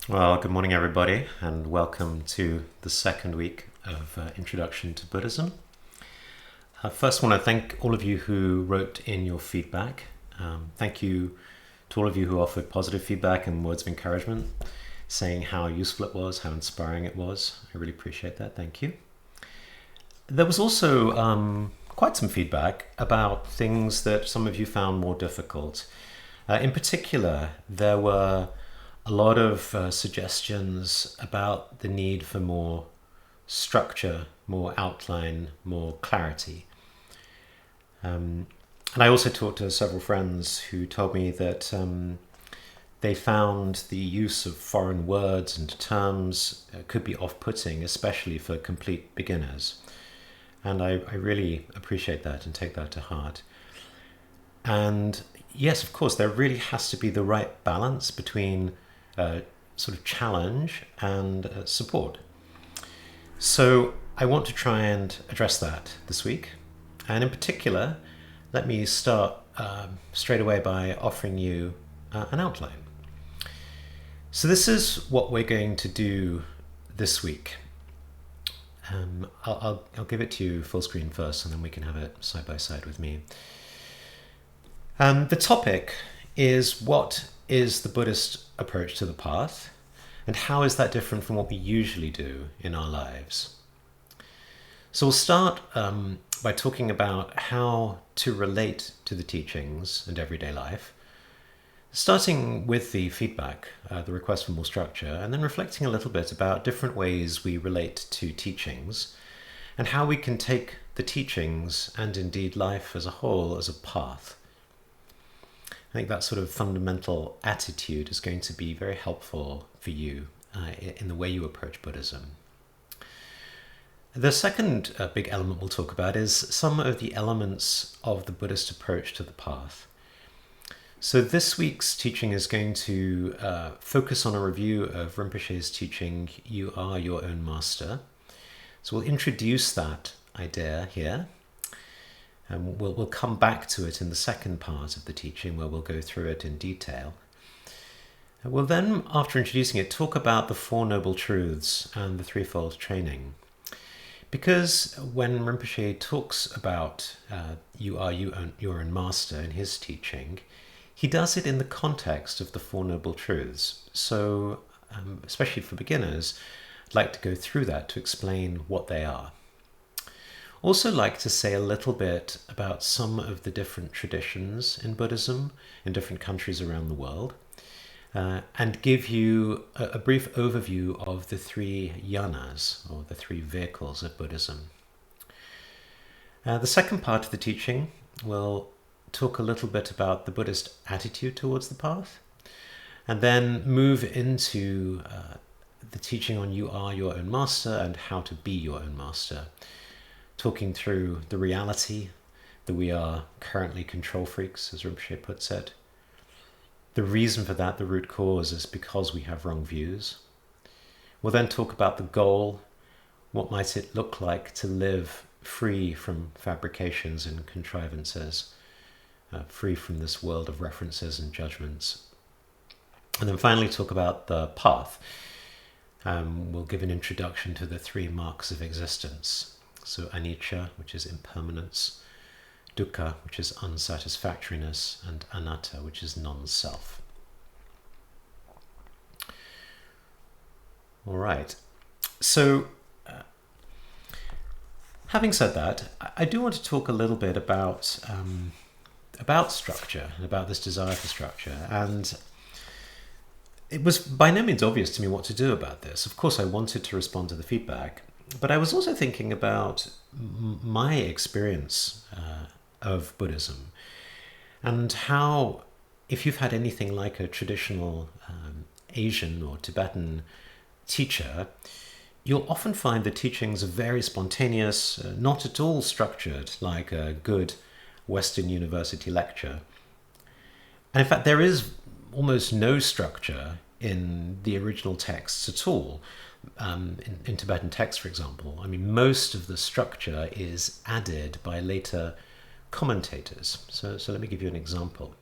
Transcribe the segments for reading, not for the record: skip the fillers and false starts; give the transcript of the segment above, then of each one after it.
Well, good morning, everybody, and welcome to the second week of Introduction to Buddhism. First, I want to thank all of you who wrote in your feedback. Thank you to all of you who offered positive feedback and words of encouragement, saying how useful it was, how inspiring it was. I really appreciate that. Thank you. There was also quite some feedback about things that some of you found more difficult. In particular, there were a lot of suggestions about the need for more structure, more outline, more clarity. And I also talked to several friends who told me that they found the use of foreign words and terms could be off-putting, especially for complete beginners. And I really appreciate that and take that to heart. And yes, of course, there really has to be the right balance between sort of challenge and support. So I want to try and address that this week. And in particular, let me start straight away by offering you an outline. So this is what we're going to do this week. I'll give it to you full screen first, and then we can have it side by side with me. The topic is, what is the Buddhist approach to the path, and how is that different from what we usually do in our lives? So we'll start by talking about how to relate to the teachings and everyday life, starting with the feedback, the request for more structure, and then reflecting a little bit about different ways we relate to teachings and how we can take the teachings and indeed life as a whole as a path. I think that sort of fundamental attitude is going to be very helpful for you in the way you approach Buddhism. The second big element we'll talk about is some of the elements of the Buddhist approach to the path. So this week's teaching is going to focus on a review of Rinpoche's teaching, "You are your own master." So we'll introduce that idea here. And we'll come back to it in the second part of the teaching, where we'll go through it in detail. And we'll then, after introducing it, talk about the Four Noble Truths and the Threefold Training. Because when Rinpoche talks about you are your own master in his teaching, he does it in the context of the Four Noble Truths. So, especially for beginners, I'd like to go through that to explain what they are. Also like to say a little bit about some of the different traditions in Buddhism in different countries around the world, and give you a brief overview of the three yanas, or the three vehicles of Buddhism. The second part of the teaching will talk a little bit about the Buddhist attitude towards the path, and then move into the teaching on you are your own master and how to be your own master, talking through the reality that we are currently control freaks, as Rinpoche puts it. The reason for that, the root cause, is because we have wrong views. We'll then talk about the goal. What might it look like to live free from fabrications and contrivances, free from this world of references and judgments. And then finally talk about the path. We'll give an introduction to the three marks of existence. So anicca, which is impermanence, dukkha, which is unsatisfactoriness, and anatta, which is non-self. All right. So, having said that, I do want to talk a little bit about structure and about this desire for structure. And it was by no means obvious to me what to do about this. Of course, I wanted to respond to the feedback, but I was also thinking about my experience of Buddhism and how, if you've had anything like a traditional Asian or Tibetan teacher, you'll often find the teachings are very spontaneous, not at all structured like a good Western university lecture. And in fact, there is almost no structure in the original texts at all. In Tibetan texts, for example, I mean, most of the structure is added by later commentators. So let me give you an example.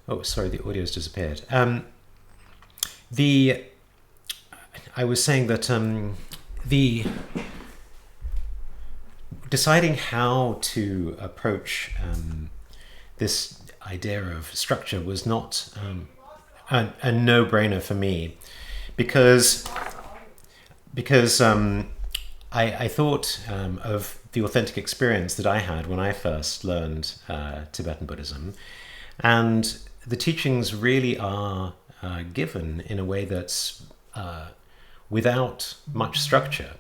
Oh, sorry, the audio's disappeared. The I was saying that the deciding how to approach this idea of structure was not a no-brainer for me, because I thought of the authentic experience that I had when I first learned Tibetan Buddhism, and the teachings really are given in a way that's without much structure.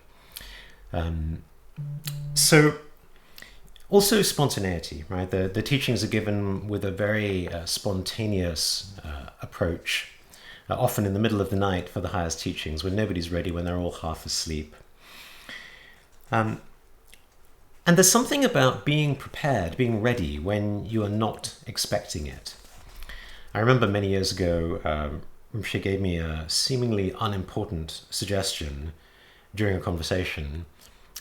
So also spontaneity, right? The teachings are given with a very spontaneous approach, often in the middle of the night for the highest teachings, when nobody's ready, when they're all half asleep. And there's something about being prepared, being ready when you are not expecting it. I remember many years ago, she gave me a seemingly unimportant suggestion during a conversation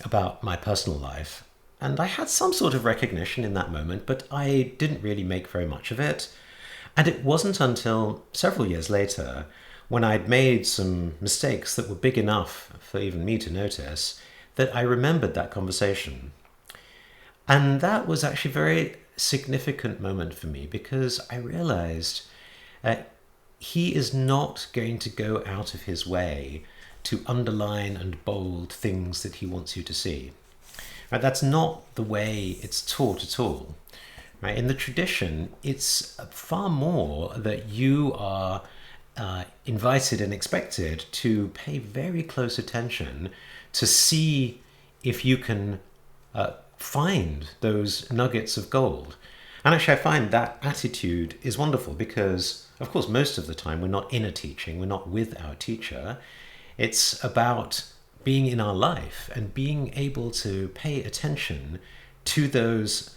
about my personal life. And I had some sort of recognition in that moment, but I didn't really make very much of it. And it wasn't until several years later, when I'd made some mistakes that were big enough for even me to notice, that I remembered that conversation. And that was actually a very significant moment for me, because I realized he is not going to go out of his way to underline and bold things that he wants you to see. Right? That's not the way it's taught at all. Right? In the tradition, it's far more that you are invited and expected to pay very close attention to see if you can find those nuggets of gold. And actually, I find that attitude is wonderful because, of course, most of the time we're not in a teaching, we're not with our teacher. It's about being in our life and being able to pay attention to those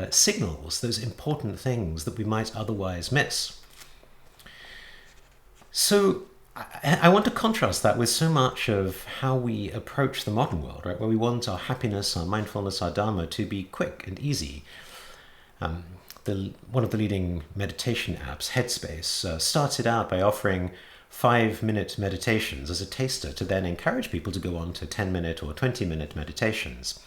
signals, those important things that we might otherwise miss. So I want to contrast that with so much of how we approach the modern world, right? Where we want our happiness, our mindfulness, our dharma to be quick and easy. One of the leading meditation apps, Headspace, started out by offering 5-minute meditations as a taster to then encourage people to go on to 10-minute or 20-minute meditations.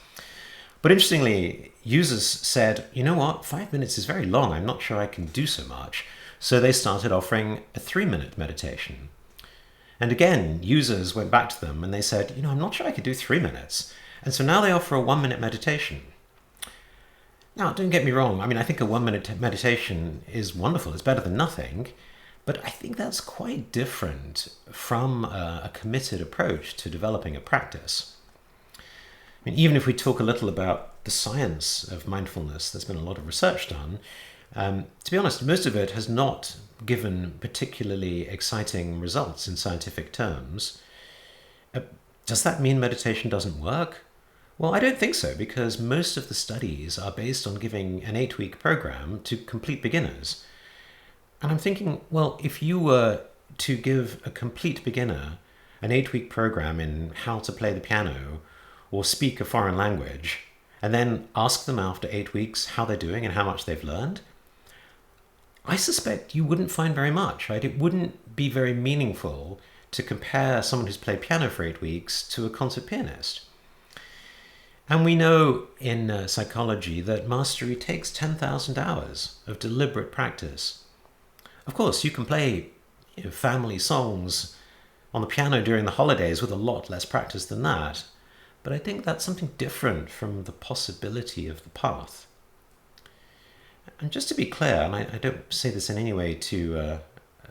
But interestingly, users said, you know what, 5 minutes is very long. I'm not sure I can do so much. So they started offering a 3-minute meditation. And again, users went back to them and they said, I'm not sure I could do 3 minutes. And so now they offer a 1-minute meditation. Now, don't get me wrong. I think a 1-minute meditation is wonderful. It's better than nothing. But I think that's quite different from a committed approach to developing a practice. Even if we talk a little about the science of mindfulness, there's been a lot of research done. To be honest, most of it has not given particularly exciting results in scientific terms. Does that mean meditation doesn't work? Well, I don't think so, because most of the studies are based on giving an 8-week program to complete beginners. And I'm thinking, well, if you were to give a complete beginner an 8-week program in how to play the piano or speak a foreign language, and then ask them after 8 weeks how they're doing and how much they've learned, I suspect you wouldn't find very much, right? It wouldn't be very meaningful to compare someone who's played piano for 8 weeks to a concert pianist. And we know in psychology that mastery takes 10,000 hours of deliberate practice. Of course, you can play family songs on the piano during the holidays with a lot less practice than that, but I think that's something different from the possibility of the path. And just to be clear, and I don't say this in any way to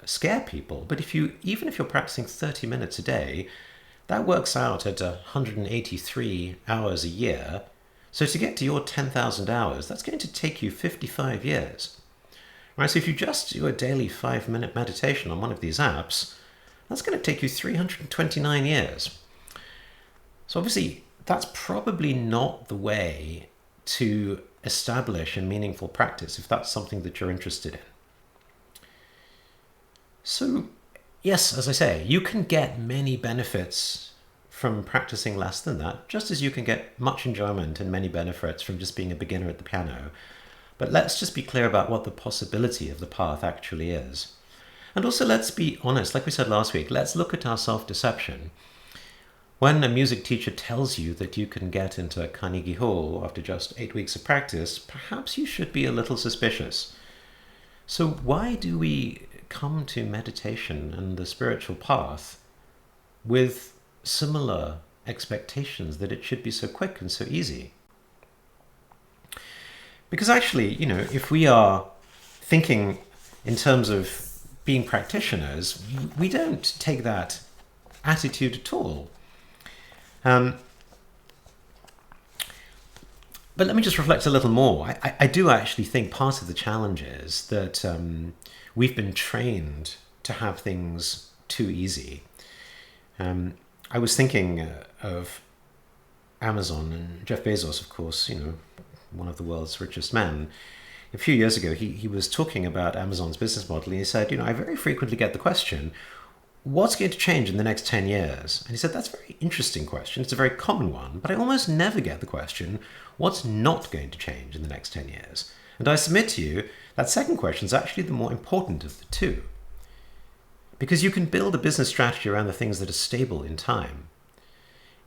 scare people, but even if you're practicing 30 minutes a day, that works out at 183 hours a year. So to get to your 10,000 hours, that's going to take you 55 years. Right, so if you just do a daily 5-minute meditation on one of these apps, that's going to take you 329 years. So obviously, that's probably not the way to establish a meaningful practice if that's something that you're interested in. So yes, as I say, you can get many benefits from practicing less than that, just as you can get much enjoyment and many benefits from just being a beginner at the piano. But let's just be clear about what the possibility of the path actually is. And also, let's be honest, like we said last week, let's look at our self-deception. When a music teacher tells you that you can get into Carnegie Hall after just 8 weeks of practice, perhaps you should be a little suspicious. So why do we come to meditation and the spiritual path with similar expectations that it should be so quick and so easy? Because actually, if we are thinking in terms of being practitioners, we don't take that attitude at all. But let me just reflect a little more. I do actually think part of the challenge is that we've been trained to have things too easy. I was thinking of Amazon and Jeff Bezos, of course, one of the world's richest men. A few years ago, he was talking about Amazon's business model, and he said, I very frequently get the question, what's going to change in the next 10 years? And he said, that's a very interesting question. It's a very common one, but I almost never get the question, what's not going to change in the next 10 years? And I submit to you, that second question is actually the more important of the two. Because you can build a business strategy around the things that are stable in time.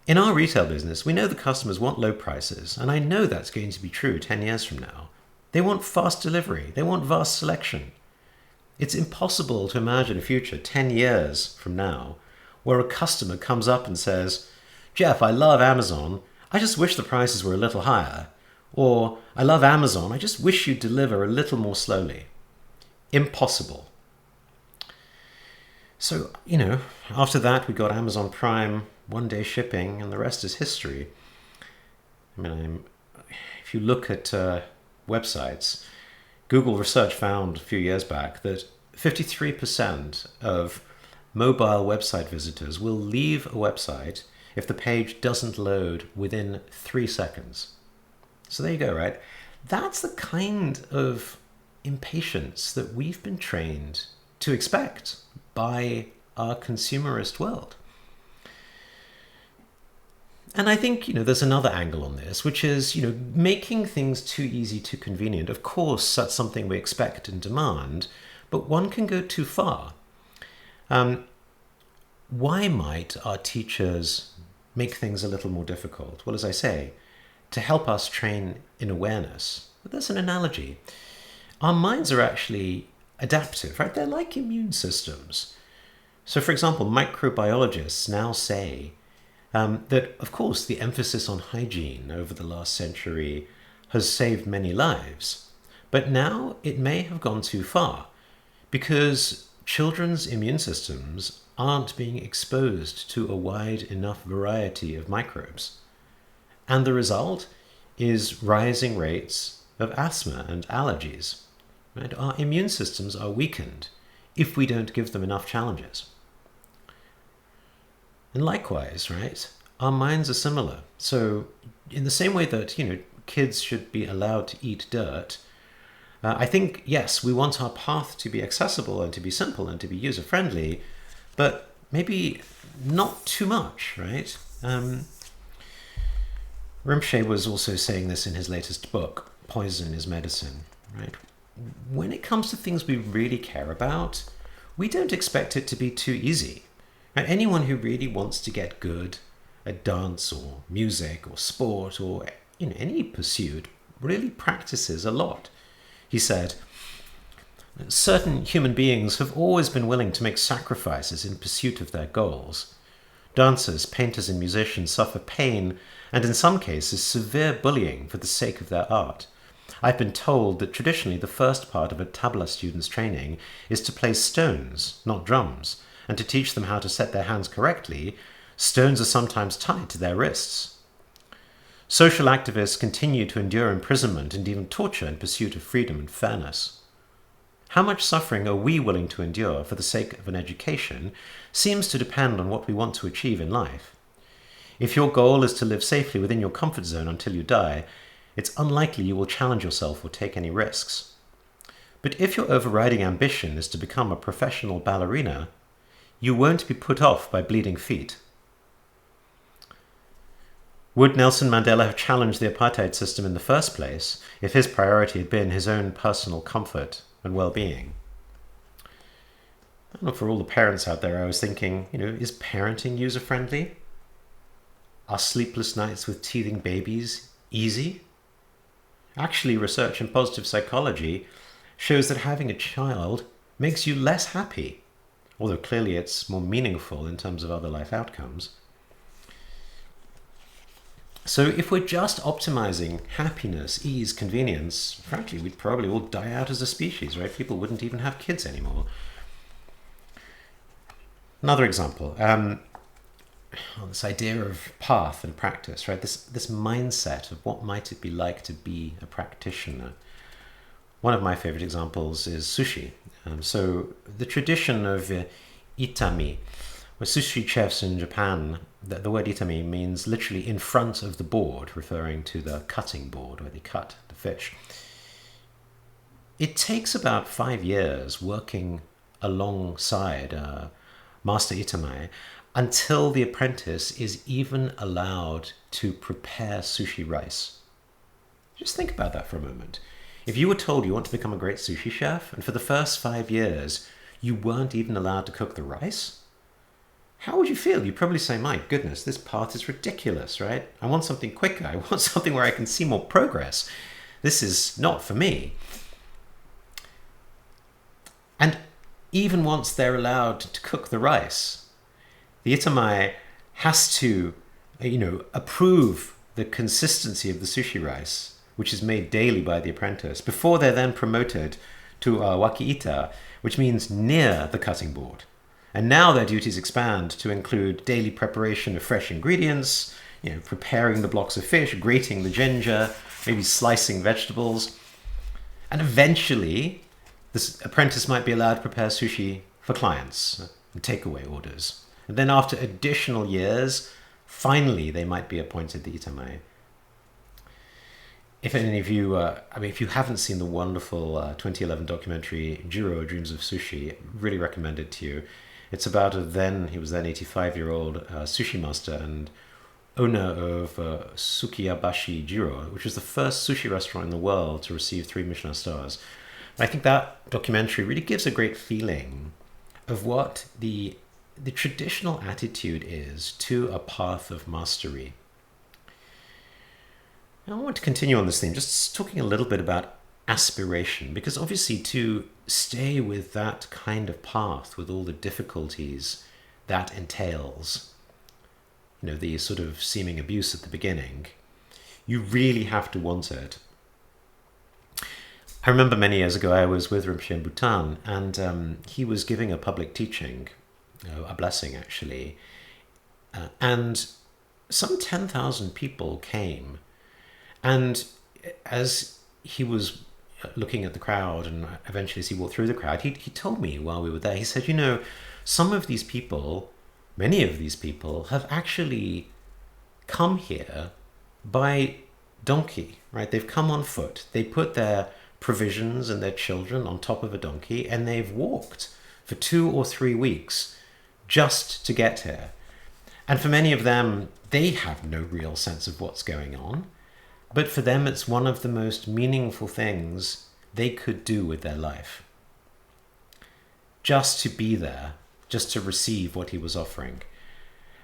In our retail business, we know the customers want low prices, and I know that's going to be true 10 years from now. They want fast delivery. They want vast selection. It's impossible to imagine a future 10 years from now where a customer comes up and says, Jeff, I love Amazon. I just wish the prices were a little higher. Or, I love Amazon. I just wish you'd deliver a little more slowly. Impossible. So, after that, we got Amazon Prime, one-day shipping, and the rest is history. If you look at websites, Google research found a few years back that 53% of mobile website visitors will leave a website if the page doesn't load within 3 seconds. So there you go, right? That's the kind of impatience that we've been trained to expect by our consumerist world. And I think, there's another angle on this, which is, making things too easy, too convenient. Of course, that's something we expect and demand, but one can go too far. Why might our teachers make things a little more difficult? Well, as I say, to help us train in awareness. But there's an analogy. Our minds are actually adaptive, right? They're like immune systems. So, for example, microbiologists now say that, of course, the emphasis on hygiene over the last century has saved many lives. But now it may have gone too far because children's immune systems aren't being exposed to a wide enough variety of microbes. And the result is rising rates of asthma and allergies. Right? Our immune systems are weakened if we don't give them enough challenges. And likewise, right, our minds are similar. So in the same way that, kids should be allowed to eat dirt, I think, yes, we want our path to be accessible and to be simple and to be user-friendly, but maybe not too much, right? Rinpoche was also saying this in his latest book, Poison is Medicine, right? When it comes to things we really care about, we don't expect it to be too easy. Right? Anyone who really wants to get good at dance or music or sport or any pursuit really practices a lot. He said, certain human beings have always been willing to make sacrifices in pursuit of their goals. Dancers, painters, and musicians suffer pain and in some cases severe bullying for the sake of their art. I've been told that traditionally the first part of a tabla student's training is to play stones, not drums, and to teach them how to set their hands correctly. Stones are sometimes tied to their wrists. Social activists continue to endure imprisonment and even torture in pursuit of freedom and fairness. How much suffering are we willing to endure for the sake of an education seems to depend on what we want to achieve in life. If your goal is to live safely within your comfort zone until you die, it's unlikely you will challenge yourself or take any risks. But if your overriding ambition is to become a professional ballerina, you won't be put off by bleeding feet. Would Nelson Mandela have challenged the apartheid system in the first place if his priority had been his own personal comfort and well-being? I don't know, for all the parents out there, I was thinking, is parenting user-friendly? Are sleepless nights with teething babies easy? Actually, research in positive psychology shows that having a child makes you less happy, although clearly it's more meaningful in terms of other life outcomes. So if we're just optimizing happiness, ease, convenience, frankly, we'd probably all die out as a species, right? People wouldn't even have kids anymore. Another example, this idea of path and practice, right? This mindset of what might it be like to be a practitioner. One of my favorite examples is sushi. So the tradition of itami, where sushi chefs in Japan, the word itami means literally in front of the board, referring to the cutting board where they cut the fish. It takes about 5 years working alongside Master Itami until the apprentice is even allowed to prepare sushi rice. Just think about that for a moment. If you were told you want to become a great sushi chef, and for the first 5 years you weren't even allowed to cook the rice, how would you feel? You'd probably say, my goodness, this path is ridiculous, right? I want something quicker. I want something where I can see more progress. This is not for me. And even once they're allowed to cook the rice, the itamai has to, approve the consistency of the sushi rice, which is made daily by the apprentice, before they're then promoted to wakiita, which means near the cutting board. And now their duties expand to include daily preparation of fresh ingredients, preparing the blocks of fish, grating the ginger, maybe slicing vegetables. And eventually, this apprentice might be allowed to prepare sushi for clients and takeaway orders. And then after additional years, finally they might be appointed the itamai. If any of you, if you haven't seen the wonderful 2011 documentary Jiro Dreams of Sushi, I really recommend it to you. It's about he was then 85-year-old sushi master and owner of Sukiyabashi Jiro, which was the first sushi restaurant in the world to receive 3 Michelin stars. I think that documentary really gives a great feeling of what the traditional attitude is to a path of mastery. Now, I want to continue on this theme, just talking a little bit about aspiration, because obviously to stay with that kind of path, with all the difficulties that entails, the sort of seeming abuse at the beginning, you really have to want it. I remember many years ago I was with Rinpoche in Bhutan, and he was giving a public teaching, a blessing actually, and some 10,000 people came. And as he was looking at the crowd, and eventually as he walked through the crowd, he told me while we were there, he said, some of these people, many of these people have actually come here by donkey, right? They've come on foot. They put their provisions and their children on top of a donkey, and they've walked for 2 or 3 weeks just to get here. And for many of them, they have no real sense of what's going on. But for them, it's one of the most meaningful things they could do with their life. Just to be there, just to receive what he was offering.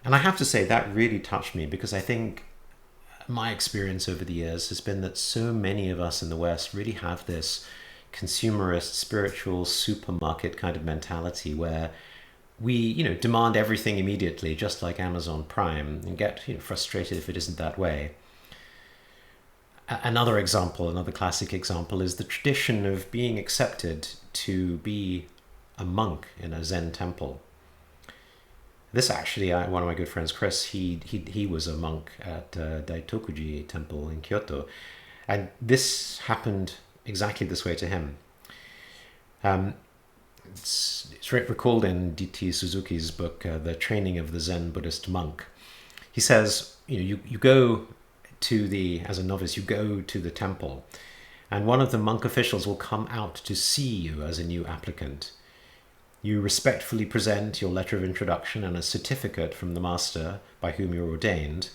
And I have to say that really touched me, because I think my experience over the years has been that so many of us in the West really have this consumerist, spiritual supermarket kind of mentality where we, demand everything immediately, just like Amazon Prime, and get frustrated if it isn't that way. Another classic example is the tradition of being accepted to be a monk in a Zen temple. This actually, one of my good friends, Chris, he was a monk at Daitokuji temple in Kyoto. And this happened exactly this way to him. It's recalled in D.T. Suzuki's book, The Training of the Zen Buddhist Monk. He says, you go as a novice, you go to the temple, and one of the monk officials will come out to see you as a new applicant. You respectfully present your letter of introduction and a certificate from the master by whom you're ordained.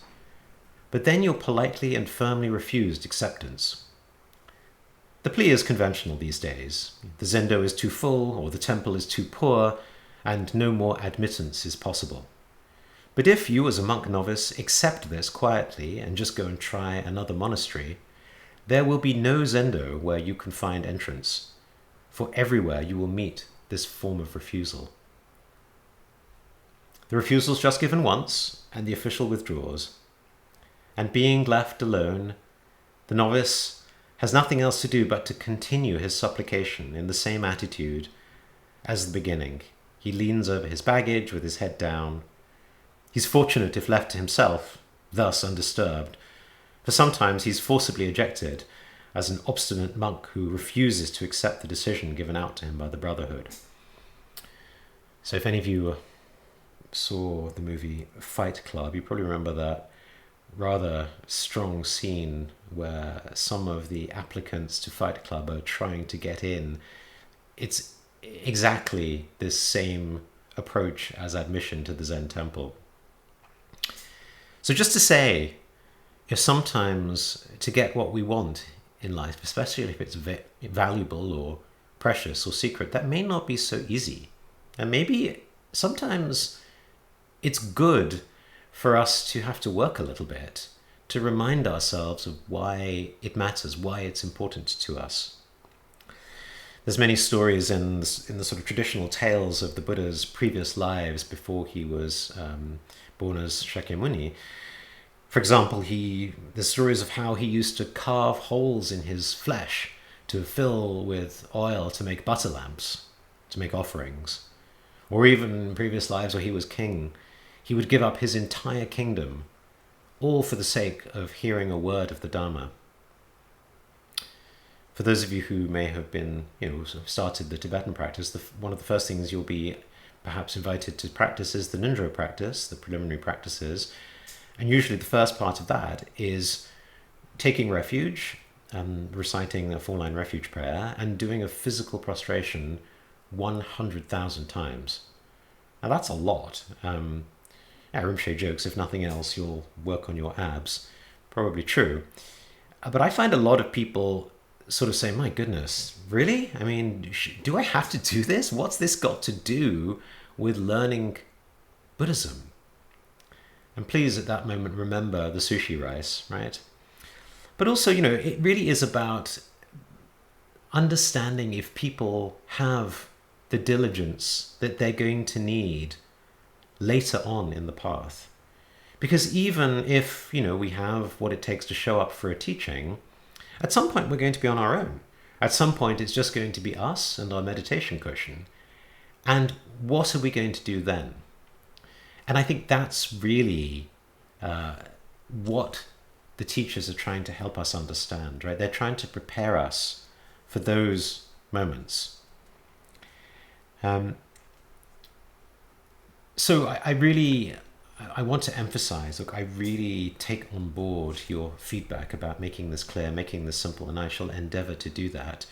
but then you're politely and firmly refused acceptance. The plea is conventional these days. The zendo is too full, or the temple is too poor, and no more admittance is possible. But if you as a monk novice accept this quietly and just go and try another monastery, there will be no zendo where you can find entrance, for everywhere you will meet this form of refusal. The refusal is just given once, and the official withdraws. And being left alone, the novice has nothing else to do but to continue his supplication in the same attitude as the beginning. He leans over his baggage with his head down. He's fortunate if left to himself, thus undisturbed, for sometimes he's forcibly ejected as an obstinate monk who refuses to accept the decision given out to him by the Brotherhood. So if any of you saw the movie Fight Club, you probably remember that rather strong scene where some of the applicants to Fight Club are trying to get in. It's exactly this same approach as admission to the Zen temple. So just to say, sometimes to get what we want in life, especially if it's valuable or precious or secret, that may not be so easy. And maybe sometimes it's good for us to have to work a little bit to remind ourselves of why it matters, why it's important to us. There's many stories in the sort of traditional tales of the Buddha's previous lives before he was born as Shakyamuni. For example, there's stories of how he used to carve holes in his flesh to fill with oil to make butter lamps, to make offerings. Or even in previous lives where he was king, he would give up his entire kingdom, all for the sake of hearing a word of the Dharma. For those of you who may have been, started the Tibetan practice, one of the first things you'll be perhaps invited to practice is the Nindro practice, the preliminary practices. And usually the first part of that is taking refuge, reciting a 4-line refuge prayer, and doing a physical prostration 100,000 times. Now that's a lot. Rinpoche jokes, if nothing else, you'll work on your abs. Probably true. But I find a lot of people sort of say, my goodness, really? I mean, do I have to do this? What's this got to do with learning Buddhism? And please, at that moment, remember the sushi rice, right? But also, it really is about understanding if people have the diligence that they're going to need later on in the path. Because even if, we have what it takes to show up for a teaching, at some point we're going to be on our own. At some point it's just going to be us and our meditation cushion. And what are we going to do then? And I think that's really what the teachers are trying to help us understand, right? They're trying to prepare us for those moments. So I want to emphasize, look, I really take on board your feedback about making this clear, making this simple, and I shall endeavor to do that.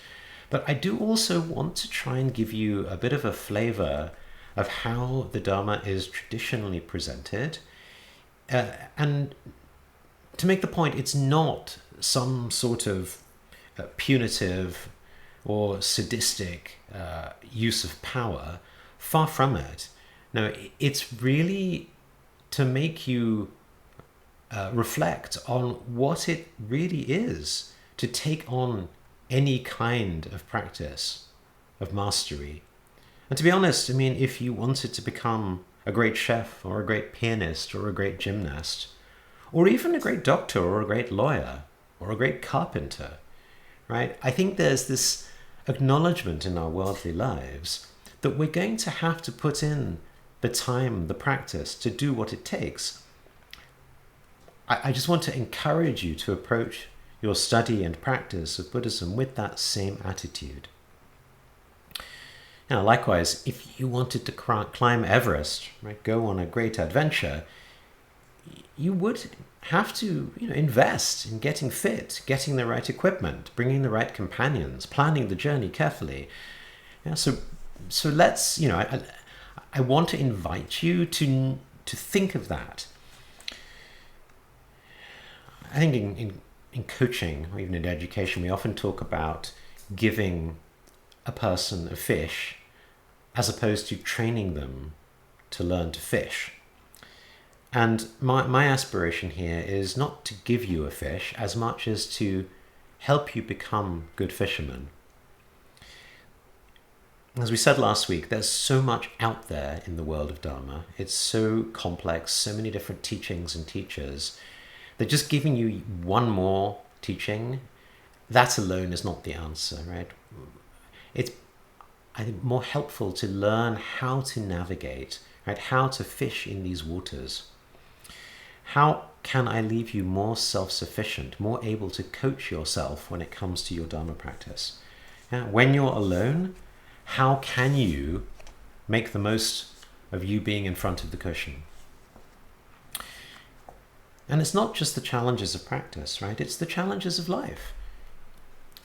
But I do also want to try and give you a bit of a flavor of how the Dharma is traditionally presented. And to make the point, it's not some sort of punitive or sadistic use of power. Far from it. No, it's really to make you reflect on what it really is to take on any kind of practice of mastery. And to be honest, if you wanted to become a great chef or a great pianist or a great gymnast, or even a great doctor or a great lawyer or a great carpenter, right? I think there's this acknowledgement in our worldly lives that we're going to have to put in the time, the practice to do what it takes. I just want to encourage you to approach your study and practice of Buddhism with that same attitude. Now, likewise, if you wanted to climb Everest, right, go on a great adventure, you would have to invest in getting fit, getting the right equipment, bringing the right companions, planning the journey carefully. So let's, I want to invite you to think of that. I think in coaching or even in education, we often talk about giving a person a fish as opposed to training them to learn to fish. And my aspiration here is not to give you a fish as much as to help you become good fishermen. As we said last week, there's so much out there in the world of Dharma. It's so complex, so many different teachings and teachers, that just giving you one more teaching, that alone is not the answer, right? It's, I think, more helpful to learn how to navigate, right? How to fish in these waters. How can I leave you more self-sufficient, more able to coach yourself when it comes to your Dharma practice? When you're alone, how can you make the most of you being in front of the cushion? And it's not just the challenges of practice, right? It's the challenges of life.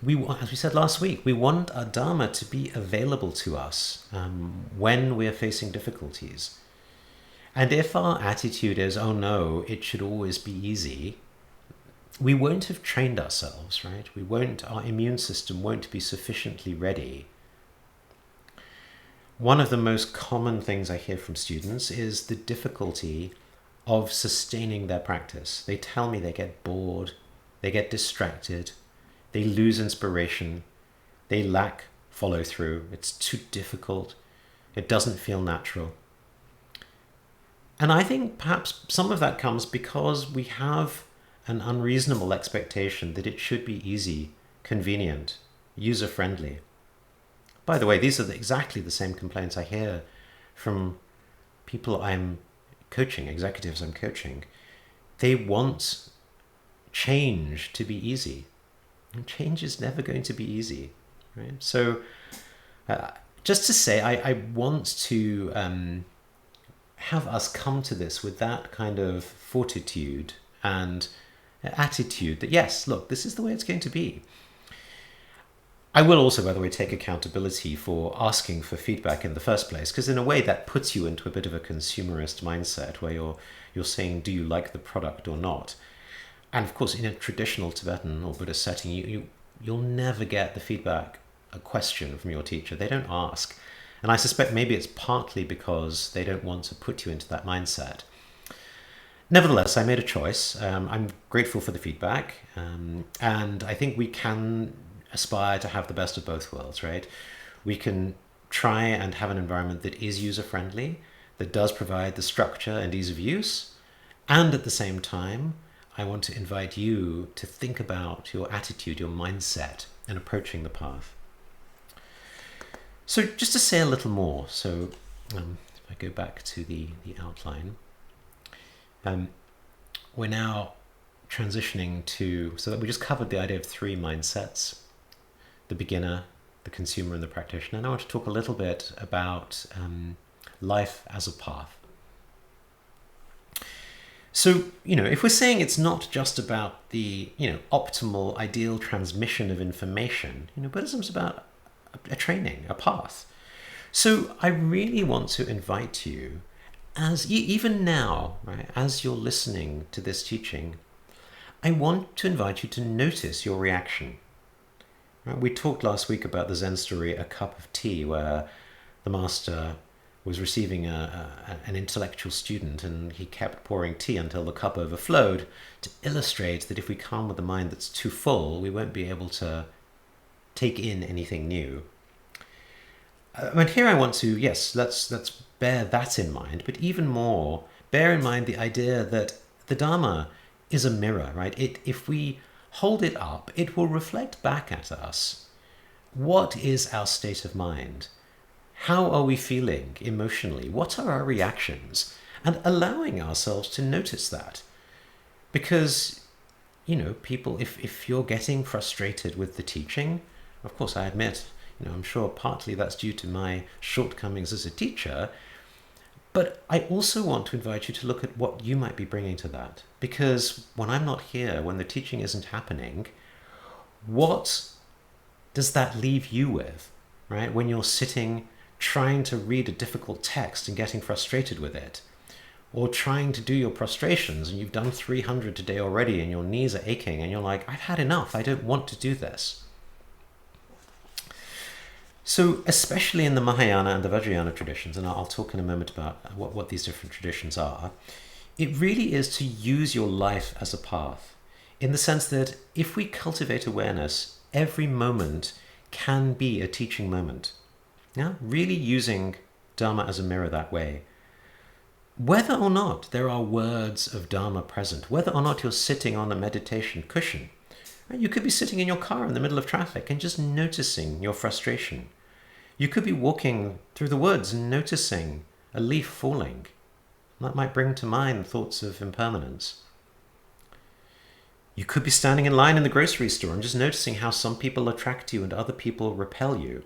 As we said last week, we want our Dharma to be available to us when we're facing difficulties. And if our attitude is, oh no, it should always be easy, we won't have trained ourselves, right? Our immune system won't be sufficiently ready. One of the most common things I hear from students is the difficulty of sustaining their practice. They tell me they get bored, they get distracted, they lose inspiration, they lack follow through, it's too difficult, it doesn't feel natural. And I think perhaps some of that comes because we have an unreasonable expectation that it should be easy, convenient, user-friendly. By the way, these are exactly the same complaints I hear from people I'm coaching, executives I'm coaching. They want change to be easy. And change is never going to be easy, right? So just to say, I want to have us come to this with that kind of fortitude and attitude that, yes, look, this is the way it's going to be. I will also, by the way, take accountability for asking for feedback in the first place, because in a way that puts you into a bit of a consumerist mindset where you're saying, do you like the product or not? And of course, in a traditional Tibetan or Buddhist setting, you'll never get the feedback, a question from your teacher. They don't ask. And I suspect maybe it's partly because they don't want to put you into that mindset. Nevertheless, I made a choice. I'm grateful for the feedback. And I think we can aspire to have the best of both worlds, right? We can try and have an environment that is user-friendly, that does provide the structure and ease of use. And at the same time, I want to invite you to think about your attitude, your mindset, and approaching the path. So just to say a little more, so if I go back to the outline, we're now transitioning to, so that we just covered the idea of three mindsets: the beginner, the consumer, and the practitioner. And I want to talk a little bit about life as a path. So, if we're saying it's not just about the, optimal, ideal transmission of information, Buddhism's about a training, a path. So I really want to invite you, as even now, right, as you're listening to this teaching, I want to invite you to notice your reaction. Right? We talked last week about the Zen story, A Cup of Tea, where the master was receiving an intellectual student, and he kept pouring tea until the cup overflowed, to illustrate that if we come with a mind that's too full, we won't be able to take in anything new. And here I want to, yes, let's bear that in mind, but even more, bear in mind the idea that the Dharma is a mirror, right? If we hold it up, it will reflect back at us. What is our state of mind? How are we feeling emotionally? What are our reactions? And allowing ourselves to notice that. Because, people, if you're getting frustrated with the teaching, of course, I admit, I'm sure partly that's due to my shortcomings as a teacher, but I also want to invite you to look at what you might be bringing to that. Because when I'm not here, when the teaching isn't happening, what does that leave you with, right? When you're sitting trying to read a difficult text and getting frustrated with it, or trying to do your prostrations, and you've done 300 today already and your knees are aching and you're like, I've had enough, I don't want to do this. So especially in the Mahayana and the Vajrayana traditions, and I'll talk in a moment about what these different traditions are, it really is to use your life as a path, in the sense that if we cultivate awareness, every moment can be a teaching moment. Yeah? Really using Dharma as a mirror that way. Whether or not there are words of Dharma present, whether or not you're sitting on a meditation cushion, right? You could be sitting in your car in the middle of traffic and just noticing your frustration. You could be walking through the woods and noticing a leaf falling. That might bring to mind thoughts of impermanence. You could be standing in line in the grocery store and just noticing how some people attract you and other people repel you.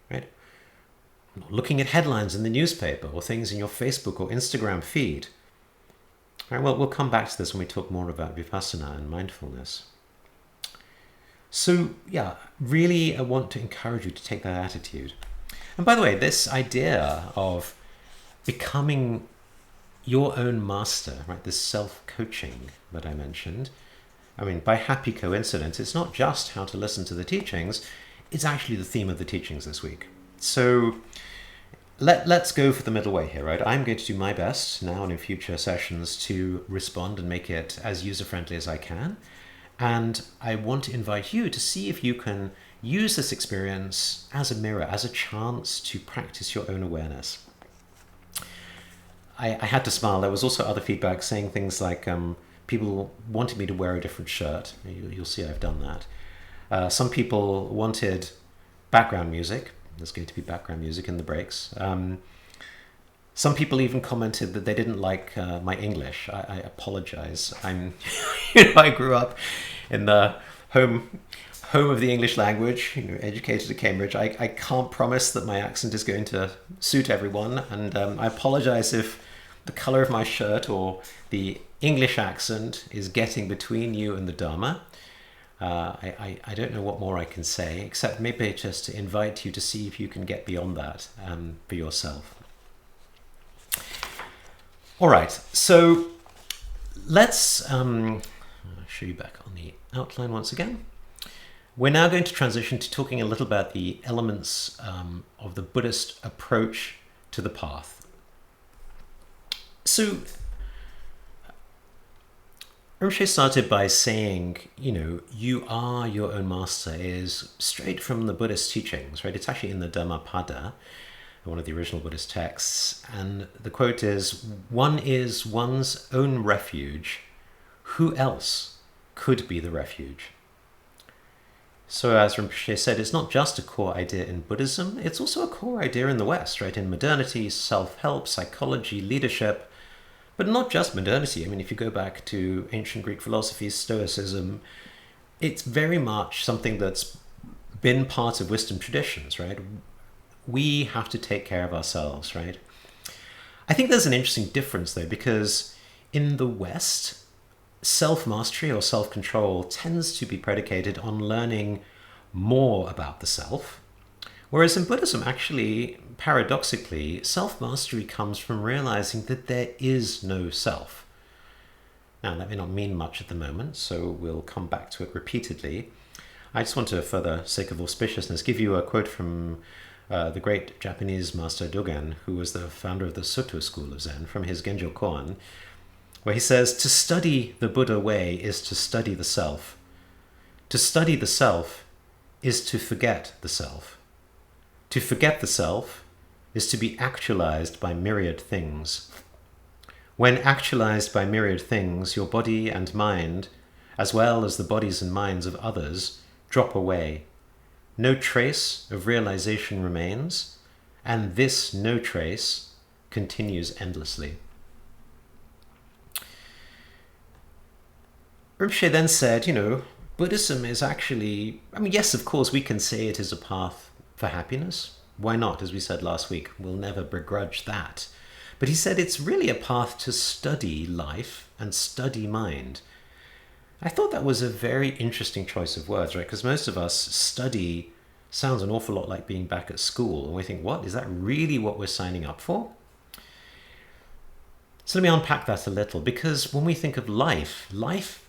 Right? Looking at headlines in the newspaper or things in your Facebook or Instagram feed. Right, well, we'll come back to this when we talk more about vipassana and mindfulness. So, yeah, really I want to encourage you to take that attitude. And by the way, this idea of becoming your own master, right, this self-coaching that I mentioned, I mean, by happy coincidence, it's not just how to listen to the teachings, it's actually the theme of the teachings this week. So let's go for the middle way here, right? I'm going to do my best now and in future sessions to respond and make it as user-friendly as I can. And I want to invite you to see if you can use this experience as a mirror, as a chance to practice your own awareness. I had to smile. There was also other feedback saying things like people wanted me to wear a different shirt. You'll see I've done that. Some people wanted background music. There's going to be background music in the breaks. Some people even commented that they didn't like my English. I apologize. I grew up in the home of the English language, educated at Cambridge. I can't promise that my accent is going to suit everyone, and I apologize if the color of my shirt or the English accent is getting between you and the Dharma. I don't know what more I can say, except maybe just to invite you to see if you can get beyond that for yourself. All right, so let's show you back on the outline once again. We're now going to transition to talking a little about the elements of the Buddhist approach to the path. So Rinpoche started by saying, you are your own master is straight from the Buddhist teachings, right? It's actually in the Dhammapada, one of the original Buddhist texts. And the quote is, "One is one's own refuge. Who else could be the refuge?" So as Rinpoche said, it's not just a core idea in Buddhism, it's also a core idea in the West, right? In modernity, self-help, psychology, leadership, but not just modernity. I mean, if you go back to ancient Greek philosophy, Stoicism, it's very much something that's been part of wisdom traditions, right? We have to take care of ourselves, right? I think there's an interesting difference though, because in the West, self-mastery or self-control tends to be predicated on learning more about the self. Whereas in Buddhism, actually, paradoxically, self-mastery comes from realizing that there is no self. Now, that may not mean much at the moment, so we'll come back to it repeatedly. I just want to, for the sake of auspiciousness, give you a quote from the great Japanese master Dogen, who was the founder of the Soto school of Zen, from his Genjo Koan, where he says, "To study the Buddha way is to study the self. To study the self is to forget the self. To forget the self is to be actualized by myriad things. When actualized by myriad things, your body and mind, as well as the bodies and minds of others, drop away. No trace of realization remains, and this no trace continues endlessly." Rinpoche then said, Buddhism is actually, yes, of course, we can say it is a path for happiness. Why not? As we said last week, we'll never begrudge that. But he said it's really a path to study life and study mind. I thought that was a very interesting choice of words, right? Because most of us study sounds an awful lot like being back at school. And we think, what? Is that really what we're signing up for? So let me unpack that a little, because when we think of life, life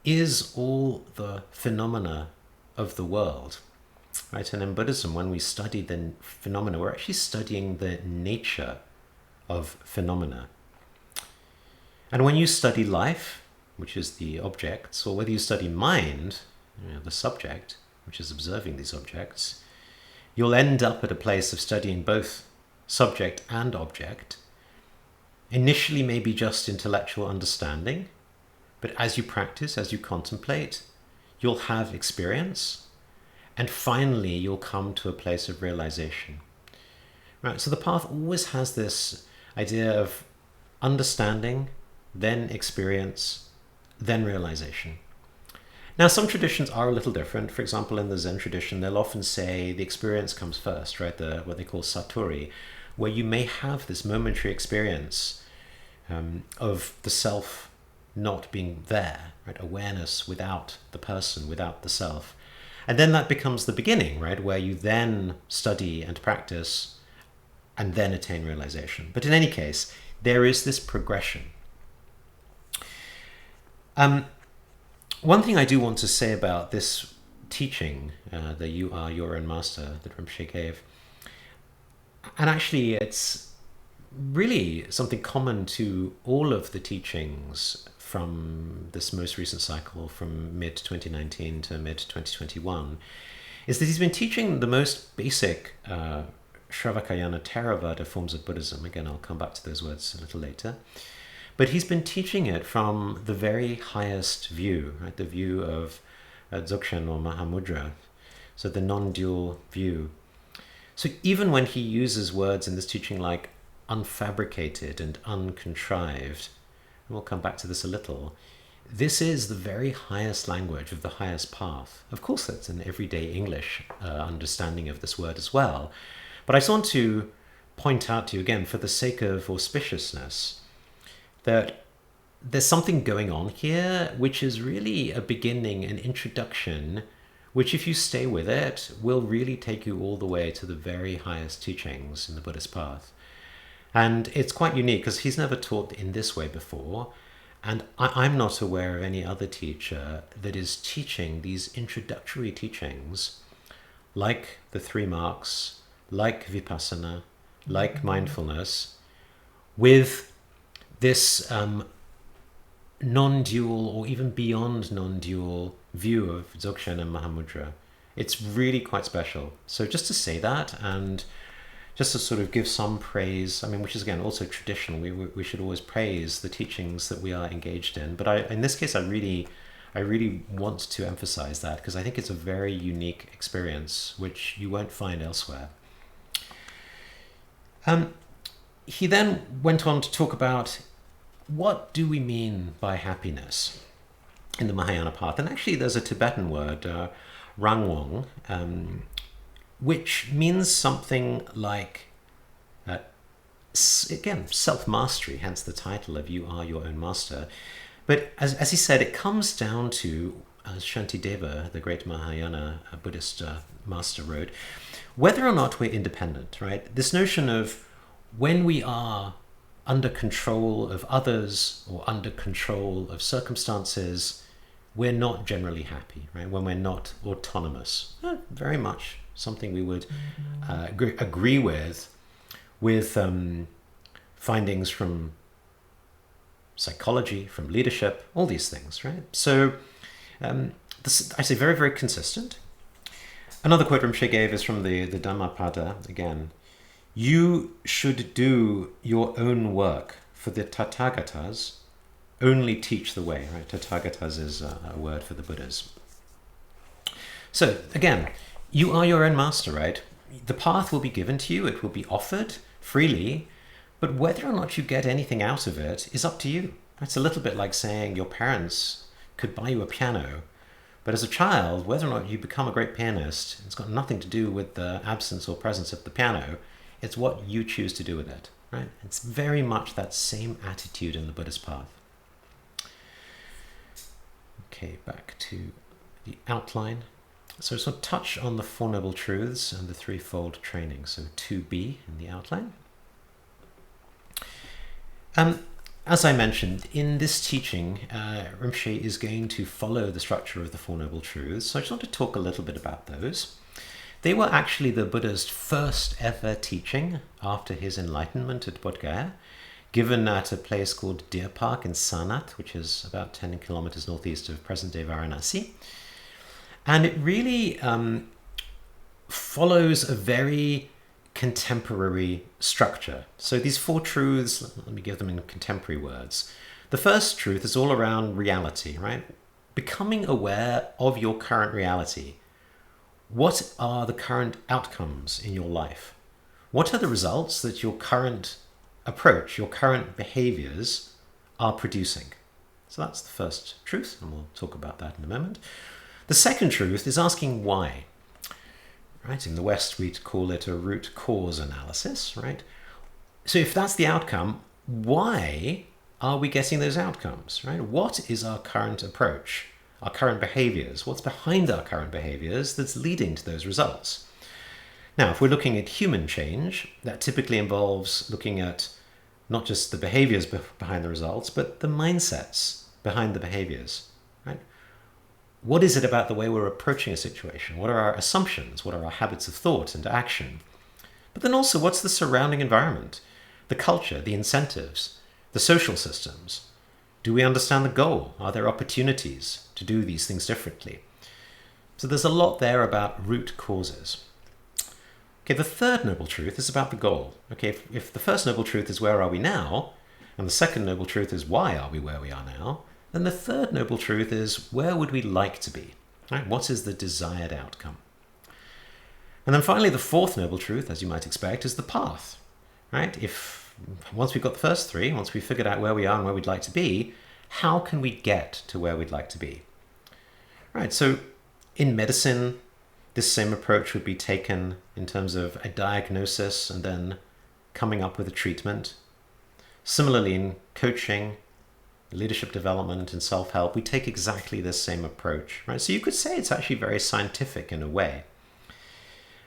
is all the phenomena of the world, right? And in Buddhism, when we study the phenomena, we're actually studying the nature of phenomena. And when you study life, which is the objects, or whether you study mind, the subject, which is observing these objects, you'll end up at a place of studying both subject and object. Initially, maybe just intellectual understanding, but as you practice, as you contemplate, you'll have experience, and finally you'll come to a place of realization. Right? So the path always has this idea of understanding, then experience, then realization. Now, some traditions are a little different. For example, in the Zen tradition, they'll often say the experience comes first, right? What they call satori, where you may have this momentary experience of the self not being there, right? Awareness without the person, without the self. And then that becomes the beginning, right? Where you then study and practice and then attain realization. But in any case, there is this progression. One thing I do want to say about this teaching, that you are your own master, that Rinpoche gave, and actually it's really something common to all of the teachings from this most recent cycle, from mid-2019 to mid-2021, is that he's been teaching the most basic Shravakayana Theravada forms of Buddhism. Again, I'll come back to those words a little later. But he's been teaching it from the very highest view, right? The view of Dzogchen or Mahamudra, so the non-dual view. So even when he uses words in this teaching like unfabricated and uncontrived, and we'll come back to this a little, this is the very highest language of the highest path. Of course, that's an everyday English understanding of this word as well. But I just want to point out to you again, for the sake of auspiciousness, that there's something going on here which is really a beginning, an introduction, which if you stay with it, will really take you all the way to the very highest teachings in the Buddhist path. And it's quite unique because he's never taught in this way before, and I'm not aware of any other teacher that is teaching these introductory teachings like the 3 marks, like vipassana, like mindfulness, with this non-dual or even beyond non-dual view of Dzogchen and Mahamudra. It's really quite special. So just to say that, and just to sort of give some praise, I mean, which is again also traditional, we should always praise the teachings that we are engaged in. But in this case, I really want to emphasize that, because I think it's a very unique experience which you won't find elsewhere. He then went on to talk about what do we mean by happiness in the Mahayana path. And actually there's a Tibetan word, rangwong, which means something like, again, self-mastery, hence the title of You Are Your Own Master. But as he said, it comes down to, as Shantideva, the great Mahayana Buddhist master, wrote, whether or not we're independent, right? This notion of when we are under control of others or under control of circumstances, we're not generally happy, right? When we're not autonomous. Very much something we would agree with findings from psychology, from leadership, all these things, right? So this, I say, very, very consistent. Another quote Rinpoche gave is from the Dhammapada, again. You should do your own work, for the Tathagatas only teach the way, right? Tathagatas is a word for the Buddhas. So again, you are your own master, right? The path will be given to you, it will be offered freely, but whether or not you get anything out of it is up to you. It's a little bit like saying your parents could buy you a piano, but as a child, whether or not you become a great pianist, it's got nothing to do with the absence or presence of the piano. It's what you choose to do with it, right? It's very much that same attitude in the Buddhist path. Okay, back to the outline. So sort of touch on the Four Noble Truths and the threefold training. So 2b in the outline. as I mentioned, in this teaching, Rinpoche is going to follow the structure of the Four Noble Truths. So I just want to talk a little bit about those. They were actually the Buddha's first ever teaching after his enlightenment at Bodh Gaya, given at a place called Deer Park in Sarnath, which is about 10 kilometers northeast of present-day Varanasi. And it really follows a very contemporary structure. So these four truths, let me give them in contemporary words. The first truth is all around reality, right? Becoming aware of your current reality. What are the current outcomes in your life? What are the results that your current approach, your current behaviors are producing? So that's the first truth, and we'll talk about that in a moment. The second truth is asking why. Right? In the West, we'd call it a root cause analysis, right? So if that's the outcome, why are we getting those outcomes, right? What is our current approach, our current behaviors? What's behind our current behaviors that's leading to those results? Now, if we're looking at human change, that typically involves looking at not just the behaviors behind the results, but the mindsets behind the behaviors, right? What is it about the way we're approaching a situation? What are our assumptions? What are our habits of thought and action? But then also, what's the surrounding environment, the culture, the incentives, the social systems? Do we understand the goal? Are there opportunities to do these things differently? So there's a lot there about root causes. Okay, the third noble truth is about the goal. Okay, if the first noble truth is where are we now, and the second noble truth is why are we where we are now, then the third noble truth is where would we like to be? Right? What is the desired outcome? And then finally, the fourth noble truth, as you might expect, is the path. Right? Once we've got the first three, once we've figured out where we are and where we'd like to be, how can we get to where we'd like to be? Right, so in medicine, this same approach would be taken in terms of a diagnosis and then coming up with a treatment. Similarly, in coaching, leadership development, and self-help, we take exactly this same approach, right? So you could say it's actually very scientific in a way.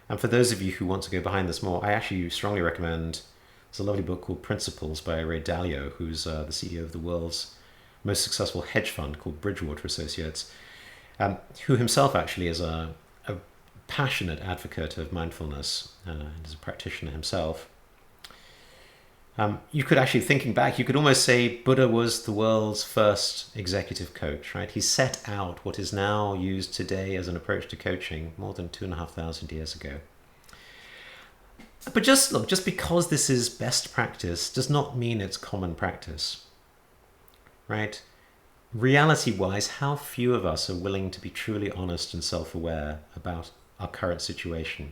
And for those of you who want to go behind this more, I actually strongly recommend, there's a lovely book called Principles by Ray Dalio, who's the CEO of the world's most successful hedge fund called Bridgewater Associates, who himself actually is a passionate advocate of mindfulness and is a practitioner himself. You could actually, thinking back, you could almost say Buddha was the world's first executive coach, right? He set out what is now used today as an approach to coaching more than 2,500 years ago. But just because this is best practice does not mean it's common practice, right? Reality-wise, how few of us are willing to be truly honest and self-aware about our current situation,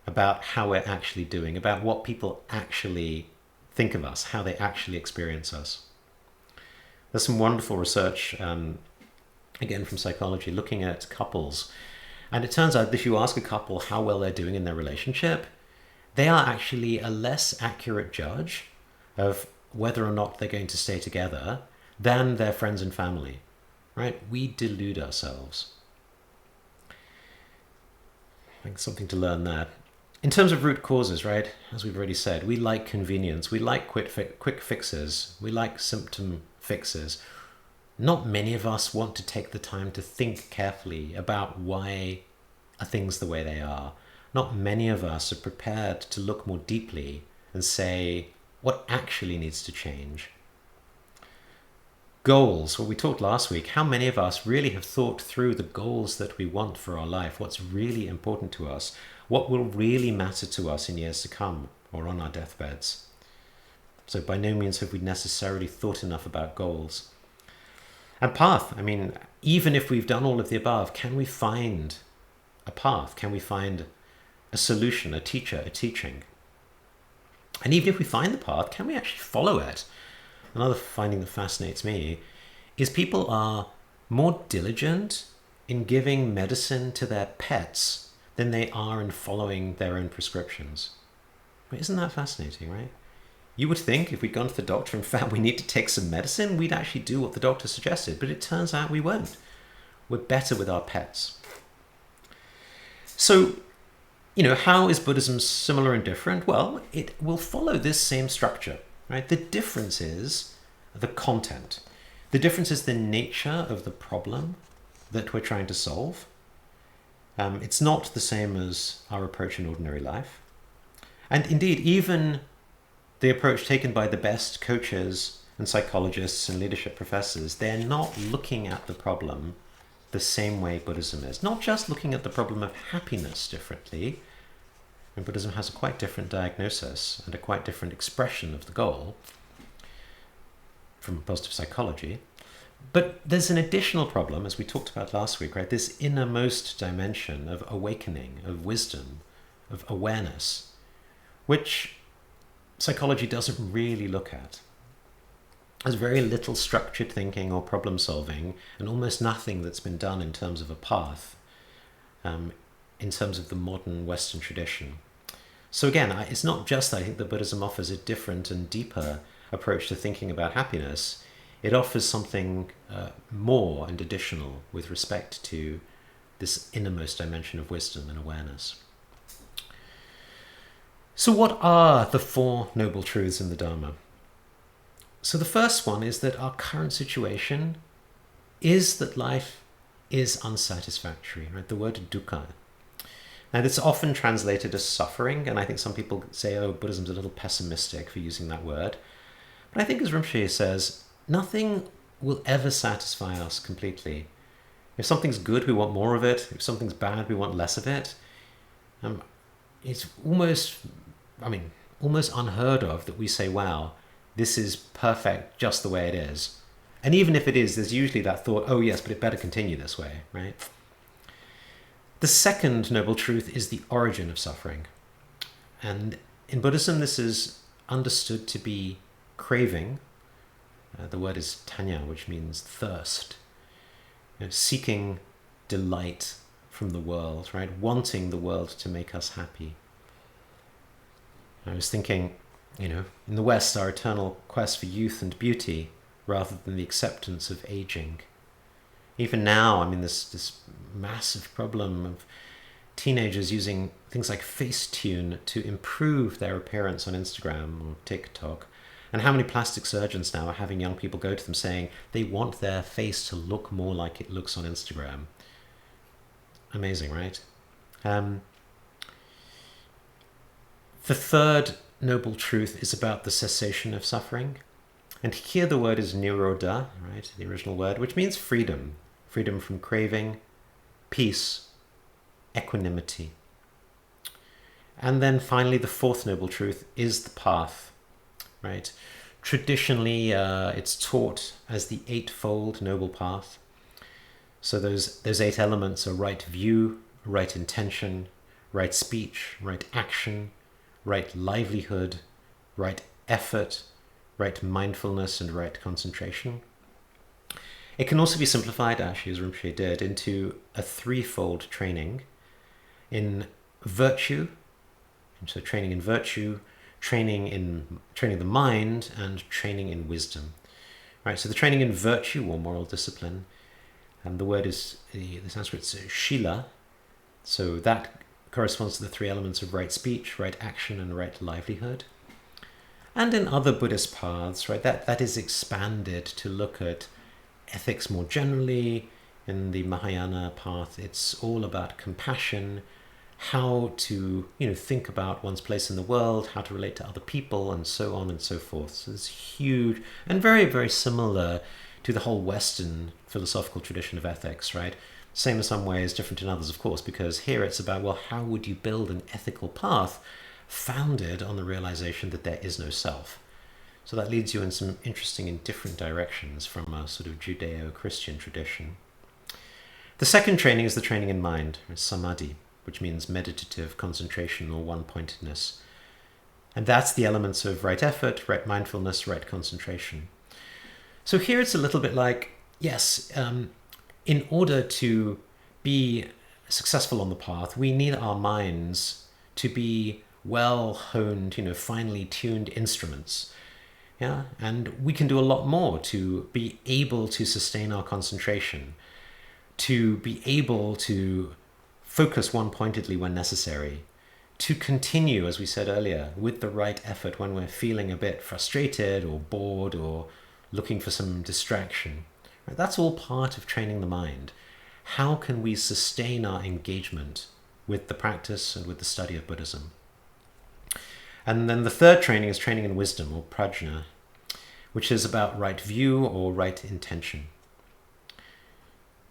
about how we're actually doing, about what people actually think of us, how they actually experience us. There's some wonderful research, again from psychology, looking at couples. And it turns out that if you ask a couple how well they're doing in their relationship, they are actually a less accurate judge of whether or not they're going to stay together than their friends and family, right? We delude ourselves. I think something to learn there. In terms of root causes, right, as we've already said, we like convenience, we like quick fixes, we like symptom fixes. Not many of us want to take the time to think carefully about why are things the way they are. Not many of us are prepared to look more deeply and say what actually needs to change. Goals, well, we talked last week, how many of us really have thought through the goals that we want for our life, what's really important to us, what will really matter to us in years to come or on our deathbeds. So by no means have we necessarily thought enough about goals. And path, I mean, even if we've done all of the above, can we find a path? Can we find a solution, a teacher, a teaching? And even if we find the path, can we actually follow it? Another finding that fascinates me is people are more diligent in giving medicine to their pets than they are in following their own prescriptions. Isn't that fascinating, right? You would think if we'd gone to the doctor and found we need to take some medicine, we'd actually do what the doctor suggested, but it turns out we won't. We're better with our pets. So, how is Buddhism similar and different? Well, it will follow this same structure, right? The difference is the content. The difference is the nature of the problem that we're trying to solve. It's not the same as our approach in ordinary life. And indeed, even the approach taken by the best coaches and psychologists and leadership professors, they're not looking at the problem the same way Buddhism is. Not just looking at the problem of happiness differently. And Buddhism has a quite different diagnosis and a quite different expression of the goal from positive psychology. But there's an additional problem, as we talked about last week, right? This innermost dimension of awakening, of wisdom, of awareness, which psychology doesn't really look at. There's very little structured thinking or problem solving, and almost nothing that's been done in terms of a path, in terms of the modern Western tradition. So again, it's not just that I think that Buddhism offers a different and deeper approach to thinking about happiness. It offers something more and additional with respect to this innermost dimension of wisdom and awareness. So what are the Four Noble Truths in the Dharma? So the first one is that our current situation is that life is unsatisfactory, right? The word dukkha. And it's often translated as suffering, and I think some people say, oh, Buddhism's a little pessimistic for using that word. But I think, as Rinpoche says, nothing will ever satisfy us completely. If something's good, we want more of it. If something's bad, we want less of it. It's almost unheard of that we say, wow, this is perfect just the way it is. And even if it is, there's usually that thought, oh yes, but it better continue this way, right? The second noble truth is the origin of suffering. And in Buddhism, this is understood to be craving. The word is tanya, which means thirst. Seeking delight from the world, right? Wanting the world to make us happy. I was thinking, in the West, our eternal quest for youth and beauty rather than the acceptance of aging. Even now, this massive problem of teenagers using things like Facetune to improve their appearance on Instagram or TikTok. And how many plastic surgeons now are having young people go to them saying they want their face to look more like it looks on Instagram. Amazing, right? The third noble truth is about the cessation of suffering. And here the word is nirodha, right? The original word, which means freedom. Freedom from craving, peace, equanimity. And then finally, the fourth noble truth is the path, right? Traditionally, it's taught as the Eightfold Noble Path. So those 8 elements are right view, right intention, right speech, right action, right livelihood, right effort, right mindfulness, and right concentration. It can also be simplified, actually, as Rinpoche did, into a threefold training in virtue, so training in virtue, training the mind, and training in wisdom. Right. So the training in virtue or moral discipline, and the word is the Sanskrit's shila. So that corresponds to the 3 elements of right speech, right action, and right livelihood. And in other Buddhist paths, right, that is expanded to look at ethics more generally. In the Mahayana path, it's all about compassion, how to think about one's place in the world, how to relate to other people, and so on and so forth. So it's huge and very, very similar to the whole Western philosophical tradition of ethics, right? Same in some ways, different in others, of course, because here it's about, well, how would you build an ethical path founded on the realization that there is no self? So that leads you in some interesting and different directions from a sort of Judeo-Christian tradition. The second training is the training in mind, or samadhi, which means meditative concentration or one-pointedness. And that's the elements of right effort, right mindfulness, right concentration. So here it's a little bit like, yes, in order to be successful on the path, we need our minds to be well-honed, finely tuned instruments. Yeah, and we can do a lot more to be able to sustain our concentration, to be able to focus one-pointedly when necessary, to continue, as we said earlier, with the right effort when we're feeling a bit frustrated or bored or looking for some distraction. Right? That's all part of training the mind. How can we sustain our engagement with the practice and with the study of Buddhism? And then the third training is training in wisdom, or prajna, which is about right view or right intention.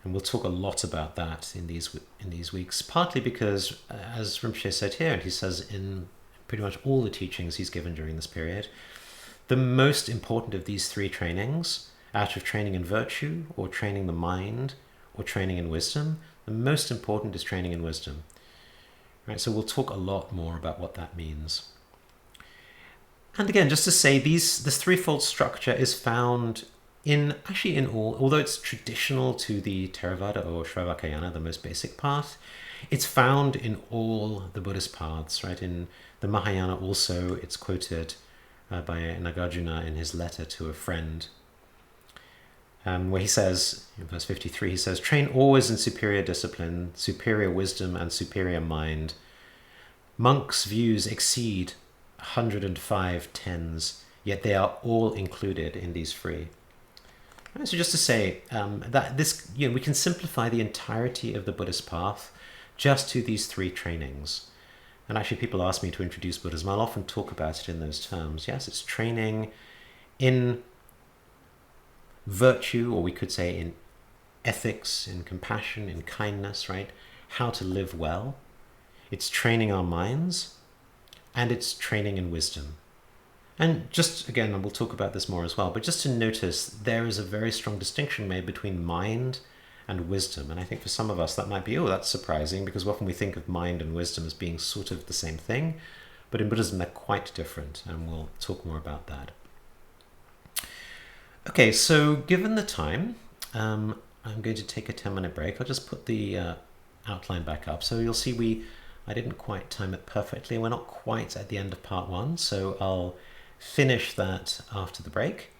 And we'll talk a lot about that in these weeks, partly because, as Rinpoche said here, and he says in pretty much all the teachings he's given during this period, the most important of these three trainings, out of training in virtue, or training the mind, or training in wisdom, the most important is training in wisdom. Right, so we'll talk a lot more about what that means. And again, just to say, this threefold structure is found in all, although it's traditional to the Theravada or Shravakayana, the most basic path, it's found in all the Buddhist paths, right? In the Mahayana also, it's quoted by Nagarjuna in his letter to a friend, where he says, in verse 53, he says, "Train always in superior discipline, superior wisdom, and superior mind. Monks' views exceed 105 tens, yet they are all included in these three." Right, so just to say that this, we can simplify the entirety of the Buddhist path just to these three trainings. And actually, people ask me to introduce Buddhism. I'll often talk about it in those terms. Yes, it's training in virtue, or we could say in ethics, in compassion, in kindness, right? How to live well. It's training our minds, and it's training in wisdom. And just, again, and we'll talk about this more as well, but just to notice, there is a very strong distinction made between mind and wisdom. And I think for some of us that might be, oh, that's surprising, because often we think of mind and wisdom as being sort of the same thing. But in Buddhism, they're quite different, and we'll talk more about that. Okay, so given the time, I'm going to take a 10-minute break. I'll just put the outline back up. So you'll see I didn't quite time it perfectly. We're not quite at the end of part one, so I'll finish that after the break.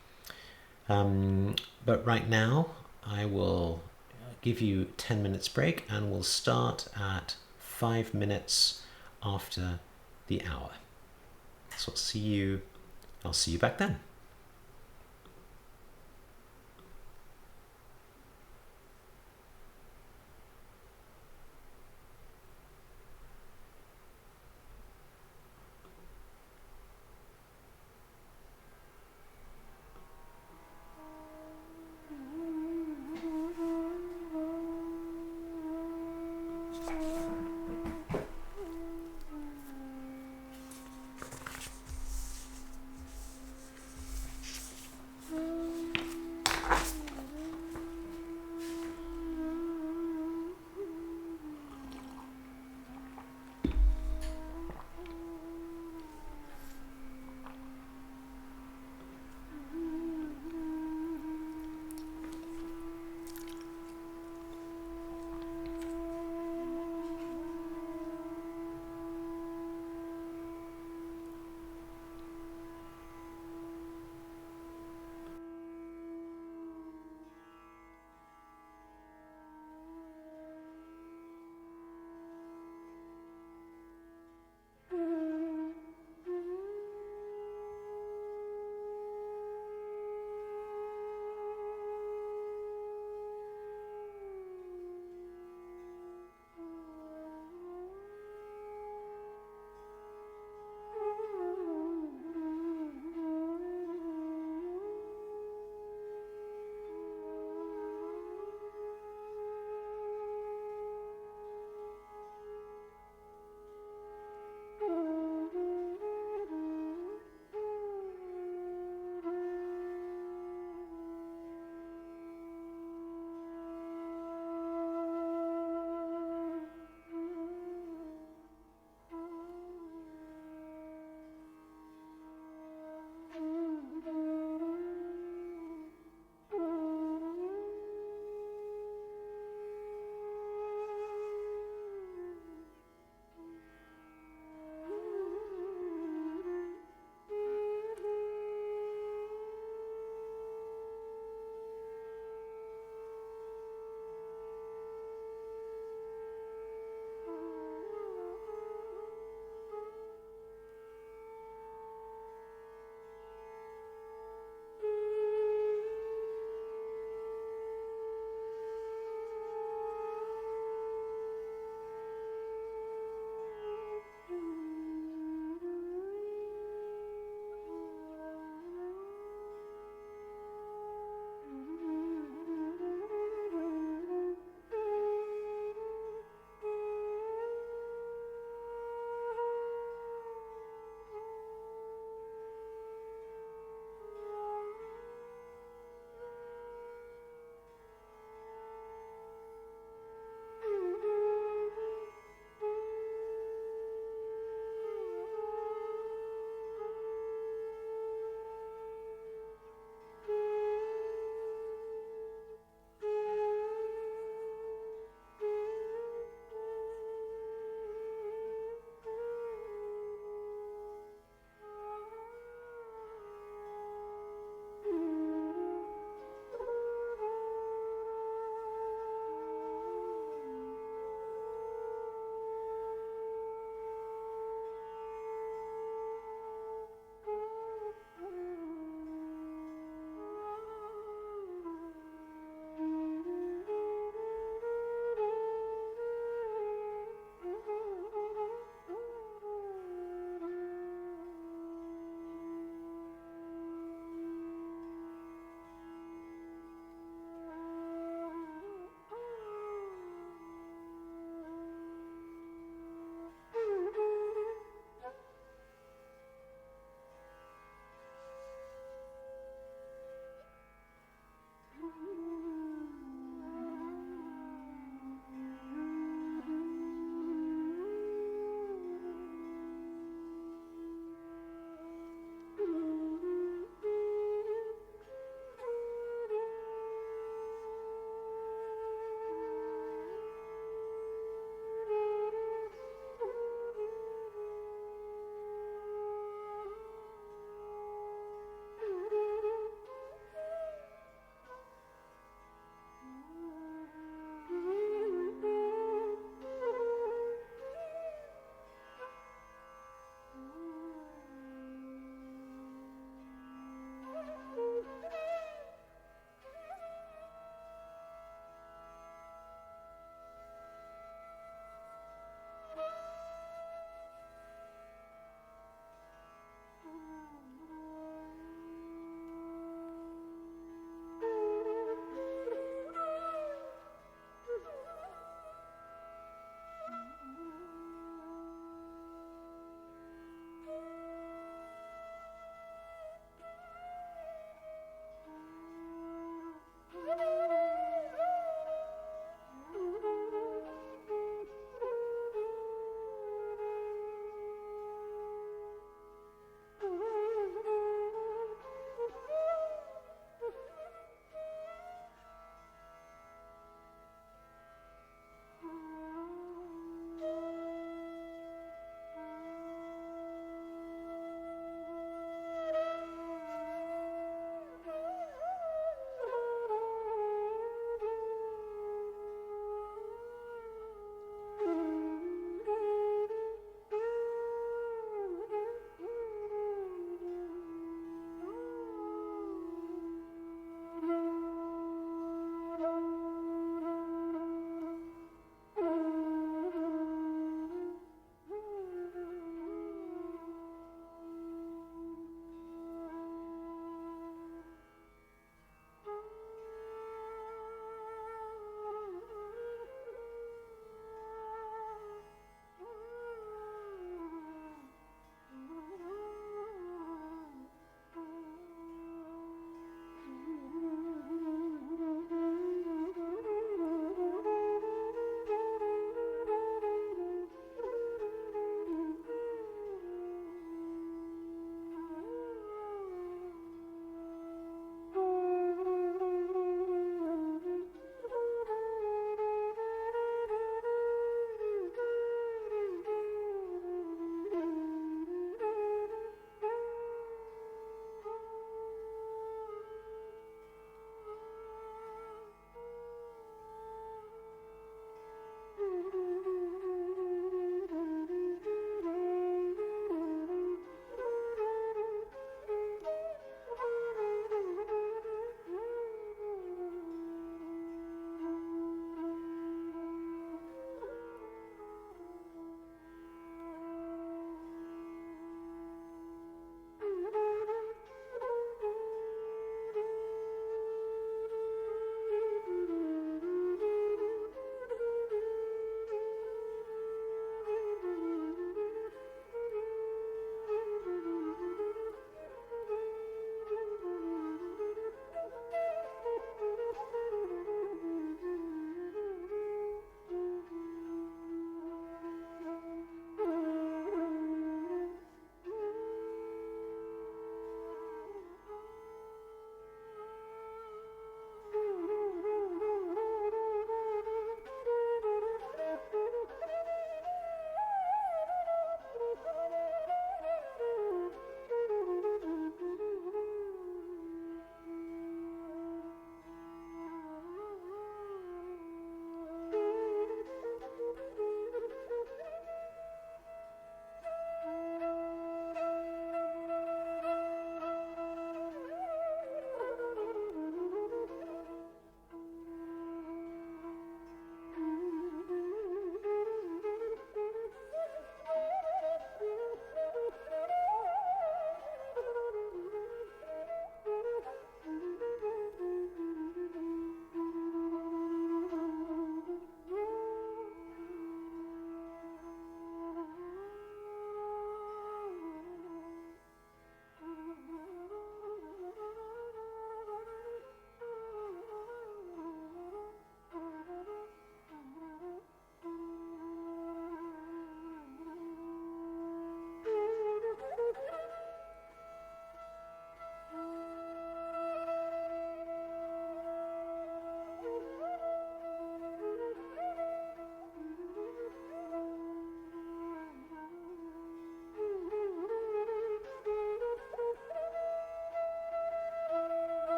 But right now, I will give you 10 minutes break, and we'll start at 5 minutes after the hour. So I'll see you back then.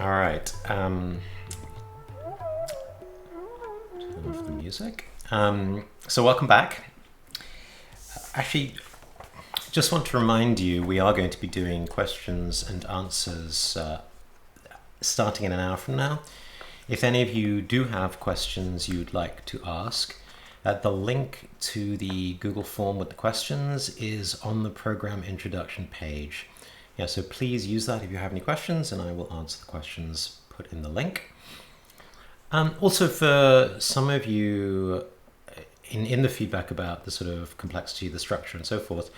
All right. Turn off the music. So welcome back. Actually, just want to remind you, we are going to be doing questions and answers starting in an hour from now. If any of you do have questions you'd like to ask, the link to the Google form with the questions is on the program introduction page. Yeah, so please use that if you have any questions, and I will answer the questions put in the link. Also, for some of you in the feedback about the sort of complexity, the structure, and so forth,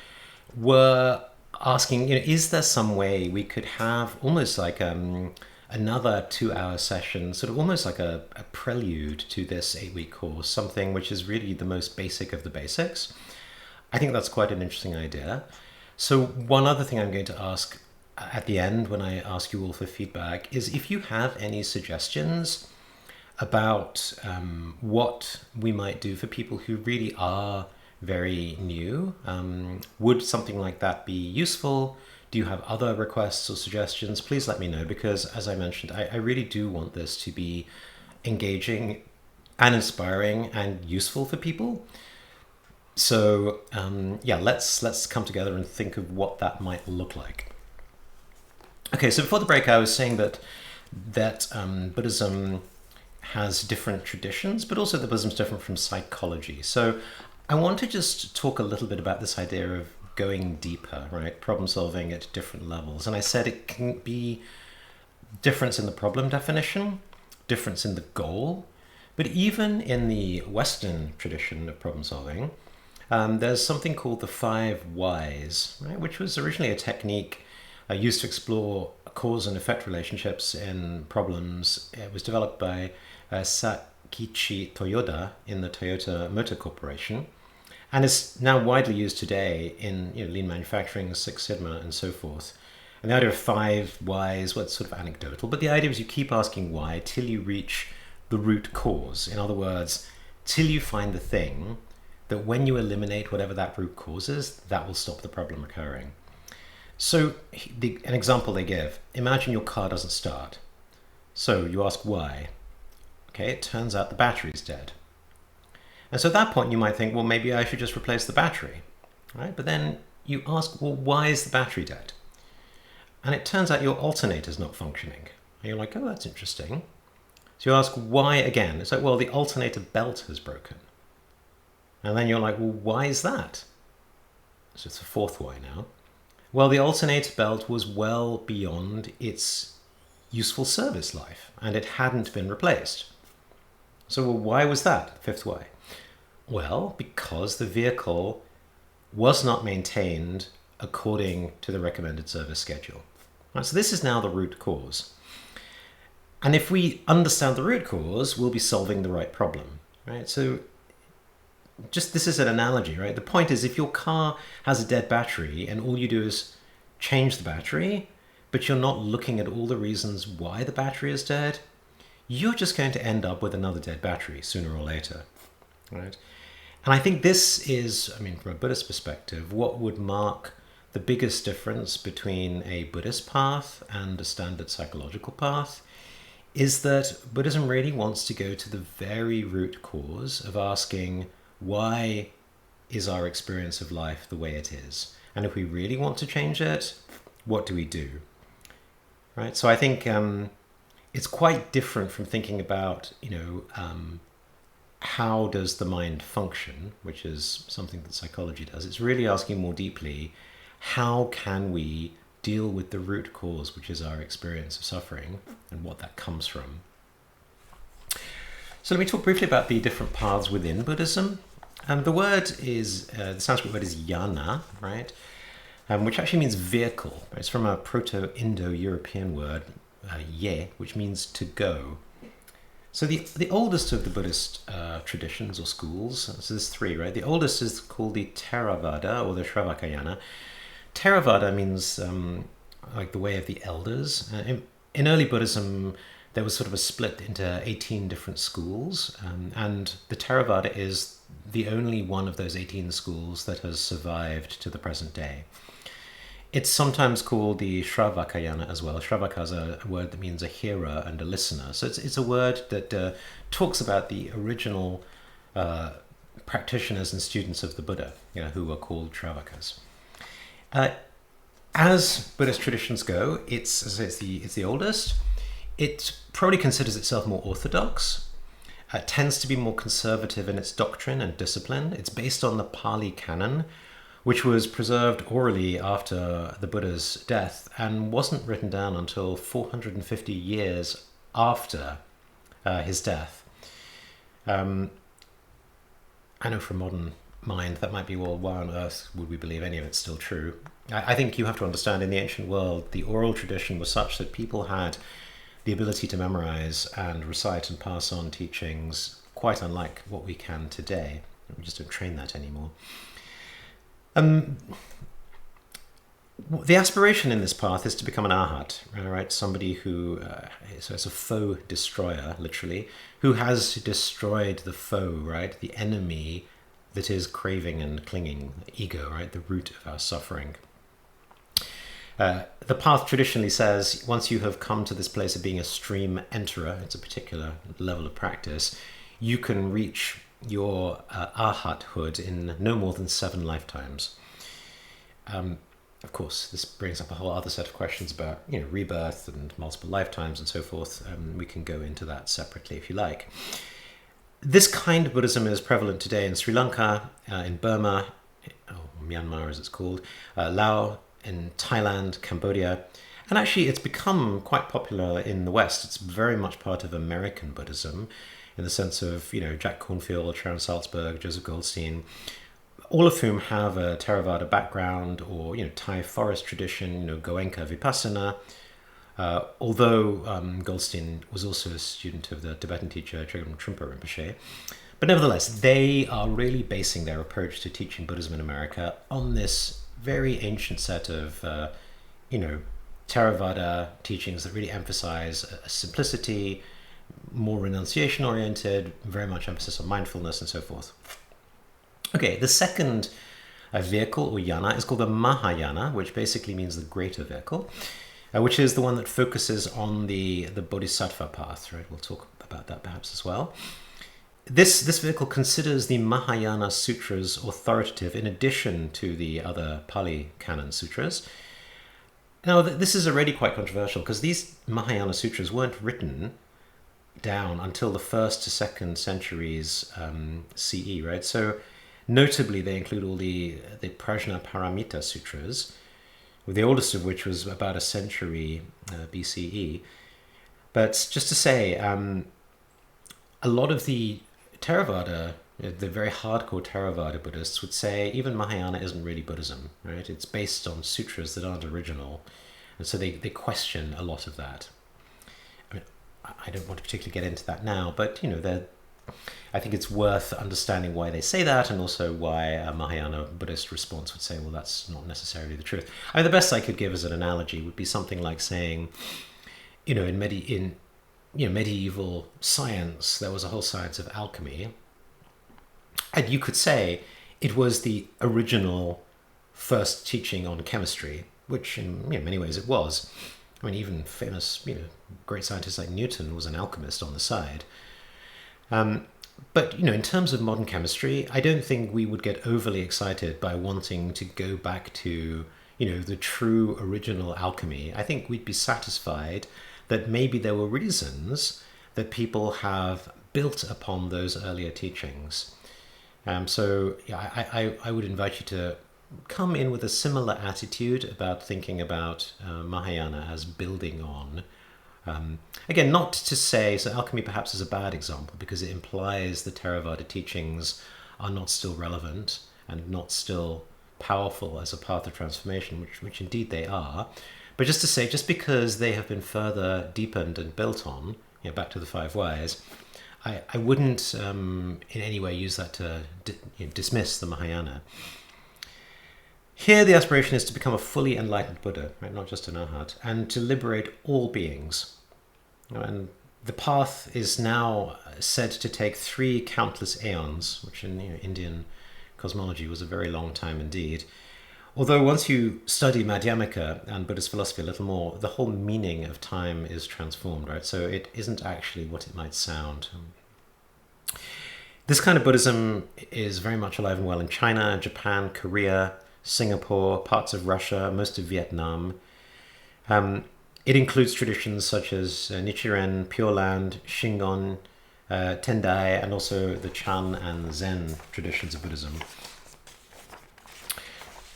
were asking, is there some way we could have almost like another 2-hour session, sort of almost like a prelude to this 8-week course, something which is really the most basic of the basics? I think that's quite an interesting idea. So one other thing I'm going to ask at the end when I ask you all for feedback is if you have any suggestions about what we might do for people who really are very new. Would something like that be useful? Do you have other requests or suggestions? Please let me know, because as I mentioned, I really do want this to be engaging and inspiring and useful for people. So yeah, let's come together and think of what that might look like. Okay, so before the break, I was saying that Buddhism has different traditions, but also that Buddhism is different from psychology. So I want to just talk a little bit about this idea of going deeper, right? Problem solving at different levels. And I said it can be difference in the problem definition, difference in the goal, but even in the Western tradition of problem solving, there's something called the 5 whys, right? Which was originally a technique used to explore cause and effect relationships in problems. It was developed by Sakichi Toyoda in the Toyota Motor Corporation, and is now widely used today in lean manufacturing, Six Sigma, and so forth. And the idea of 5 whys, well, it's sort of anecdotal, but the idea is you keep asking why till you reach the root cause. In other words, till you find the thing that when you eliminate whatever that root cause is, that will stop the problem occurring. So an example they give, imagine your car doesn't start. So you ask why. Okay, it turns out the battery's dead. And so at that point you might think, well, maybe I should just replace the battery, right? But then you ask, well, why is the battery dead? And it turns out your alternator's not functioning. And you're like, oh, that's interesting. So you ask why again. It's like, well, the alternator belt has broken. And then you're like, well, why is that? So it's the 4th why now. Well, the alternator belt was well beyond its useful service life, and it hadn't been replaced. So why was that? 5th why. Well, because the vehicle was not maintained according to the recommended service schedule. Right, so this is now the root cause. And if we understand the root cause, we'll be solving the right problem, right? So just this is an analogy, right? The point is, if your car has a dead battery and all you do is change the battery, but you're not looking at all the reasons why the battery is dead, you're just going to end up with another dead battery sooner or later, right? And I think this is, from a Buddhist perspective, what would mark the biggest difference between a Buddhist path and a standard psychological path, is that Buddhism really wants to go to the very root cause of asking, why is our experience of life the way it is? And if we really want to change it, what do we do? Right? So I think it's quite different from thinking about, how does the mind function, which is something that psychology does. It's really asking more deeply, how can we deal with the root cause, which is our experience of suffering and what that comes from? So let me talk briefly about the different paths within Buddhism. The word is, the Sanskrit word is yana, right? Which actually means vehicle. It's from a Proto-Indo-European word, ye, which means to go. So the oldest of the Buddhist traditions or schools, so there's 3, right? The oldest is called the Theravada or the Shravakayana. Theravada means like the way of the elders. In early Buddhism, there was sort of a split into 18 different schools, and the Theravada is the only one of those 18 schools that has survived to the present day. It's sometimes called the Shravakayana as well. Shravaka is a word that means a hearer and a listener. So it's a word that talks about the original practitioners and students of the Buddha, who were called Shravakas. As Buddhist traditions go, it's the oldest. It probably considers itself more orthodox. Tends to be more conservative in its doctrine and discipline. It's based on the Pali Canon, which was preserved orally after the Buddha's death and wasn't written down until 450 years after his death. I know from modern mind that might be, well, why on earth would we believe any of it's still true? I think you have to understand, in the ancient world, the oral tradition was such that people had the ability to memorize and recite and pass on teachings quite unlike what we can today. We just don't train that anymore. The aspiration in this path is to become an arhat, right? Somebody who, so it's a foe destroyer, literally, who has destroyed the foe, right? The enemy that is craving and clinging, ego, right? The root of our suffering. The path traditionally says once you have come to this place of being a stream enterer, it's a particular level of practice, you can reach your arhathood in no more than 7 lifetimes. Of course, this brings up a whole other set of questions about rebirth and multiple lifetimes and so forth. We can go into that separately if you like. This kind of Buddhism is prevalent today in Sri Lanka, in Burma, Myanmar as it's called, Laos, in Thailand, Cambodia, and actually it's become quite popular in the West. It's very much part of American Buddhism, in the sense of Jack Kornfield, Sharon Salzberg, Joseph Goldstein, all of whom have a Theravada background or Thai forest tradition, Goenka Vipassana. Although Goldstein was also a student of the Tibetan teacher Trigam Trungpa Rinpoche. But nevertheless, they are really basing their approach to teaching Buddhism in America on this very ancient set of, Theravada teachings that really emphasize simplicity, more renunciation-oriented, very much emphasis on mindfulness and so forth. Okay, the second vehicle, or yana, is called the Mahayana, which basically means the greater vehicle, which is the one that focuses on the Bodhisattva path, right? We'll talk about that perhaps as well. This vehicle considers the Mahayana sutras authoritative in addition to the other Pali Canon sutras. Now, this is already quite controversial because these Mahayana sutras weren't written down until the 1st to 2nd centuries CE, right? So notably, they include all the Prajna Paramita sutras, the oldest of which was about a century BCE. But just to say, a lot of the Theravada, the very hardcore Theravada Buddhists would say even Mahayana isn't really Buddhism, right? It's based on sutras that aren't original. And so they question a lot of that. I mean, I don't want to particularly get into that now, but, I think it's worth understanding why they say that, and also why a Mahayana Buddhist response would say, well, that's not necessarily the truth. I mean, the best I could give as an analogy would be something like saying, in medieval science, there was a whole science of alchemy, and you could say it was the original first teaching on chemistry, which in many ways it was. I mean, even famous, great scientists like Newton was an alchemist on the side. But, in terms of modern chemistry, I don't think we would get overly excited by wanting to go back to, the true original alchemy. I think we'd be satisfied that maybe there were reasons that people have built upon those earlier teachings. So I would invite you to come in with a similar attitude about thinking about Mahayana as building on. Again, not to say, so alchemy perhaps is a bad example because it implies the Theravada teachings are not still relevant and not still powerful as a path of transformation, which indeed they are. But just to say, just because they have been further deepened and built on, back to the 5 whys, I wouldn't in any way use that to dismiss the Mahayana. Here the aspiration is to become a fully enlightened Buddha, right? Not just an arhat, and to liberate all beings. And the path is now said to take 3 countless aeons, which in Indian cosmology was a very long time indeed. Although once you study Madhyamaka and Buddhist philosophy a little more, the whole meaning of time is transformed, right? So it isn't actually what it might sound. This kind of Buddhism is very much alive and well in China, Japan, Korea, Singapore, parts of Russia, most of Vietnam. It includes traditions such as Nichiren, Pure Land, Shingon, Tendai, and also the Chan and Zen traditions of Buddhism.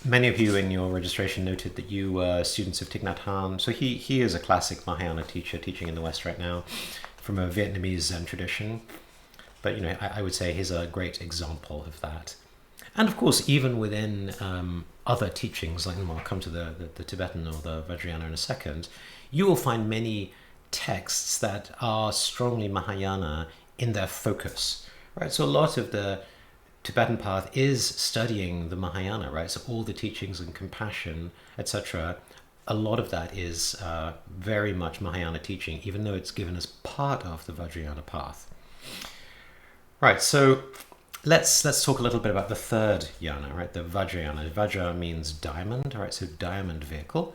Many of you in your registration noted that you were students of Thich Nhat Hanh. So he is a classic Mahayana teacher teaching in the West right now from a Vietnamese Zen tradition. But, I would say he's a great example of that. And of course, even within other teachings, like I'll come to the Tibetan or the Vajrayana in a second, you will find many texts that are strongly Mahayana in their focus, right? So a lot of the Tibetan path is studying the Mahayana, right? So all the teachings and compassion, etc., a lot of that is very much Mahayana teaching, even though it's given as part of the Vajrayana path. Right, so let's talk a little bit about the third yana, right? The Vajrayana. Vajra means diamond, right? So diamond vehicle.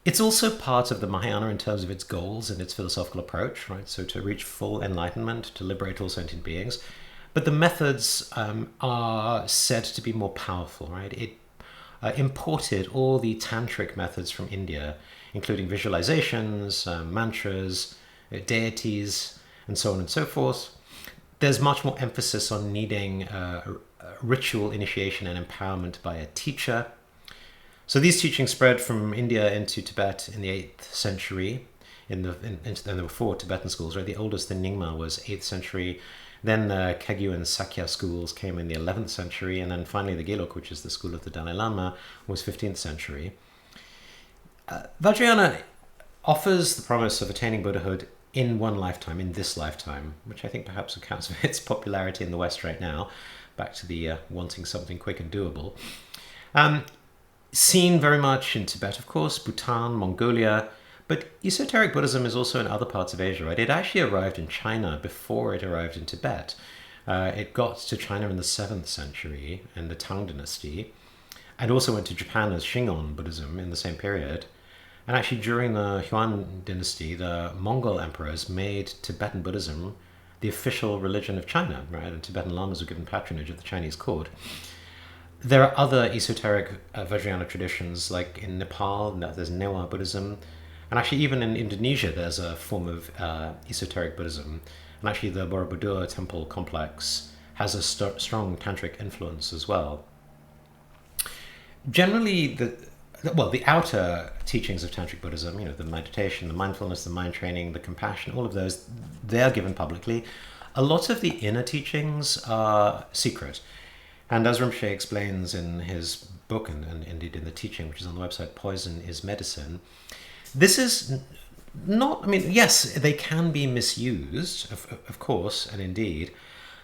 It's also part of the Mahayana in terms of its goals and its philosophical approach, right? So to reach full enlightenment, to liberate all sentient beings. But the methods are said to be more powerful, right? It imported all the tantric methods from India, including visualizations, mantras, deities, and so on and so forth. There's much more emphasis on needing ritual initiation and empowerment by a teacher. So these teachings spread from India into Tibet in the 8th century. And there were 4 Tibetan schools, right? The oldest, the Nyingma, was 8th century. Then the Kagyu and Sakya schools came in the 11th century. And then finally the Gelug, which is the school of the Dalai Lama, was 15th century. Vajrayana offers the promise of attaining Buddhahood in one lifetime, in this lifetime, which I think perhaps accounts for its popularity in the West right now. Back to the wanting something quick and doable. Seen very much in Tibet, of course, Bhutan, Mongolia, but esoteric Buddhism is also in other parts of Asia, right? It actually arrived in China before it arrived in Tibet. It got to China in the 7th century in the Tang dynasty, and also went to Japan as Shingon Buddhism in the same period. And actually during the Yuan dynasty, the Mongol emperors made Tibetan Buddhism the official religion of China, right? And Tibetan lamas were given patronage at the Chinese court. There are other esoteric Vajrayana traditions, like in Nepal, there's Newa Buddhism. And actually even in Indonesia, there's a form of esoteric Buddhism. And actually the Borobudur temple complex has a strong tantric influence as well. Generally, the outer teachings of Tantric Buddhism, the meditation, the mindfulness, the mind training, the compassion, all of those, they're given publicly. A lot of the inner teachings are secret. And as Rinpoche explains in his book, and indeed in the teaching, which is on the website, Poison is Medicine, this is not, yes, they can be misused, of course, and indeed,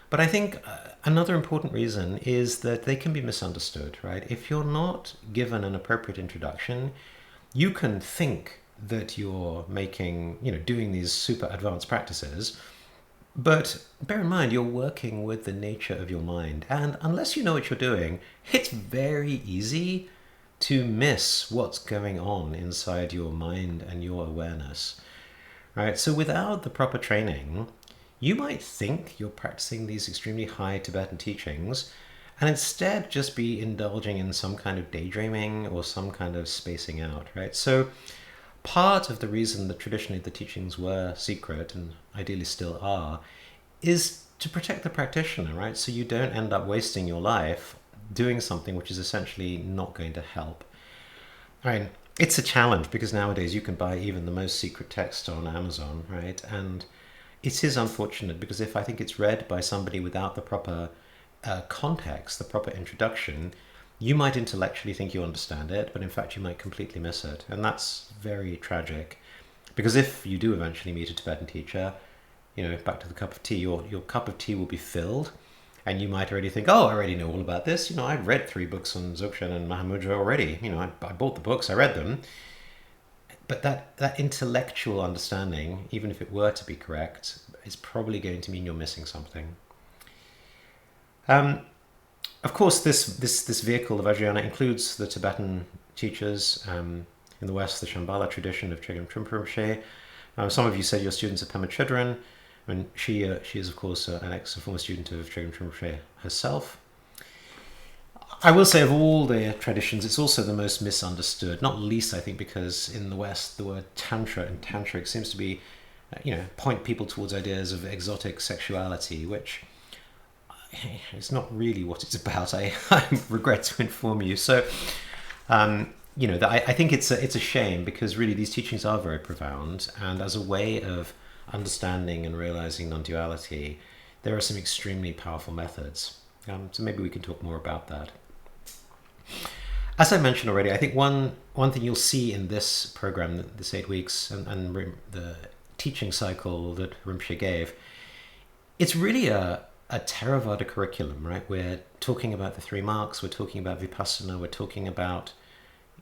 but I think another important reason is that they can be misunderstood, right? If you're not given an appropriate introduction, you can think that you're doing these super advanced practices, but bear in mind, you're working with the nature of your mind. And unless you know what you're doing, it's very easy to miss what's going on inside your mind and your awareness, right? So without the proper training, you might think you're practicing these extremely high Tibetan teachings and instead just be indulging in some kind of daydreaming or some kind of spacing out, right? So part of the reason that traditionally the teachings were secret, and ideally still are, is to protect the practitioner, right? So you don't end up wasting your life doing something which is essentially not going to help. It's a challenge because nowadays you can buy even the most secret text on Amazon, right? And it is unfortunate because if I think it's read by somebody without the proper context, the proper introduction, you might intellectually think you understand it, but in fact you might completely miss it. And that's very tragic because if you do eventually meet a Tibetan teacher, back to the cup of tea, your cup of tea will be filled. And you might already think, I already know all about this. I've read 3 books on Dzogchen and Mahamudra already. I bought the books, I read them. But that intellectual understanding, even if it were to be correct, is probably going to mean you're missing something. Of course, this vehicle of Vajrayana includes the Tibetan teachers in the West, the Shambhala tradition of Chögyam Trungpa Rinpoche. Some of you said you're students of Pema Chodron. I mean, she is, of course, a former student of Chögyam Trungpa herself. I will say of all the traditions, it's also the most misunderstood, not least, I think, because in the West, the word Tantra and Tantric seems to be, point people towards ideas of exotic sexuality, which it's not really what it's about. I regret to inform you. So, I think it's a shame, because really these teachings are very profound, and as a way of understanding and realizing non-duality, there are some extremely powerful methods. So maybe we can talk more about that. As I mentioned already, I think one thing you'll see in this program, this 8 weeks, and the teaching cycle that Rinpoche gave, it's really a Theravada curriculum, right? We're talking about the 3 marks, we're talking about Vipassana, we're talking about,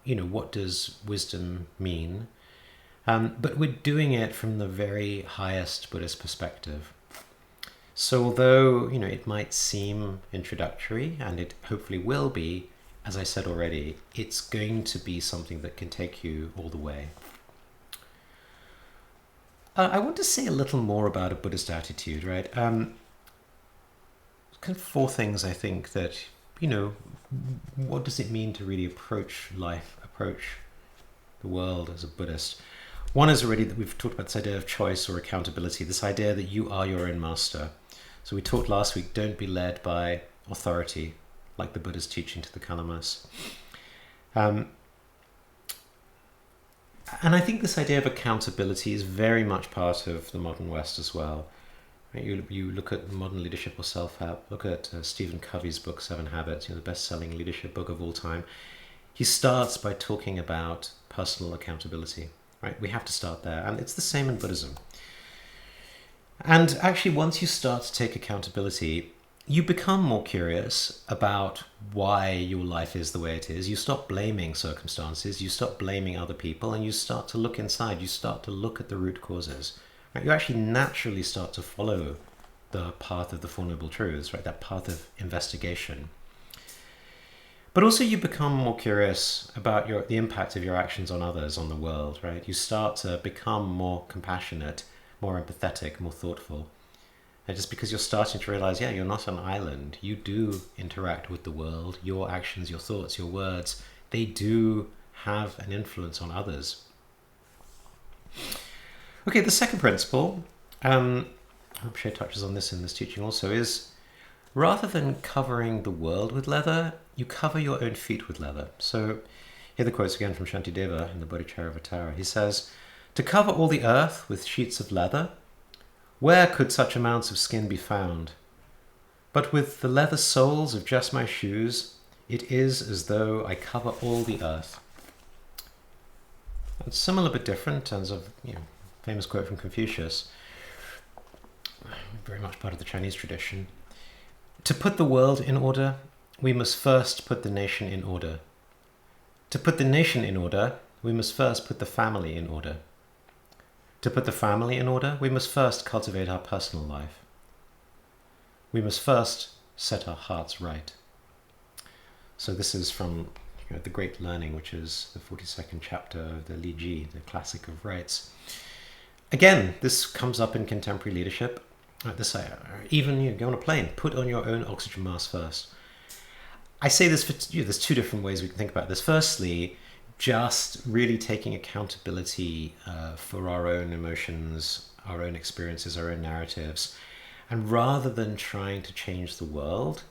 what does wisdom mean? But we're doing it from the very highest Buddhist perspective. So although, it might seem introductory, and it hopefully will be, as I said already, it's going to be something that can take you all the way. I want to say a little more about a Buddhist attitude, right? Kind of 4 things, I think, that, what does it mean to really approach life, approach the world as a Buddhist? One is already that we've talked about this idea of choice or accountability, this idea that you are your own master. So we talked last week, don't be led by authority, like the Buddha's teaching to the Kalamas. And I think this idea of accountability is very much part of the modern West as well. Right? You look at modern leadership or self-help, look at Stephen Covey's book, 7 Habits, the best-selling leadership book of all time. He starts by talking about personal accountability. Right? We have to start there. And it's the same in Buddhism. And actually, once you start to take accountability, you become more curious about why your life is the way it is. You stop blaming circumstances, you stop blaming other people, and you start to look inside. You start to look at the root causes. Right? You actually naturally start to follow the path of the Four Noble Truths, right? That path of investigation. But also you become more curious about the impact of your actions on others, on the world, right? You start to become more compassionate, more empathetic, more thoughtful. And just because you're starting to realize, you're not an island. You do interact with the world. Your actions, your thoughts, your words, they do have an influence on others. Okay, the second principle, Rinpoche touches on this in this teaching also, is rather than covering the world with leather, you cover your own feet with leather. So here the quotes again from Shantideva in the Bodhicharyavatara. He says, "To cover all the earth with sheets of leather, where could such amounts of skin be found? But with the leather soles of just my shoes, it is as though I cover all the earth." It's similar but different in terms of, famous quote from Confucius, very much part of the Chinese tradition. To put the world in order, we must first put the nation in order. To put the nation in order, we must first put the family in order. To put the family in order, we must first cultivate our personal life. We must first set our hearts right. So this is from the Great Learning, which is the 42nd chapter of the Li Ji, the classic of rites. Again, this comes up in contemporary leadership. Even you go on a plane, put on your own oxygen mask first. I say this for there's 2 different ways we can think about this. Firstly, just really taking accountability for our own emotions, our own experiences, our own narratives. And rather than trying to change the world,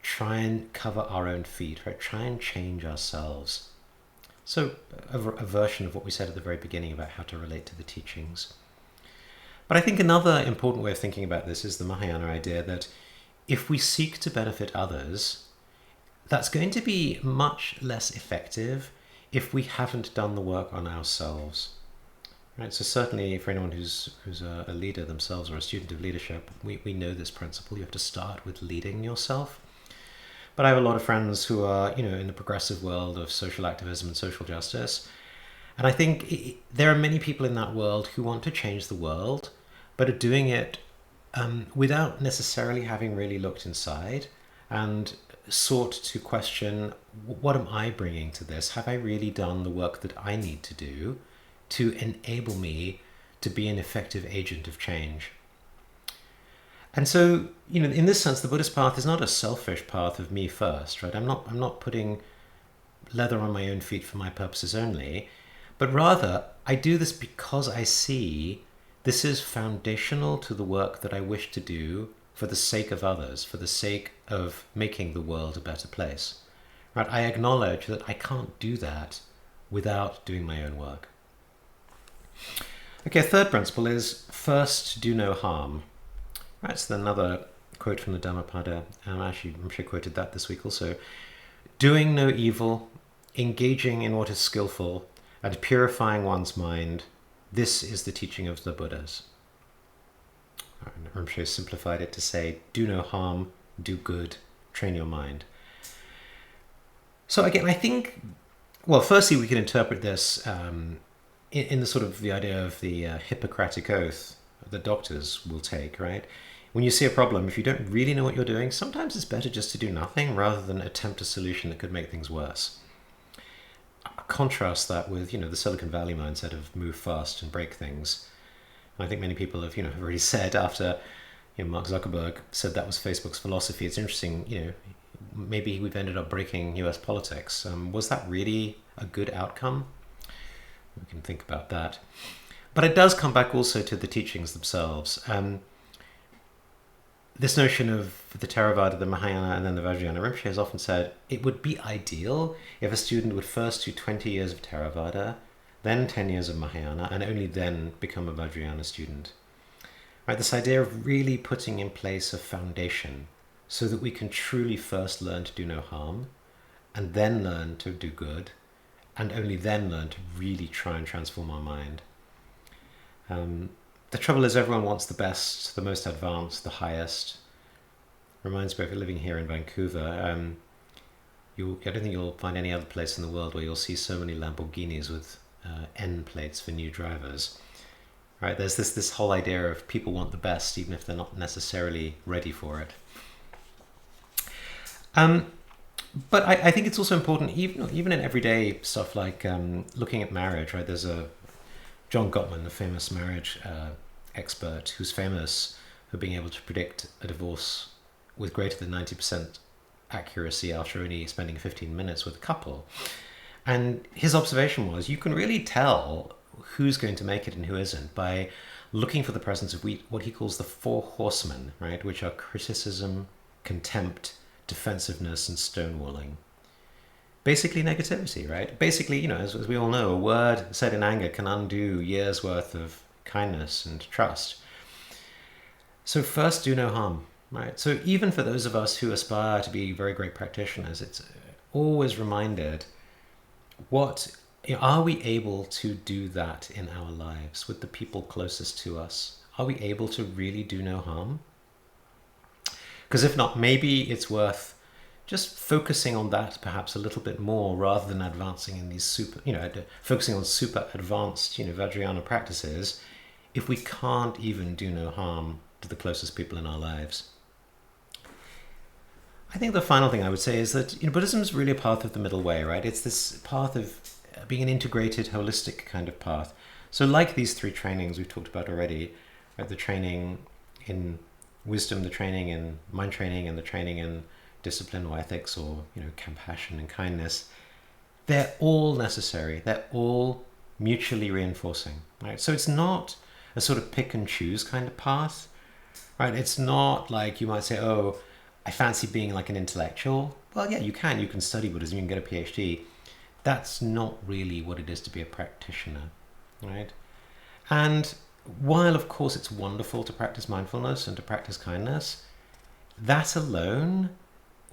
try and cover our own feet, right? Try and change ourselves. So a version of what we said at the very beginning about how to relate to the teachings. But I think another important way of thinking about this is the Mahayana idea that if we seek to benefit others, that's going to be much less effective if we haven't done the work on ourselves. Right? So certainly for anyone who's a leader themselves or a student of leadership, we know this principle. You have to start with leading yourself. But I have a lot of friends who are, in the progressive world of social activism and social justice. And I think there are many people in that world who want to change the world, but are doing it without necessarily having really looked inside and sought to question, what am I bringing to this? Have I really done the work that I need to do to enable me to be an effective agent of change? And so, in this sense, the Buddhist path is not a selfish path of me first, right? I'm not putting leather on my own feet for my purposes only, but rather I do this because I see this is foundational to the work that I wish to do for the sake of others, for the sake of making the world a better place. Right? I acknowledge that I can't do that without doing my own work. Okay, third principle is first do no harm. Right, so another quote from the Dhammapada. Actually, I'm sure I quoted that this week also. Doing no evil, engaging in what is skillful, and purifying one's mind, this is the teaching of the Buddhas. Rinpoche simplified it to say, do no harm, do good, train your mind. So again, I think, well, firstly, we can interpret this in the sort of the idea of the Hippocratic Oath that doctors will take, right? When you see a problem, if you don't really know what you're doing, sometimes it's better just to do nothing rather than attempt a solution that could make things worse. Contrast that with, the Silicon Valley mindset of move fast and break things. I think many people have, have already said after, Mark Zuckerberg said that was Facebook's philosophy. It's interesting, maybe we've ended up breaking US politics. Was that really a good outcome? We can think about that. But it does come back also to the teachings themselves. This notion of the Theravada, the Mahayana, and then the Vajrayana, Rinpoche has often said it would be ideal if a student would first do 20 years of Theravada, then 10 years of Mahayana, and only then become a Vajrayana student. Right, this idea of really putting in place a foundation so that we can truly first learn to do no harm, and then learn to do good, and only then learn to really try and transform our mind. The trouble is everyone wants the best, the most advanced, the highest. Reminds me of living here in Vancouver. I don't think you'll find any other place in the world where you'll see so many Lamborghinis with N plates for new drivers. Right? There's this whole idea of people want the best even if they're not necessarily ready for it. But I think it's also important, even in everyday stuff like looking at marriage. Right? There's a John Gottman, the famous marriage expert, who's famous for being able to predict a divorce with greater than 90% accuracy after only spending 15 minutes with a couple. And his observation was you can really tell who's going to make it and who isn't by looking for the presence of what he calls the four horsemen, right, which are criticism, contempt, defensiveness, and stonewalling. Basically negativity, right? Basically, as we all know, a word said in anger can undo years worth of kindness and trust. So first, do no harm, right? So even for those of us who aspire to be very great practitioners, it's always reminded, are we able to do that in our lives with the people closest to us? Are we able to really do no harm? Because if not, maybe it's worth just focusing on that perhaps a little bit more rather than advancing in these focusing on super advanced, Vajrayana practices if we can't even do no harm to the closest people in our lives. I think the final thing I would say is that Buddhism is really a path of the middle way, right? It's this path of being an integrated, holistic kind of path. So like these three trainings we've talked about already, right? The training in wisdom, the training in mind training, and the training in discipline or ethics or compassion and kindness, they're all necessary. They're all mutually reinforcing, right? So it's not a sort of pick and choose kind of path, right? It's not like you might say, oh, I fancy being like an intellectual. Well, yeah, you can study Buddhism, you can get a PhD. That's not really what it is to be a practitioner, right? And while of course it's wonderful to practice mindfulness and to practice kindness, that alone,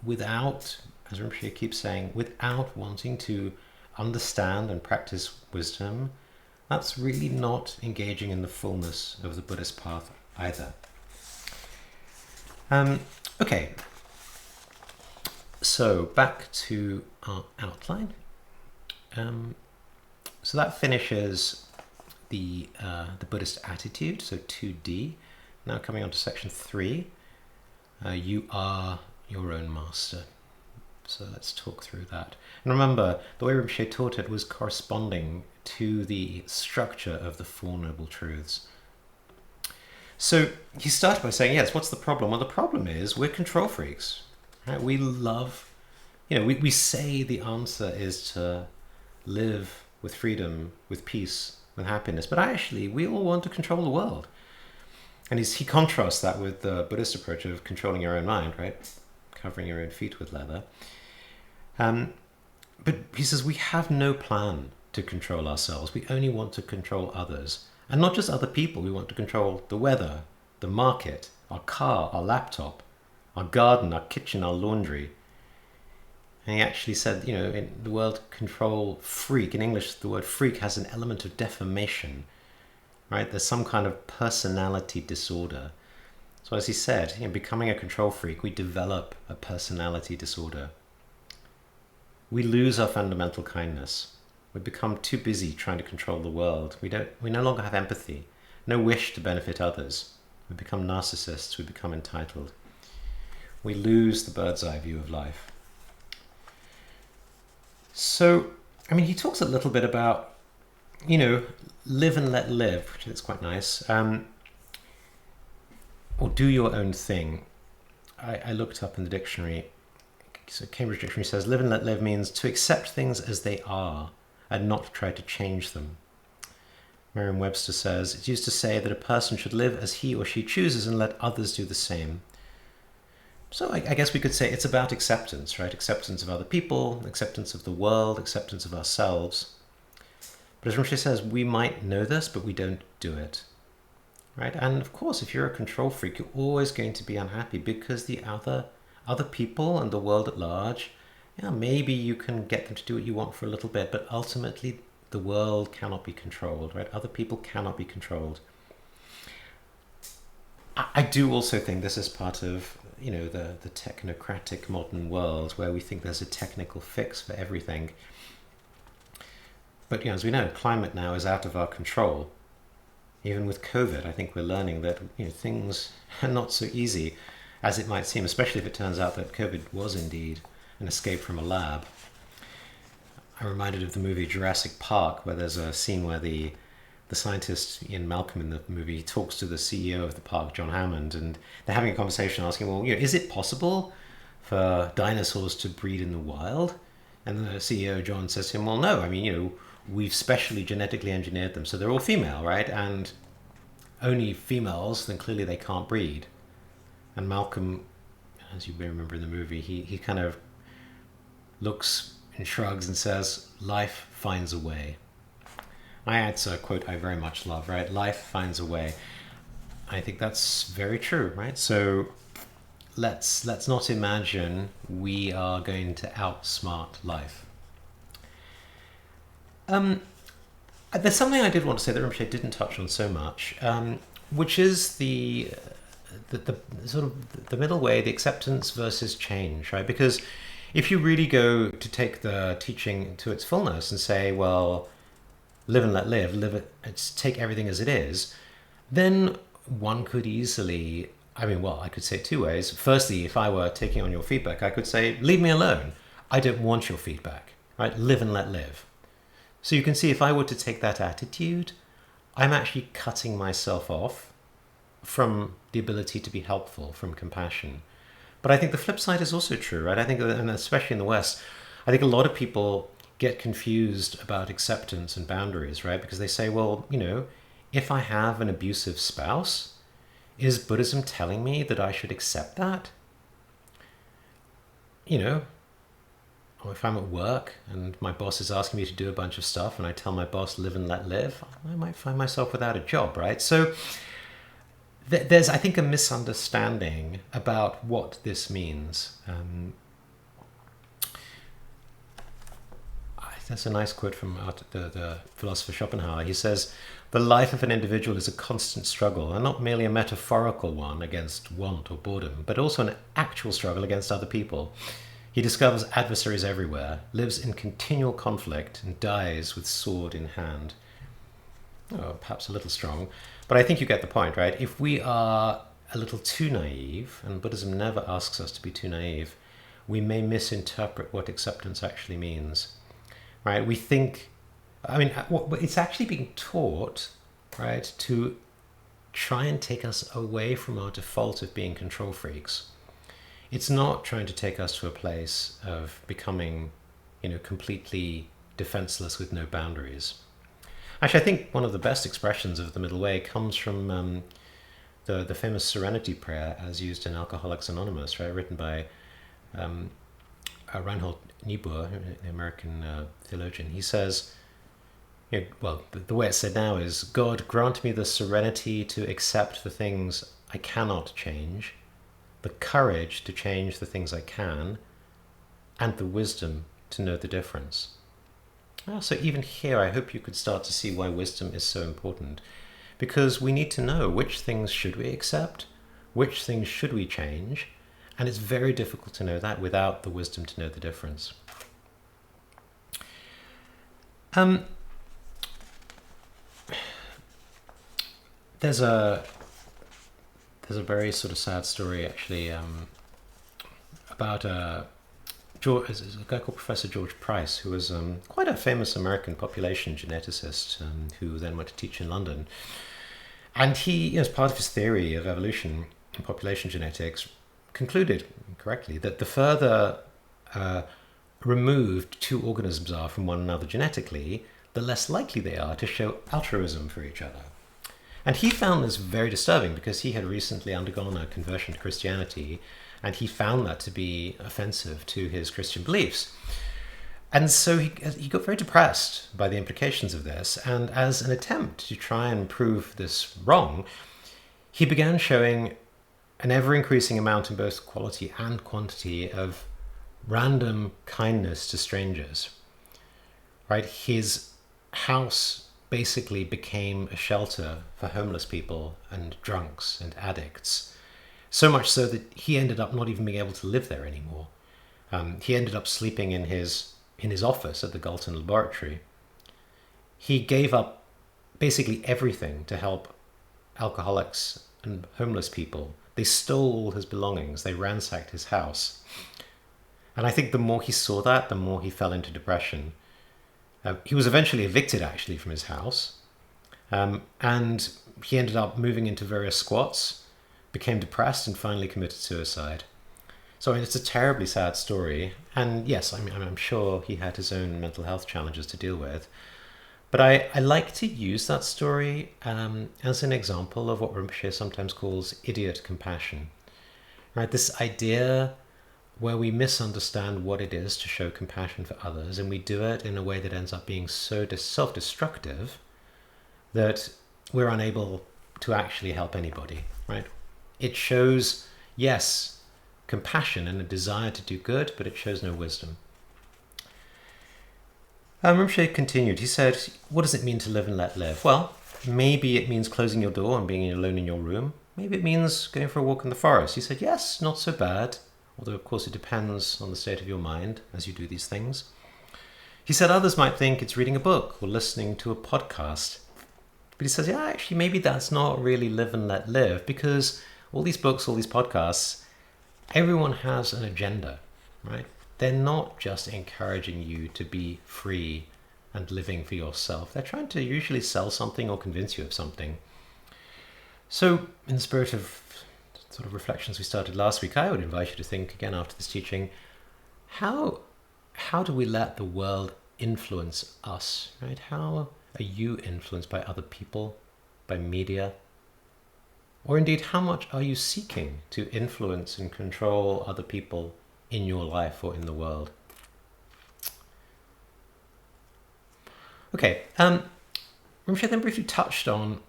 without, as Rinpoche keeps saying, without wanting to understand and practice wisdom, that's really not engaging in the fullness of the Buddhist path either. Okay, so back to our outline. So that finishes the Buddhist attitude, so 2D. Now coming on to section 3, you are your own master. So let's talk through that. And remember, the way Rinpoche taught it was corresponding to the structure of the Four Noble Truths. So he started by saying, yes, what's the problem? Well, the problem is we're control freaks. Right? We love, we say the answer is to live with freedom, with peace, with happiness. But actually, we all want to control the world. And he contrasts that with the Buddhist approach of controlling your own mind, right? Covering your own feet with leather. But he says we have no plan to control ourselves. We only want to control others. And not just other people. We want to control the weather, the market, our car, our laptop, our garden, our kitchen, our laundry. And he actually said, in the word control freak, in English, the word freak has an element of deformation, right? There's some kind of personality disorder. So as he said, becoming a control freak, we develop a personality disorder. We lose our fundamental kindness. We become too busy trying to control the world. We no longer have empathy, no wish to benefit others. We become narcissists, we become entitled. We lose the bird's eye view of life. So, he talks a little bit about, live and let live, which is quite nice. Or do your own thing. I looked up in the dictionary. So Cambridge Dictionary says, live and let live means to accept things as they are and not try to change them. Merriam-Webster says, it's used to say that a person should live as he or she chooses and let others do the same. So I guess we could say it's about acceptance, right? Acceptance of other people, acceptance of the world, acceptance of ourselves. But as Rinpoche says, we might know this, but we don't do it. Right? And of course, if you're a control freak, you're always going to be unhappy because the other people and the world at large, maybe you can get them to do what you want for a little bit, but ultimately the world cannot be controlled, right? Other people cannot be controlled. I do also think this is part of, the technocratic modern world where we think there's a technical fix for everything. But, as we know, climate now is out of our control. Even with COVID, I think we're learning that, things are not so easy as it might seem, especially if it turns out that COVID was indeed an escape from a lab. I'm reminded of the movie Jurassic Park, where there's a scene where the scientist, Ian Malcolm in the movie, he talks to the CEO of the park, John Hammond, and they're having a conversation asking, well, is it possible for dinosaurs to breed in the wild? And the CEO, John, says to him, well, no, we've specially genetically engineered them, so they're all female, right? And only females, then clearly they can't breed. And Malcolm, as you may remember in the movie, he kind of looks and shrugs and says, life finds a way. It's a quote I very much love, right? Life finds a way. I think that's very true, right? So let's not imagine we are going to outsmart life. There's something I did want to say that Rinpoche didn't touch on so much, which is the sort of the middle way, the acceptance versus change, right? Because if you really go to take the teaching to its fullness and say, well, live and let live, take everything as it is, then one could easily, I could say it two ways. Firstly, if I were taking on your feedback, I could say, leave me alone. I don't want your feedback, right? Live and let live. So you can see if I were to take that attitude, I'm actually cutting myself off from the ability to be helpful, from compassion. But I think the flip side is also true, right? I think, and especially in the West, I think a lot of people get confused about acceptance and boundaries, right? Because they say, well, if I have an abusive spouse, is Buddhism telling me that I should accept that? Or if I'm at work and my boss is asking me to do a bunch of stuff and I tell my boss, live and let live, I might find myself without a job, right? So there's, I think, a misunderstanding about what this means. That's a nice quote from the philosopher Schopenhauer. He says, the life of an individual is a constant struggle, and not merely a metaphorical one against want or boredom, but also an actual struggle against other people. He discovers adversaries everywhere, lives in continual conflict, and dies with sword in hand. Oh, perhaps a little strong, but I think you get the point, right? If we are a little too naive, and Buddhism never asks us to be too naive, we may misinterpret what acceptance actually means, right? We think, it's actually being taught, right, to try and take us away from our default of being control freaks. It's not trying to take us to a place of becoming, completely defenseless with no boundaries. Actually, I think one of the best expressions of the middle way comes from the famous Serenity Prayer as used in Alcoholics Anonymous, right, written by Reinhold Niebuhr, the American theologian. He says, the way it's said now is, God, grant me the serenity to accept the things I cannot change, the courage to change the things I can, and the wisdom to know the difference. So even here, I hope you could start to see why wisdom is so important. Because we need to know which things should we accept, which things should we change, and it's very difficult to know that without the wisdom to know the difference. There's a very sort of sad story actually about a guy called Professor George Price, who was quite a famous American population geneticist who then went to teach in London. And he, as part of his theory of evolution and population genetics, concluded correctly that the further removed two organisms are from one another genetically, the less likely they are to show altruism for each other. And he found this very disturbing because he had recently undergone a conversion to Christianity, and he found that to be offensive to his Christian beliefs. And so he got very depressed by the implications of this, and as an attempt to try and prove this wrong, he began showing an ever-increasing amount in both quality and quantity of random kindness to strangers. Right? His house basically became a shelter for homeless people and drunks and addicts. So much so that he ended up not even being able to live there anymore. He ended up sleeping in his office at the Galton Laboratory. He gave up basically everything to help alcoholics and homeless people. They stole all his belongings. They ransacked his house. And I think the more he saw that, the more he fell into depression. He was eventually evicted, actually, from his house. And he ended up moving into various squats, became depressed, and finally committed suicide. So it's a terribly sad story. And yes, I'm sure he had his own mental health challenges to deal with. But I like to use that story as an example of what Rinpoche sometimes calls idiot compassion. Right? This idea where we misunderstand what it is to show compassion for others, and we do it in a way that ends up being so self-destructive that we're unable to actually help anybody, right? It shows, yes, compassion and a desire to do good, but it shows no wisdom. Rinpoche continued. He said, what does it mean to live and let live? Well, maybe it means closing your door and being alone in your room. Maybe it means going for a walk in the forest. He said, yes, not so bad. Although, of course, it depends on the state of your mind as you do these things. He said others might think it's reading a book or listening to a podcast. But he says, yeah, actually, maybe that's not really live and let live, because all these books, all these podcasts, everyone has an agenda, right? They're not just encouraging you to be free and living for yourself. They're trying to usually sell something or convince you of something. So, in the spirit of sort of reflections we started last week, I would invite you to think again after this teaching, how do we let the world influence us, right? How are you influenced by other people, by media? Or indeed, how much are you seeking to influence and control other people in your life or in the world? Okay, Rinpoche then briefly touched on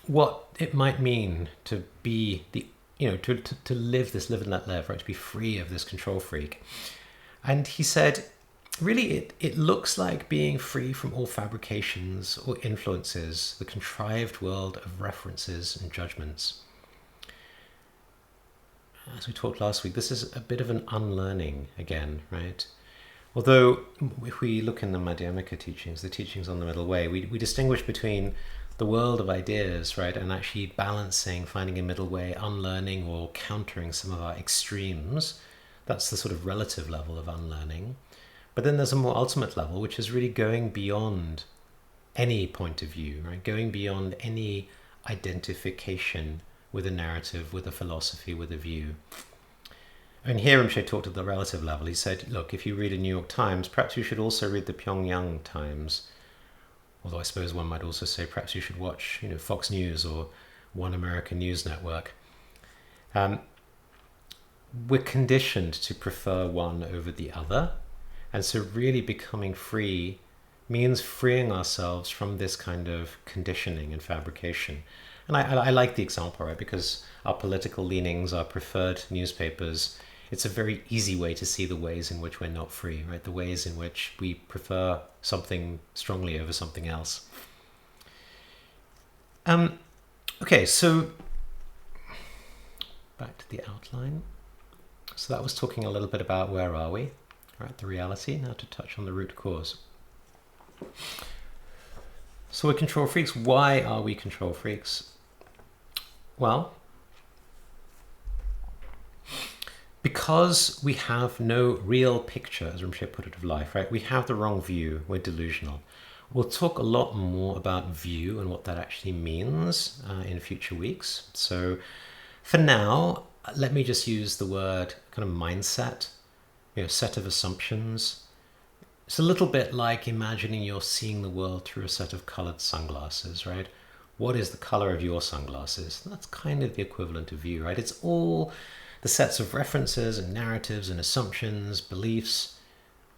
what it might mean to be to live this live and let live, right? To be free of this control freak. And he said, really, it looks like being free from all fabrications or influences, the contrived world of references and judgments. As we talked last week, this is a bit of an unlearning again, right? Although if we look in the Madhyamaka teachings, the teachings on the middle way, we distinguish between the world of ideas, right, and actually balancing, finding a middle way, unlearning or countering some of our extremes. That's the sort of relative level of unlearning. But then there's a more ultimate level, which is really going beyond any point of view, right? Going beyond any identification with a narrative, with a philosophy, with a view. And here Rinpoche talked at the relative level. He said, look, if you read a New York Times, perhaps you should also read the Pyongyang Times. Although I suppose one might also say perhaps you should watch, Fox News or One American News Network. We're conditioned to prefer one over the other. And so really becoming free means freeing ourselves from this kind of conditioning and fabrication. And I like the example, right? Because our political leanings, our preferred newspapers, it's a very easy way to see the ways in which we're not free, right? The ways in which we prefer something strongly over something else. Okay, so back to the outline. So that was talking a little bit about where are we, right? The reality. Now to touch on the root cause. So we're control freaks. Why are we control freaks? Well, because we have no real picture, as Rinpoche put it, of life, right? We have the wrong view. We're delusional. We'll talk a lot more about view and what that actually means in future weeks. So for now, let me just use the word kind of mindset, set of assumptions. It's a little bit like imagining you're seeing the world through a set of colored sunglasses, right? What is the color of your sunglasses? That's kind of the equivalent of view, right? It's all the sets of references and narratives and assumptions, beliefs,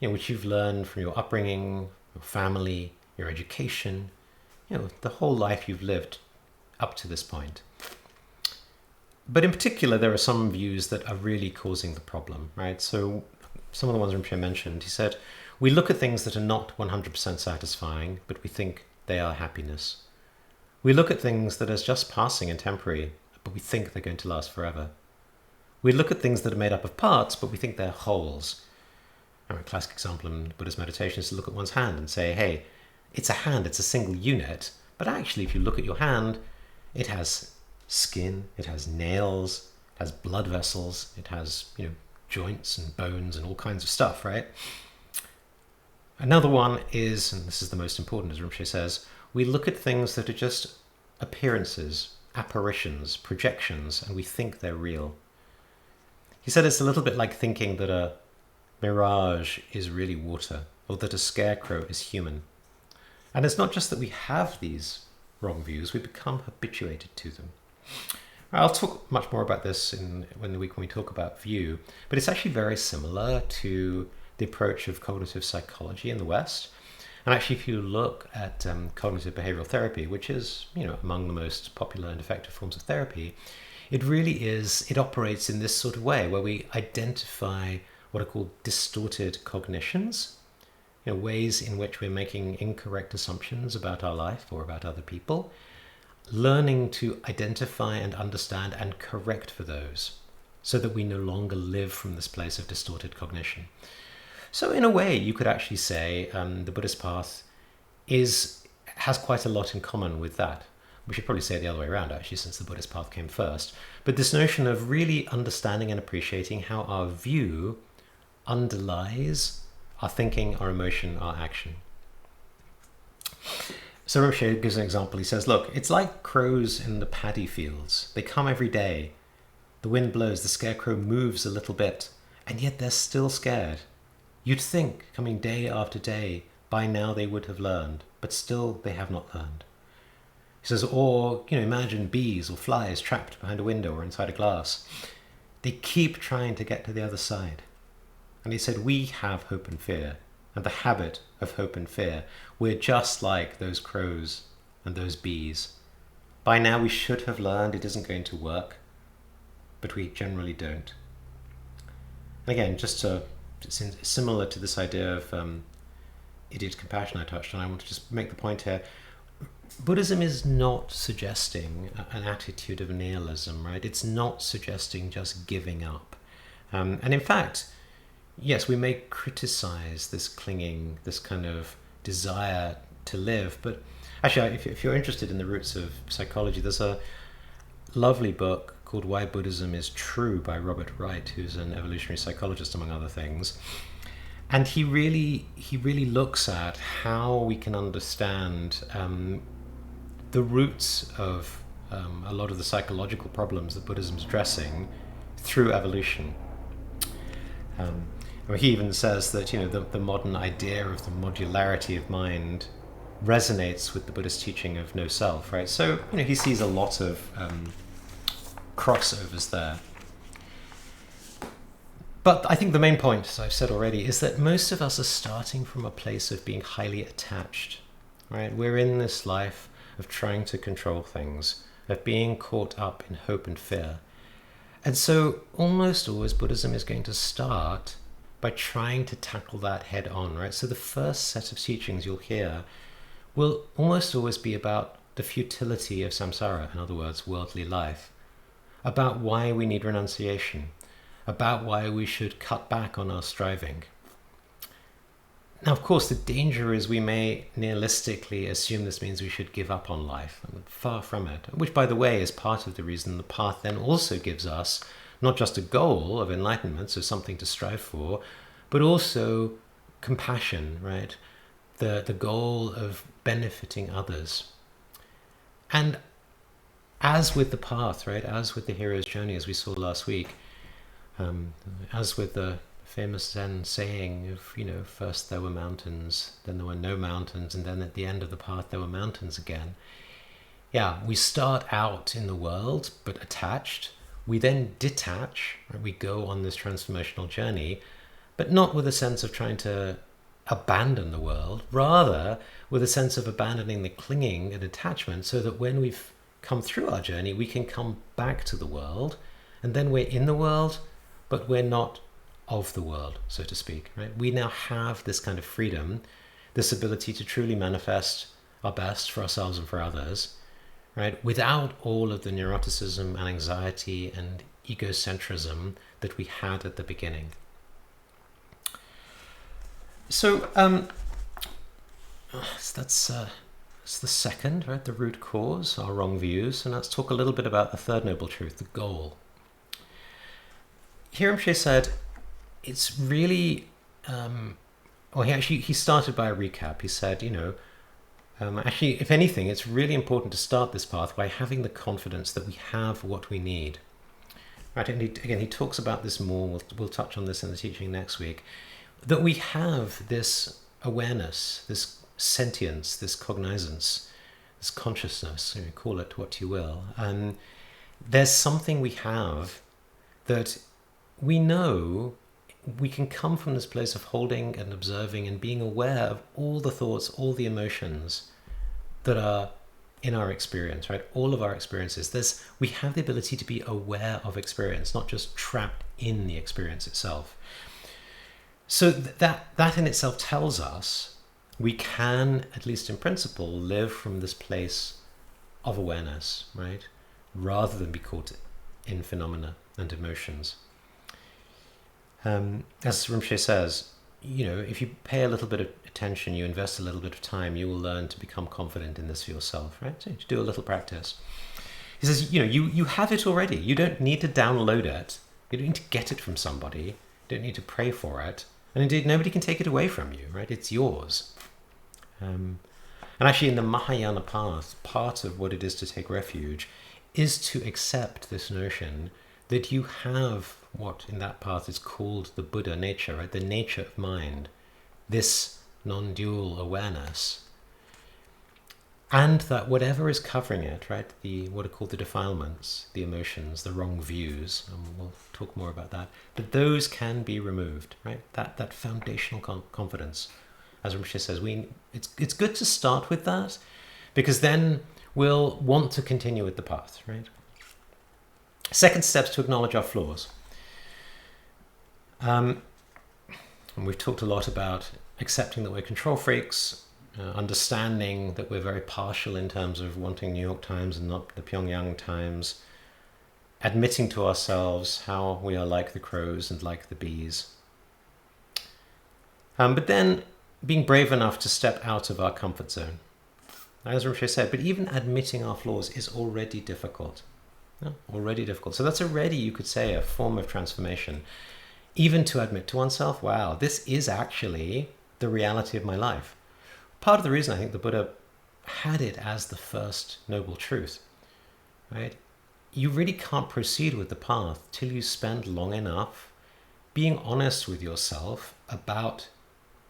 which you've learned from your upbringing, your family, your education, the whole life you've lived up to this point. But in particular, there are some views that are really causing the problem, right? So some of the ones Rinpoche mentioned, he said, we look at things that are not 100% satisfying, but we think they are happiness. We look at things that are just passing and temporary, but we think they're going to last forever. We look at things that are made up of parts, but we think they're wholes. A classic example in Buddhist meditation is to look at one's hand and say, hey, it's a hand, it's a single unit, but actually if you look at your hand, it has skin, it has nails, it has blood vessels, it has, joints and bones and all kinds of stuff, right? Another one is, and this is the most important, as Rinpoche says, we look at things that are just appearances, apparitions, projections, and we think they're real. He said it's a little bit like thinking that a mirage is really water, or that a scarecrow is human. And it's not just that we have these wrong views, we become habituated to them. I'll talk much more about this when we talk about view, but it's actually very similar to the approach of cognitive psychology in the West. And actually, if you look at cognitive behavioral therapy, which is among the most popular and effective forms of therapy, it operates in this sort of way where we identify what are called distorted cognitions, ways in which we're making incorrect assumptions about our life or about other people, learning to identify and understand and correct for those so that we no longer live from this place of distorted cognition. So in a way, you could actually say the Buddhist path has quite a lot in common with that. We should probably say it the other way around, actually, since the Buddhist path came first. But this notion of really understanding and appreciating how our view underlies our thinking, our emotion, our action. So Rinpoche gives an example. He says, look, it's like crows in the paddy fields. They come every day. The wind blows, the scarecrow moves a little bit, and yet they're still scared. You'd think, coming day after day, by now they would have learned, but still they have not learned. He says, or, imagine bees or flies trapped behind a window or inside a glass. They keep trying to get to the other side. And he said, we have hope and fear, and the habit of hope and fear. We're just like those crows and those bees. By now we should have learned it isn't going to work, but we generally don't. And again, it's similar to this idea of idiot compassion I touched on. I want to just make the point here. Buddhism is not suggesting an attitude of nihilism, right? It's not suggesting just giving up. And in fact, yes, we may criticize this clinging, this kind of desire to live, but Actually, if you're interested in the roots of psychology, there's a lovely book called Why Buddhism is True by Robert Wright, who's an evolutionary psychologist, among other things. And he really looks at how we can understand the roots of a lot of the psychological problems that Buddhism is addressing through evolution. He even says that the modern idea of the modularity of mind resonates with the Buddhist teaching of no self, right? So he sees a lot of crossovers there. But I think the main point, as I've said already, is that most of us are starting from a place of being highly attached, right? We're in this life of trying to control things, of being caught up in hope and fear. And so almost always Buddhism is going to start by trying to tackle that head on, right? So the first set of teachings you'll hear will almost always be about the futility of samsara, in other words, worldly life, about why we need renunciation, about why we should cut back on our striving. Now, of course, the danger is we may nihilistically assume this means we should give up on life. Far from it. Which, by the way, is part of the reason the path then also gives us not just a goal of enlightenment, so something to strive for, but also compassion, right? The goal of benefiting others. And as with the path, right? As with the hero's journey, as we saw last week, as with the famous Zen saying of, first there were mountains, then there were no mountains, and then at the end of the path there were mountains again. Yeah, we start out in the world, but attached. We then detach, right? We go on this transformational journey, but not with a sense of trying to abandon the world, rather with a sense of abandoning the clinging and attachment, so that when we've come through our journey, we can come back to the world, and then we're in the world, but we're not of the world, so to speak, right? We now have this kind of freedom, this ability to truly manifest our best for ourselves and for others, right? Without all of the neuroticism and anxiety and egocentrism that we had at the beginning. So that's the second, right? The root cause, our wrong views, and let's talk a little bit about the third noble truth, the goal. Here Rinpoche said, it's really, he started by a recap. He said, actually, if anything, it's really important to start this path by having the confidence that we have what we need. Right, and he talks about this more. We'll touch on this in the teaching next week. That we have this awareness, this sentience, this cognizance, this consciousness, call it what you will. And there's something we have that we know we can come from this place of holding and observing and being aware of all the thoughts, all the emotions that are in our experience, right? All of our experiences. We have the ability to be aware of experience, not just trapped in the experience itself. So that in itself tells us we can, at least in principle, live from this place of awareness, right? Rather than be caught in phenomena and emotions. As Rinpoche says, if you pay a little bit of attention, you invest a little bit of time, you will learn to become confident in this for yourself, right? So to do a little practice. He says, you have it already. You don't need to download it. You don't need to get it from somebody. You don't need to pray for it. And indeed, nobody can take it away from you, right? It's yours. And actually, in the Mahayana path, part of what it is to take refuge is to accept this notion that you have what in that path is called the Buddha nature, right? The nature of mind, this non-dual awareness. And that whatever is covering it, right? What are called the defilements, the emotions, the wrong views, and we'll talk more about that, but those can be removed, right? That foundational confidence. As Rinpoche says, it's good to start with that, because then we'll want to continue with the path, right? Second step is to acknowledge our flaws. And we've talked a lot about accepting that we're control freaks, understanding that we're very partial in terms of wanting New York Times and not the Pyongyang Times, admitting to ourselves how we are like the crows and like the bees. But then being brave enough to step out of our comfort zone. as Rinpoche said, but even admitting our flaws is already difficult. Yeah, already difficult. So that's already, you could say, a form of transformation. Even to admit to oneself, wow, this is actually the reality of my life. Part of the reason I think the Buddha had it as the first noble truth, right? You really can't proceed with the path till you spend long enough being honest with yourself about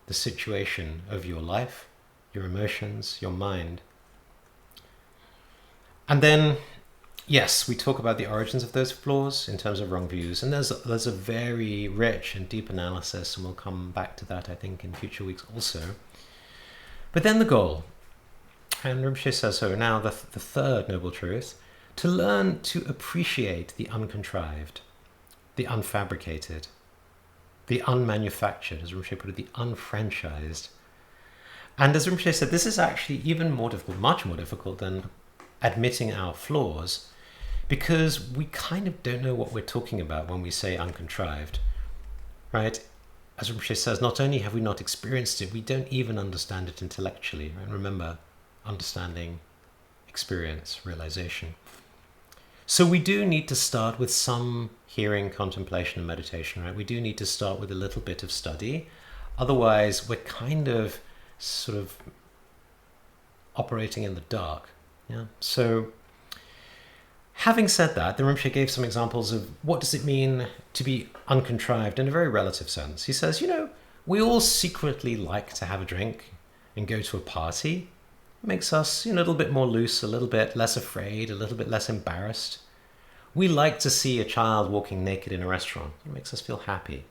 the situation of your life, your emotions, your mind. And then, yes, we talk about the origins of those flaws in terms of wrong views, and there's a very rich and deep analysis, and we'll come back to that, I think, in future weeks also. But then the goal, and Rinpoche says so now, the third noble truth, to learn to appreciate the uncontrived, the unfabricated, the unmanufactured, as Rinpoche put it, the unfranchised. And as Rinpoche said, this is actually even more difficult, much more difficult than admitting our flaws, because we kind of don't know what we're talking about when we say uncontrived, right? As Rinpoche says, not only have we not experienced it, we don't even understand it intellectually. And remember, understanding, experience, realization. So we do need to start with some hearing, contemplation, and meditation, right? We do need to start with a little bit of study. Otherwise, we're kind of sort of operating in the dark. Yeah. So having said that, the Rinpoche gave some examples of what does it mean to be uncontrived in a very relative sense. He says, we all secretly like to have a drink and go to a party. It makes us a little bit more loose, a little bit less afraid, a little bit less embarrassed. We like to see a child walking naked in a restaurant. It makes us feel happy.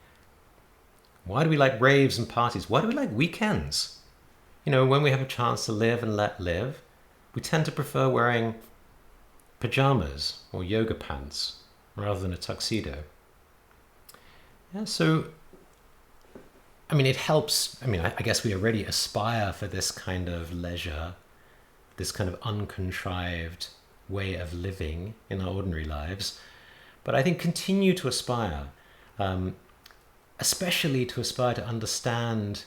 Why do we like raves and parties? Why do we like weekends? When we have a chance to live and let live, we tend to prefer wearing pajamas or yoga pants rather than a tuxedo. Yeah, so, it helps. I guess we already aspire for this kind of leisure, this kind of uncontrived way of living in our ordinary lives. But I think continue to aspire, especially to aspire to understand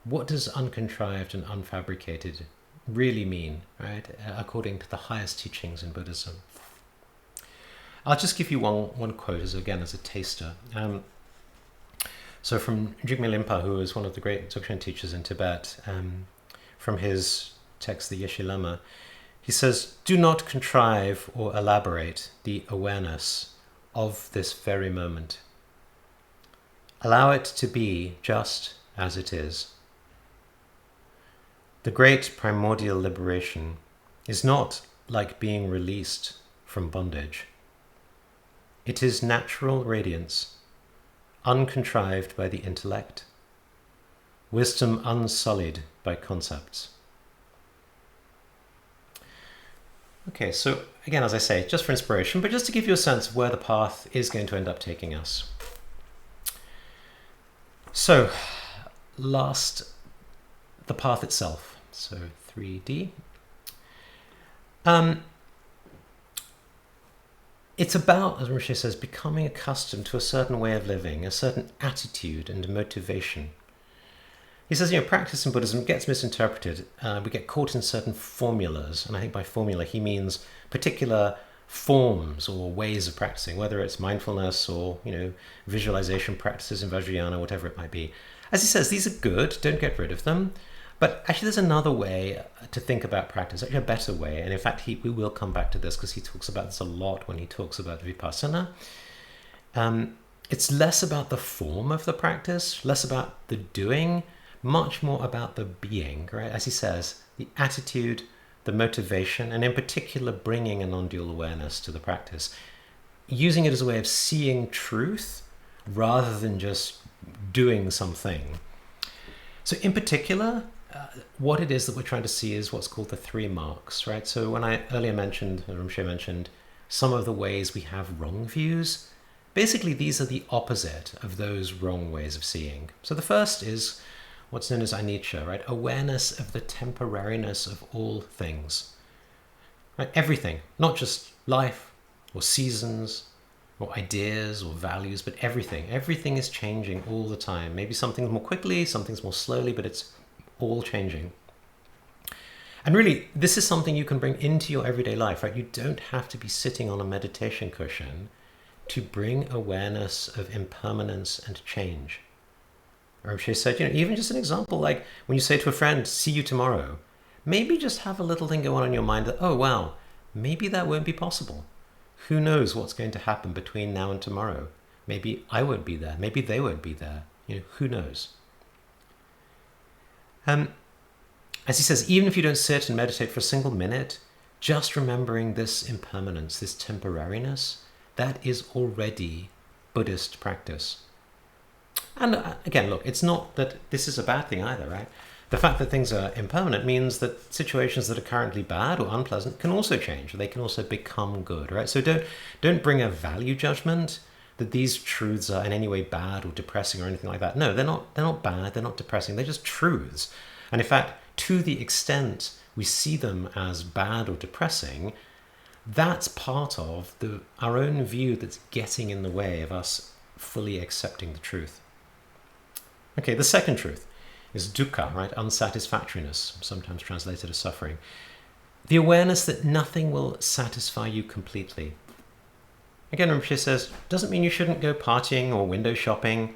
what does uncontrived and unfabricated really mean, right? According to the highest teachings in Buddhism. I'll just give you one quote as a taster. So from Jigme Limpa, who is one of the great Dzogchen teachers in Tibet, from his text, the Yeshe Lama, he says, "Do not contrive or elaborate the awareness of this very moment. Allow it to be just as it is. The great primordial liberation is not like being released from bondage. It is natural radiance, uncontrived by the intellect, wisdom unsullied by concepts." Okay, so again, as I say, just for inspiration, but just to give you a sense of where the path is going to end up taking us. So, last, the path itself. So 3D. It's about, as Rinpoche says, becoming accustomed to a certain way of living, a certain attitude and motivation. He says, practice in Buddhism gets misinterpreted. We get caught in certain formulas, and I think by formula he means particular forms or ways of practicing, whether it's mindfulness or visualization practices in Vajrayana, whatever it might be. As he says, these are good, don't get rid of them. But actually there's another way to think about practice, actually a better way. And in fact, we will come back to this because he talks about this a lot when he talks about vipassana. It's less about the form of the practice, less about the doing, much more about the being, right? As he says, the attitude, the motivation, and in particular bringing a non-dual awareness to the practice. Using it as a way of seeing truth rather than just doing something. So in particular, what it is that we're trying to see is what's called the 3 marks, right? So when I earlier mentioned, Rinpoche mentioned, some of the ways we have wrong views, basically these are the opposite of those wrong ways of seeing. So the first is what's known as anicca, right? Awareness of the temporariness of all things, right? Everything, not just life or seasons or ideas or values, but everything. Everything is changing all the time. Maybe something's more quickly, something's more slowly, but it's all changing. And really, this is something you can bring into your everyday life, right? You don't have to be sitting on a meditation cushion to bring awareness of impermanence and change. Or she said, even just an example, like when you say to a friend, see you tomorrow, maybe just have a little thing go on in your mind that, oh, wow, maybe that won't be possible. Who knows what's going to happen between now and tomorrow? Maybe I won't be there. Maybe they won't be there. Who knows? As he says, even if you don't sit and meditate for a single minute, just remembering this impermanence, this temporariness, that is already Buddhist practice. And again, look, it's not that this is a bad thing either, right? The fact that things are impermanent means that situations that are currently bad or unpleasant can also change, or they can also become good, right? So don't bring a value judgment that these truths are in any way bad or depressing or anything like that. No, they're not bad, they're not depressing, they're just truths. And in fact, to the extent we see them as bad or depressing, that's part of our own view that's getting in the way of us fully accepting the truth. Okay, the second truth is dukkha, right? Unsatisfactoriness, sometimes translated as suffering. The awareness that nothing will satisfy you completely. Again, Rinpoche says, doesn't mean you shouldn't go partying or window shopping,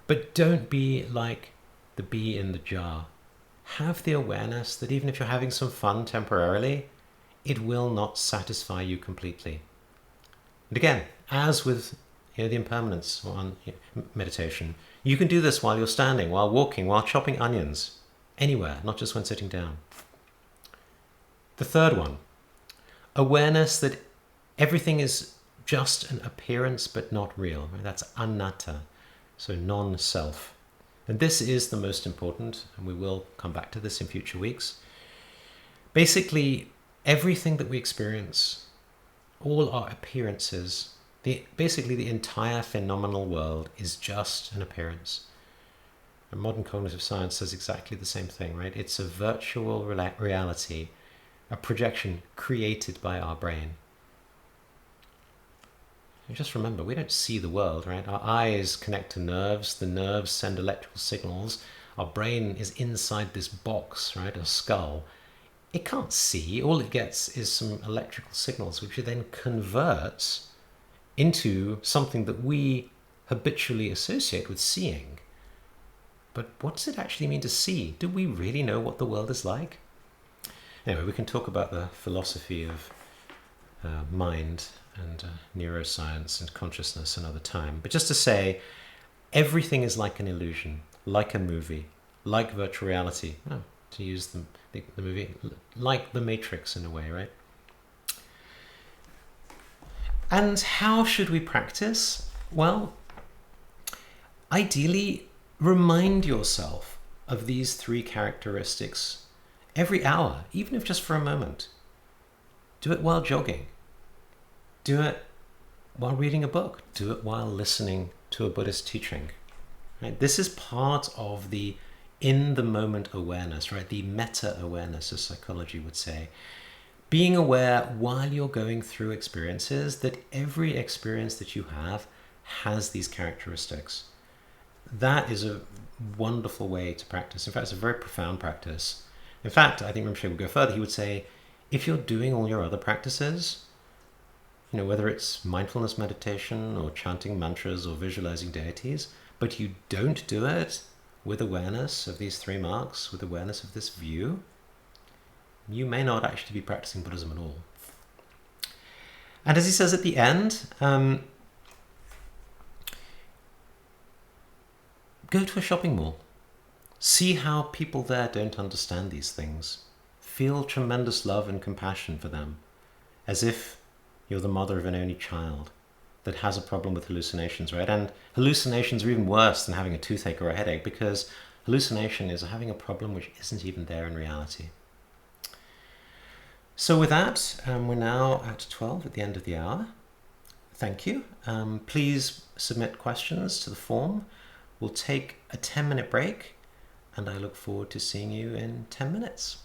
but don't be like the bee in the jar. Have the awareness that even if you're having some fun temporarily, it will not satisfy you completely. And again, as with the impermanence on meditation, you can do this while you're standing, while walking, while chopping onions, anywhere, not just when sitting down. The third one, awareness that everything is just an appearance but not real. Right? That's anatta, so non-self. And this is the most important, and we will come back to this in future weeks. Basically, everything that we experience, all our appearances, basically the entire phenomenal world is just an appearance. And modern cognitive science says exactly the same thing, right? It's a virtual reality, a projection created by our brain. And just remember, we don't see the world, right? Our eyes connect to nerves, the nerves send electrical signals, our brain is inside this box, right, a skull. It can't see, all it gets is some electrical signals, which it then converts into something that we habitually associate with seeing. But what does it actually mean to see? Do we really know what the world is like? Anyway, we can talk about the philosophy of mind and neuroscience and consciousness another time. But just to say, everything is like an illusion, like a movie, like virtual reality. Oh, to use the movie, like the Matrix in a way, right? And how should we practice? Well, ideally, remind yourself of these three characteristics every hour, even if just for a moment. Do it while jogging. Do it while reading a book. Do it while listening to a Buddhist teaching. Right? This is part of the in-the-moment awareness, right? The meta-awareness, as psychology would say. Being aware while you're going through experiences that every experience that you have has these characteristics. That is a wonderful way to practice. In fact, it's a very profound practice. In fact, I think Rinpoche would go further. He would say, if you're doing all your other practices, whether it's mindfulness meditation or chanting mantras or visualizing deities, but you don't do it with awareness of these three marks, with awareness of this view, you may not actually be practicing Buddhism at all. And as he says at the end, go to a shopping mall. See how people there don't understand these things. Feel tremendous love and compassion for them, as if you're the mother of an only child that has a problem with hallucinations, right? And hallucinations are even worse than having a toothache or a headache, because hallucination is having a problem which isn't even there in reality. So with that, we're now at 12 at the end of the hour. Thank you. Please submit questions to the form. We'll take a 10-minute break, and I look forward to seeing you in 10 minutes.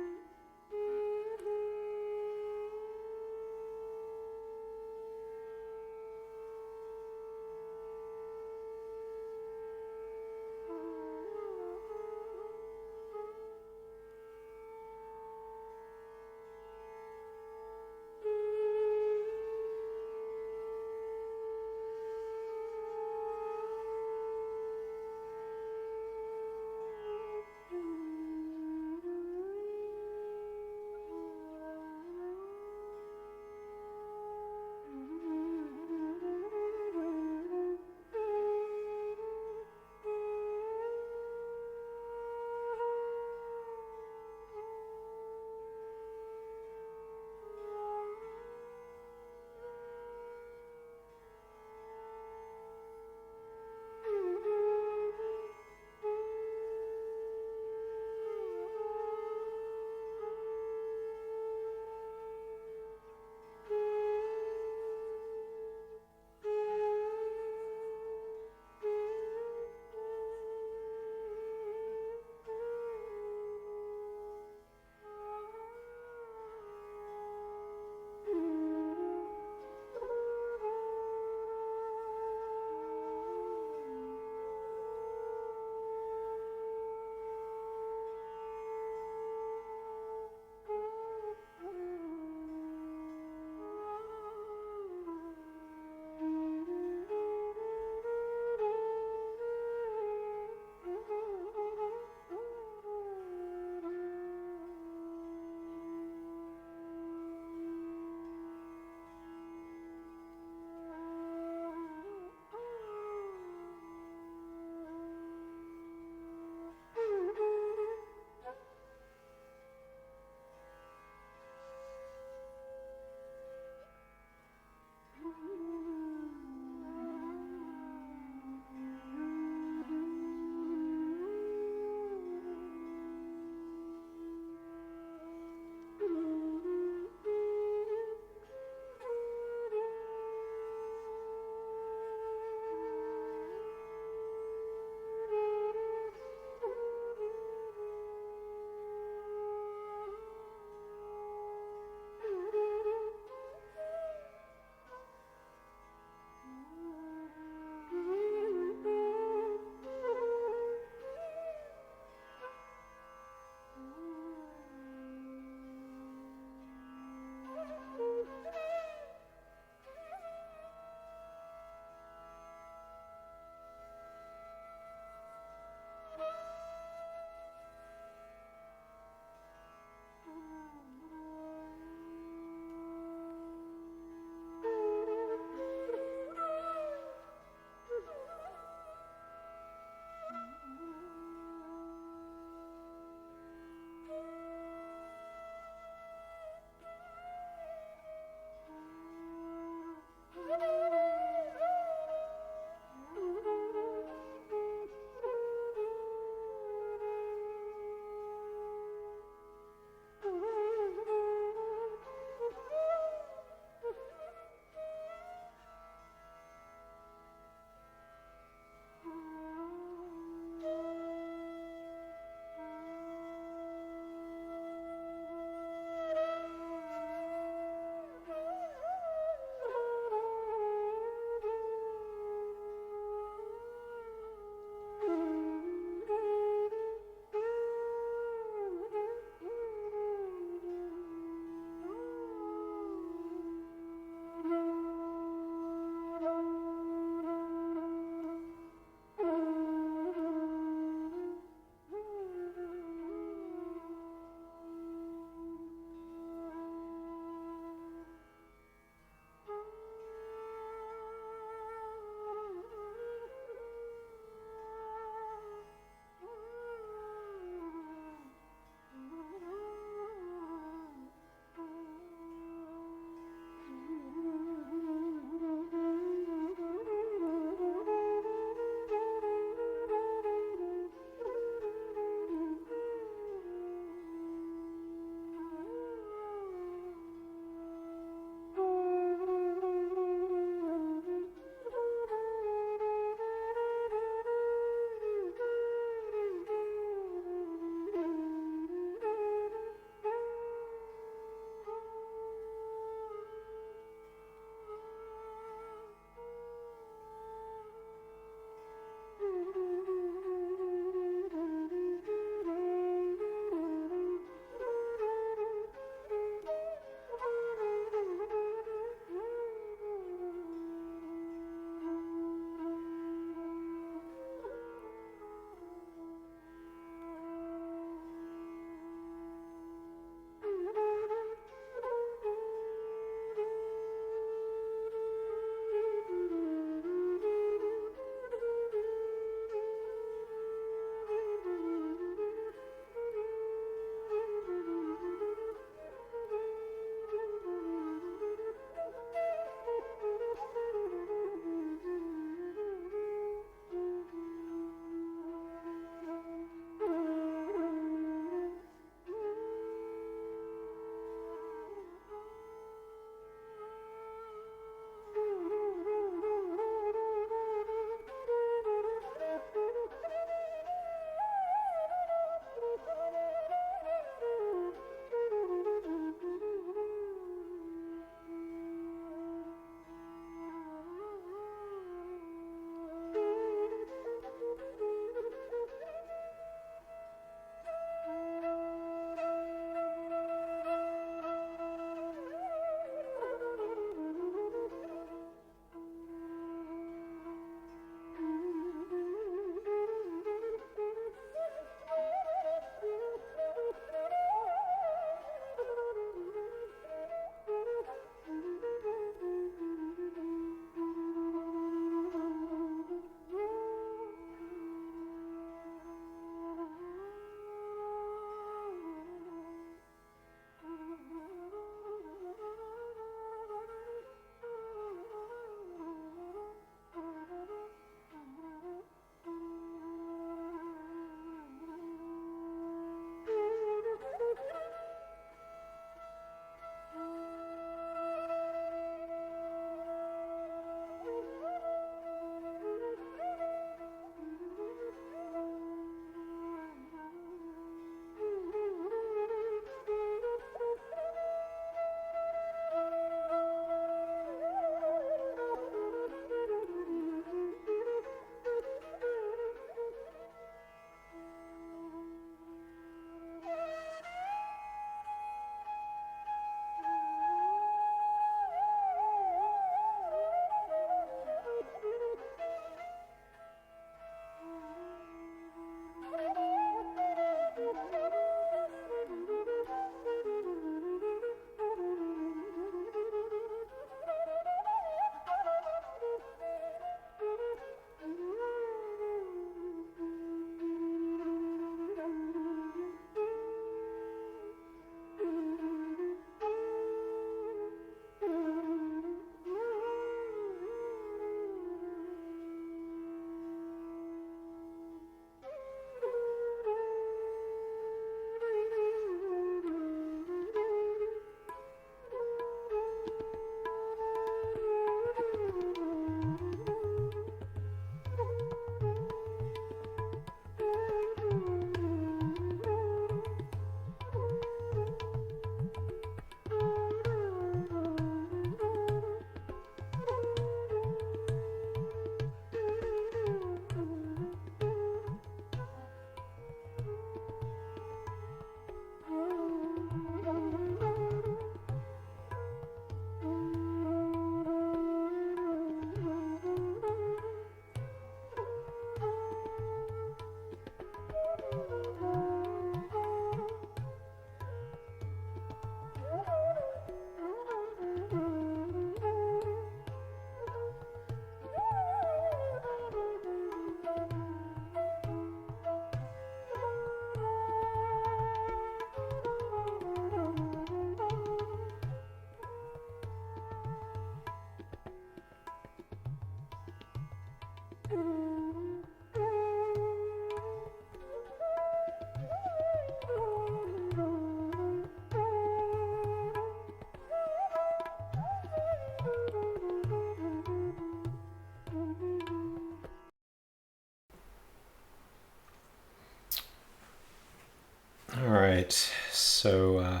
right, so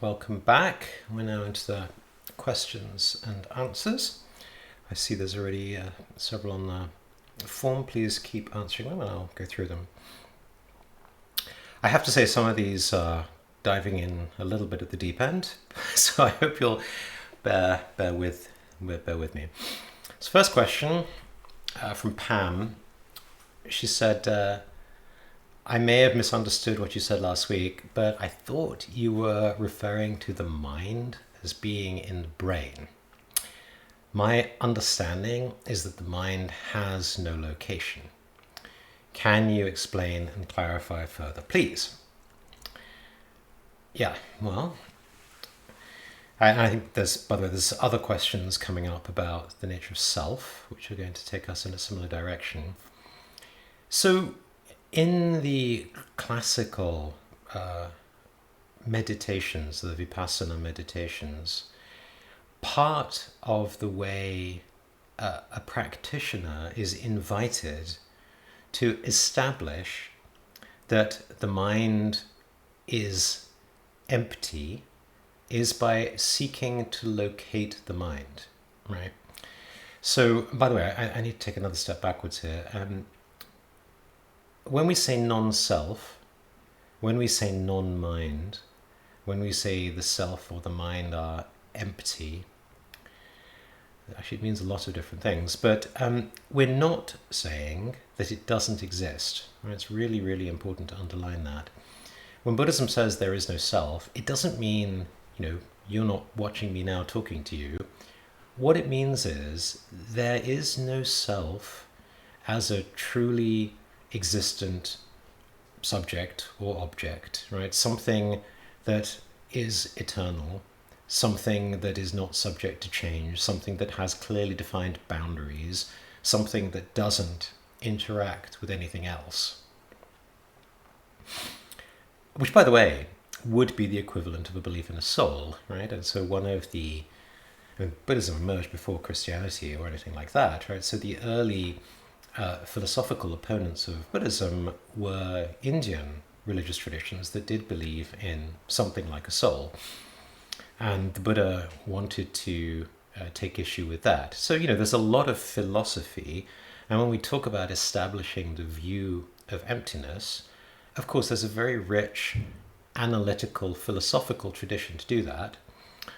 welcome back. We're now into the questions and answers. I see there's already several on the form. Please keep answering them and I'll go through them. I have to say some of these are diving in a little bit at the deep end, so I hope you'll bear with me. So first question from Pam. She said, I may have misunderstood what you said last week, but I thought you were referring to the mind as being in the brain. My understanding is that the mind has no location. Can you explain and clarify further, please? Yeah, well, I think by the way, there's other questions coming up about the nature of self, which are going to take us in a similar direction. So, in the classical meditations, the Vipassana meditations, part of the way a practitioner is invited to establish that the mind is empty is by seeking to locate the mind, right? So, by the way, I need to take another step backwards here. When we say non-self, when we say non-mind, when we say the self or the mind are empty, actually it means a lot of different things, but we're not saying that it doesn't exist. Right? It's really, really important to underline that. When Buddhism says there is no self, it doesn't mean, you're not watching me now talking to you. What it means is there is no self as a truly existent subject or object, right? Something that is eternal, something that is not subject to change, something that has clearly defined boundaries, something that doesn't interact with anything else. Which, by the way, would be the equivalent of a belief in a soul, right? And so Buddhism emerged before Christianity or anything like that, right? So the early philosophical opponents of Buddhism were Indian religious traditions that did believe in something like a soul. And the Buddha wanted to take issue with that. So, there's a lot of philosophy. And when we talk about establishing the view of emptiness, of course, there's a very rich analytical, philosophical tradition to do that.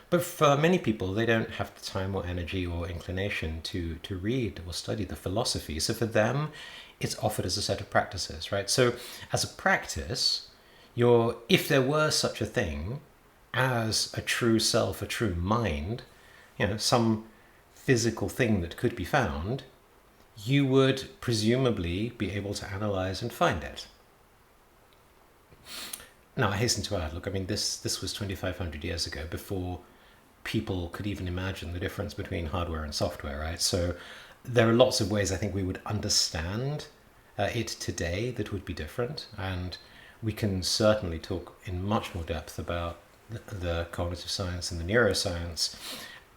But for many people, they don't have the time or energy or inclination to read or study the philosophy. So for them, it's offered as a set of practices, right? So as a practice, if there were such a thing as a true self, a true mind, some physical thing that could be found, you would presumably be able to analyze and find it. Now, I hasten to add, look, this was 2,500 years ago, before people could even imagine the difference between hardware and software, right? So there are lots of ways I think we would understand it today that would be different, and we can certainly talk in much more depth about the cognitive science and the neuroscience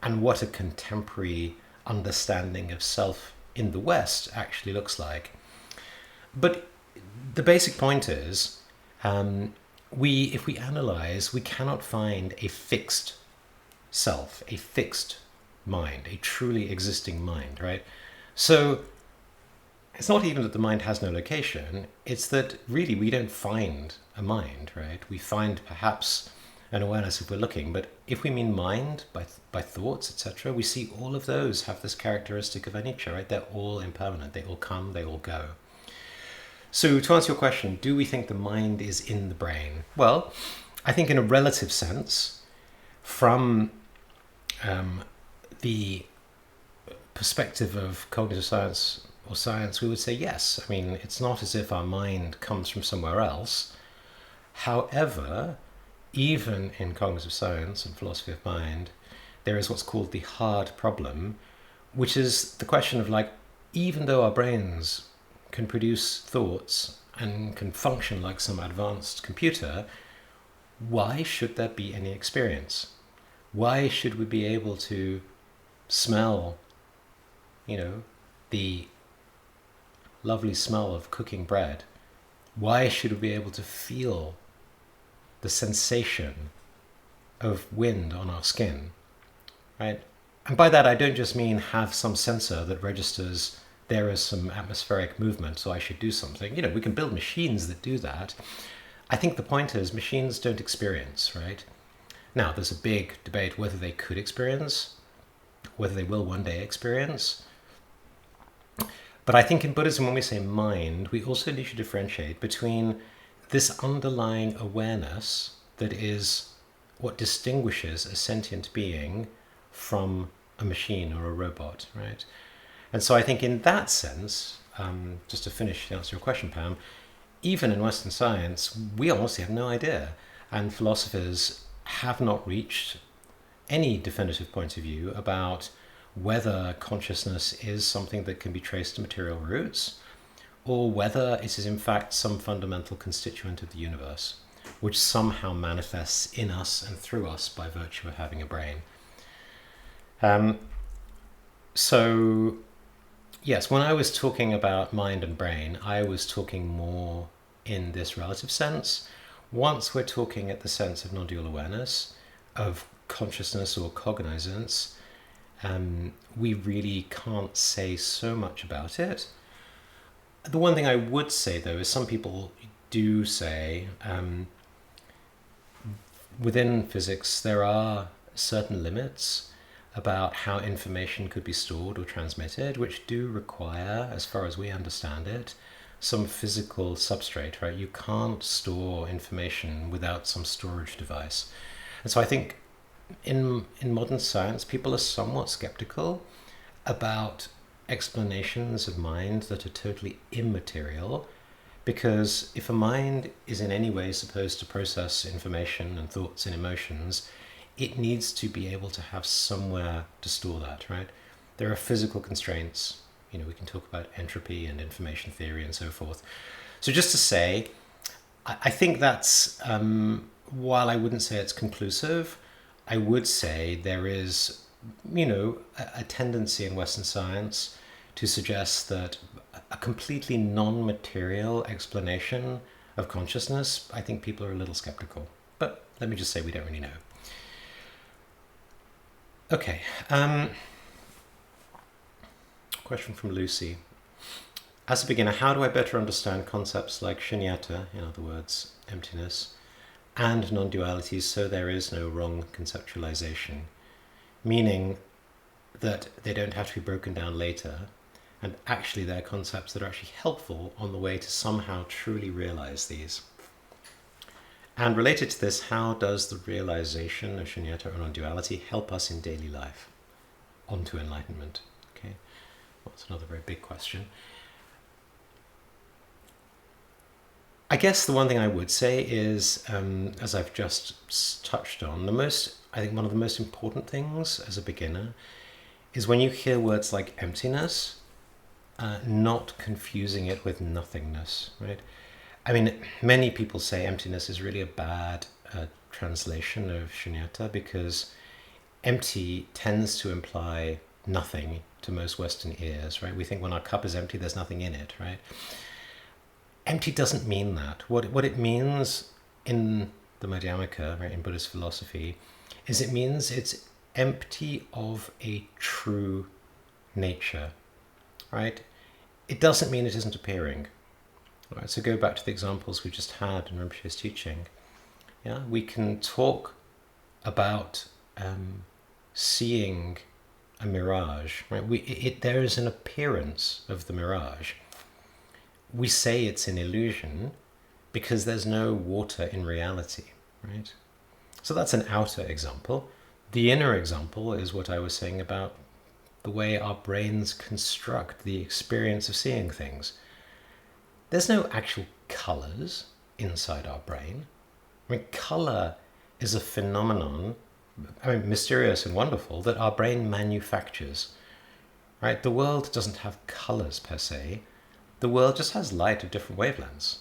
and what a contemporary understanding of self in the West actually looks like. But the basic point is, if we analyze, we cannot find a fixed self, a fixed mind, a truly existing mind, right? So it's not even that the mind has no location, it's that really we don't find a mind, right? We find perhaps an awareness if we're looking, but if we mean mind by thoughts, etc., we see all of those have this characteristic of anicca, right? They're all impermanent, they all come, they all go. So to answer your question, do we think the mind is in the brain? Well, I think in a relative sense, from the perspective of cognitive science or science, we would say yes. It's not as if our mind comes from somewhere else. However, even in cognitive science and philosophy of mind, there is what's called the hard problem, which is the question of, even though our brains can produce thoughts and can function like some advanced computer, why should there be any experience? Why should we be able to smell, the lovely smell of cooking bread? Why should we be able to feel the sensation of wind on our skin, right? And by that, I don't just mean have some sensor that registers there is some atmospheric movement, so I should do something. We can build machines that do that. I think the point is machines don't experience, right? Now, there's a big debate whether they could experience, whether they will one day experience. But I think in Buddhism, when we say mind, we also need to differentiate between this underlying awareness that is what distinguishes a sentient being from a machine or a robot, right? And so I think in that sense, just to finish to answer your question, Pam, even in Western science, we honestly have no idea. And philosophers have not reached any definitive point of view about whether consciousness is something that can be traced to material roots, or whether it is in fact some fundamental constituent of the universe, which somehow manifests in us and through us by virtue of having a brain. So, yes, when I was talking about mind and brain, I was talking more in this relative sense. Once we're talking at the sense of non-dual awareness, of consciousness or cognizance, we really can't say so much about it. The one thing I would say, though, is some people do say within physics there are certain limits about how information could be stored or transmitted, which do require, as far as we understand it, some physical substrate, right? You can't store information without some storage device. And so I think in modern science, people are somewhat skeptical about explanations of mind that are totally immaterial, because if a mind is in any way supposed to process information and thoughts and emotions, it needs to be able to have somewhere to store that, right? There are physical constraints. We can talk about entropy and information theory and so forth. So just to say, I think that's, while I wouldn't say it's conclusive, I would say there is, a tendency in Western science to suggest that a completely non-material explanation of consciousness, I think people are a little skeptical. But let me just say we don't really know. Okay, question from Lucy. As a beginner, how do I better understand concepts like shunyata, in other words, emptiness, and non-dualities so there is no wrong conceptualization? Meaning that they don't have to be broken down later, and actually they're concepts that are actually helpful on the way to somehow truly realize these. And related to this, how does the realization of shunyata or non-duality help us in daily life onto enlightenment? Okay, well, that's another very big question. I guess the one thing I would say is, as I've just touched on, I think one of the most important things as a beginner is when you hear words like emptiness, not confusing it with nothingness, right? I mean, many people say emptiness is really a bad translation of shunyata because empty tends to imply nothing to most Western ears, right? We think when our cup is empty, there's nothing in it, right? Empty doesn't mean that. What it means in the Madhyamaka, right, in Buddhist philosophy, is it means it's empty of a true nature, right? It doesn't mean it isn't appearing. Right, so go back to the examples we just had in Rinpoche's teaching. Yeah, we can talk about seeing a mirage. Right, there is an appearance of the mirage. We say it's an illusion because there's no water in reality. Right, so that's an outer example. The inner example is what I was saying about the way our brains construct the experience of seeing things. There's no actual colors inside our brain. I mean, color is a phenomenon, mysterious and wonderful, that our brain manufactures. Right? The world doesn't have colors per se. The world just has light of different wavelengths.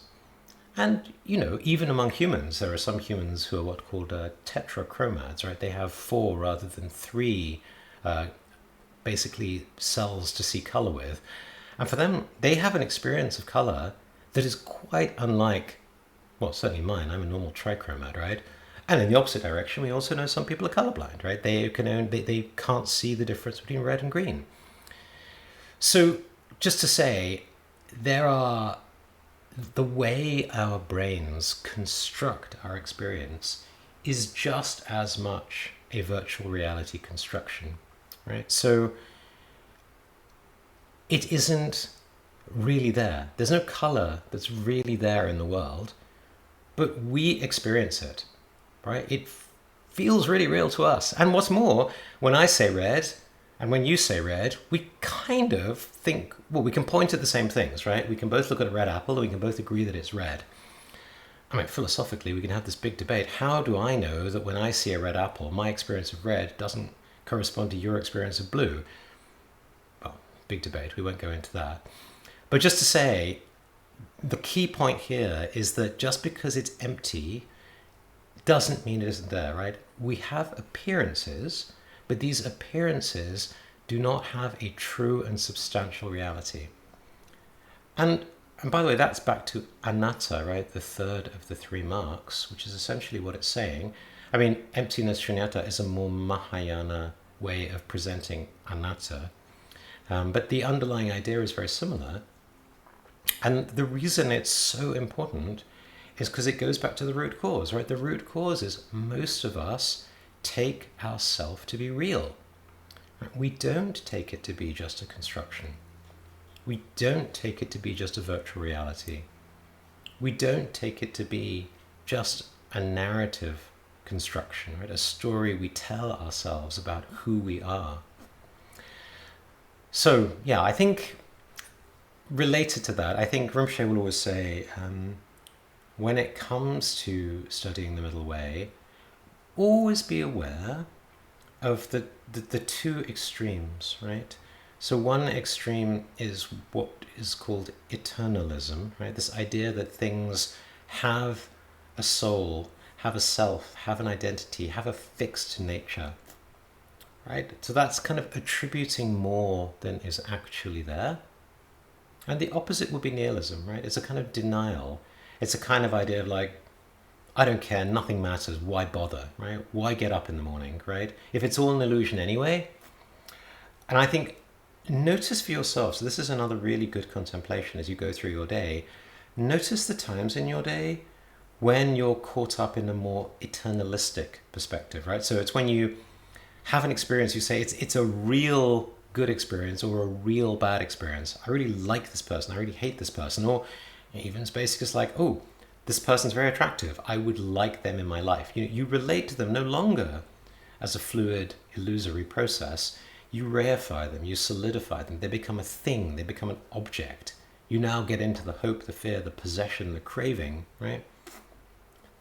And, even among humans, there are some humans who are what called tetrachromads, right? They have 4 rather than 3 basically cells to see color with. And for them, they have an experience of color that is quite unlike well, certainly mine, I'm a normal trichromate, right? And in the opposite direction, we also know some people are colorblind, right? They can't see the difference between red and green. So just to say, there are the way our brains construct our experience is just as much a virtual reality construction, right? So it isn't really there. There's no color that's really there in the world, but we experience it, right? It feels really real to us. And what's more, when I say red and when you say red, we kind of think, well, we can point at the same things, right? We can both look at a red apple and we can both agree that it's red. I mean, philosophically, we can have this big debate. How do I know that when I see a red apple, my experience of red doesn't correspond to your experience of blue? Well, big debate. We won't go into that. But just to say, the key point here is that just because it's empty doesn't mean it isn't there, right? We have appearances, but these appearances do not have a true and substantial reality. And by the way, that's back to anatta, right? The third of the three marks, which is essentially what it's saying. I mean, emptiness shunyata is a more Mahayana way of presenting anatta. But the underlying idea is very similar. And the reason it's so important is because it goes back to the root cause, right? The root cause is most of us take ourself to be real. We don't take it to be just a construction. We don't take it to be just a virtual reality. We don't take it to be just a narrative construction, right? A story we tell ourselves about who we are. So, yeah, I think related to that, I think Rinpoche will always say, when it comes to studying the middle way, always be aware of the two extremes, right? So one extreme is what is called eternalism, right? This idea that things have a soul, have a self, have an identity, have a fixed nature, right? So that's kind of attributing more than is actually there. And the opposite would be nihilism, right? It's a kind of denial. It's a kind of idea of like, I don't care, nothing matters, why bother, right? Why get up in the morning, right? If it's all an illusion anyway. And I think, notice for yourself, so this is another really good contemplation as you go through your day, notice the times in your day when you're caught up in a more eternalistic perspective, right? So it's when you have an experience, you say it's a real good experience or a real bad experience. I really like this person, I really hate this person. Or even as basic as like, oh, this person's very attractive, I would like them in my life. You relate to them no longer as a fluid, illusory process. You reify them, you solidify them, they become a thing, they become an object. You now get into the hope, the fear, the possession, the craving, right?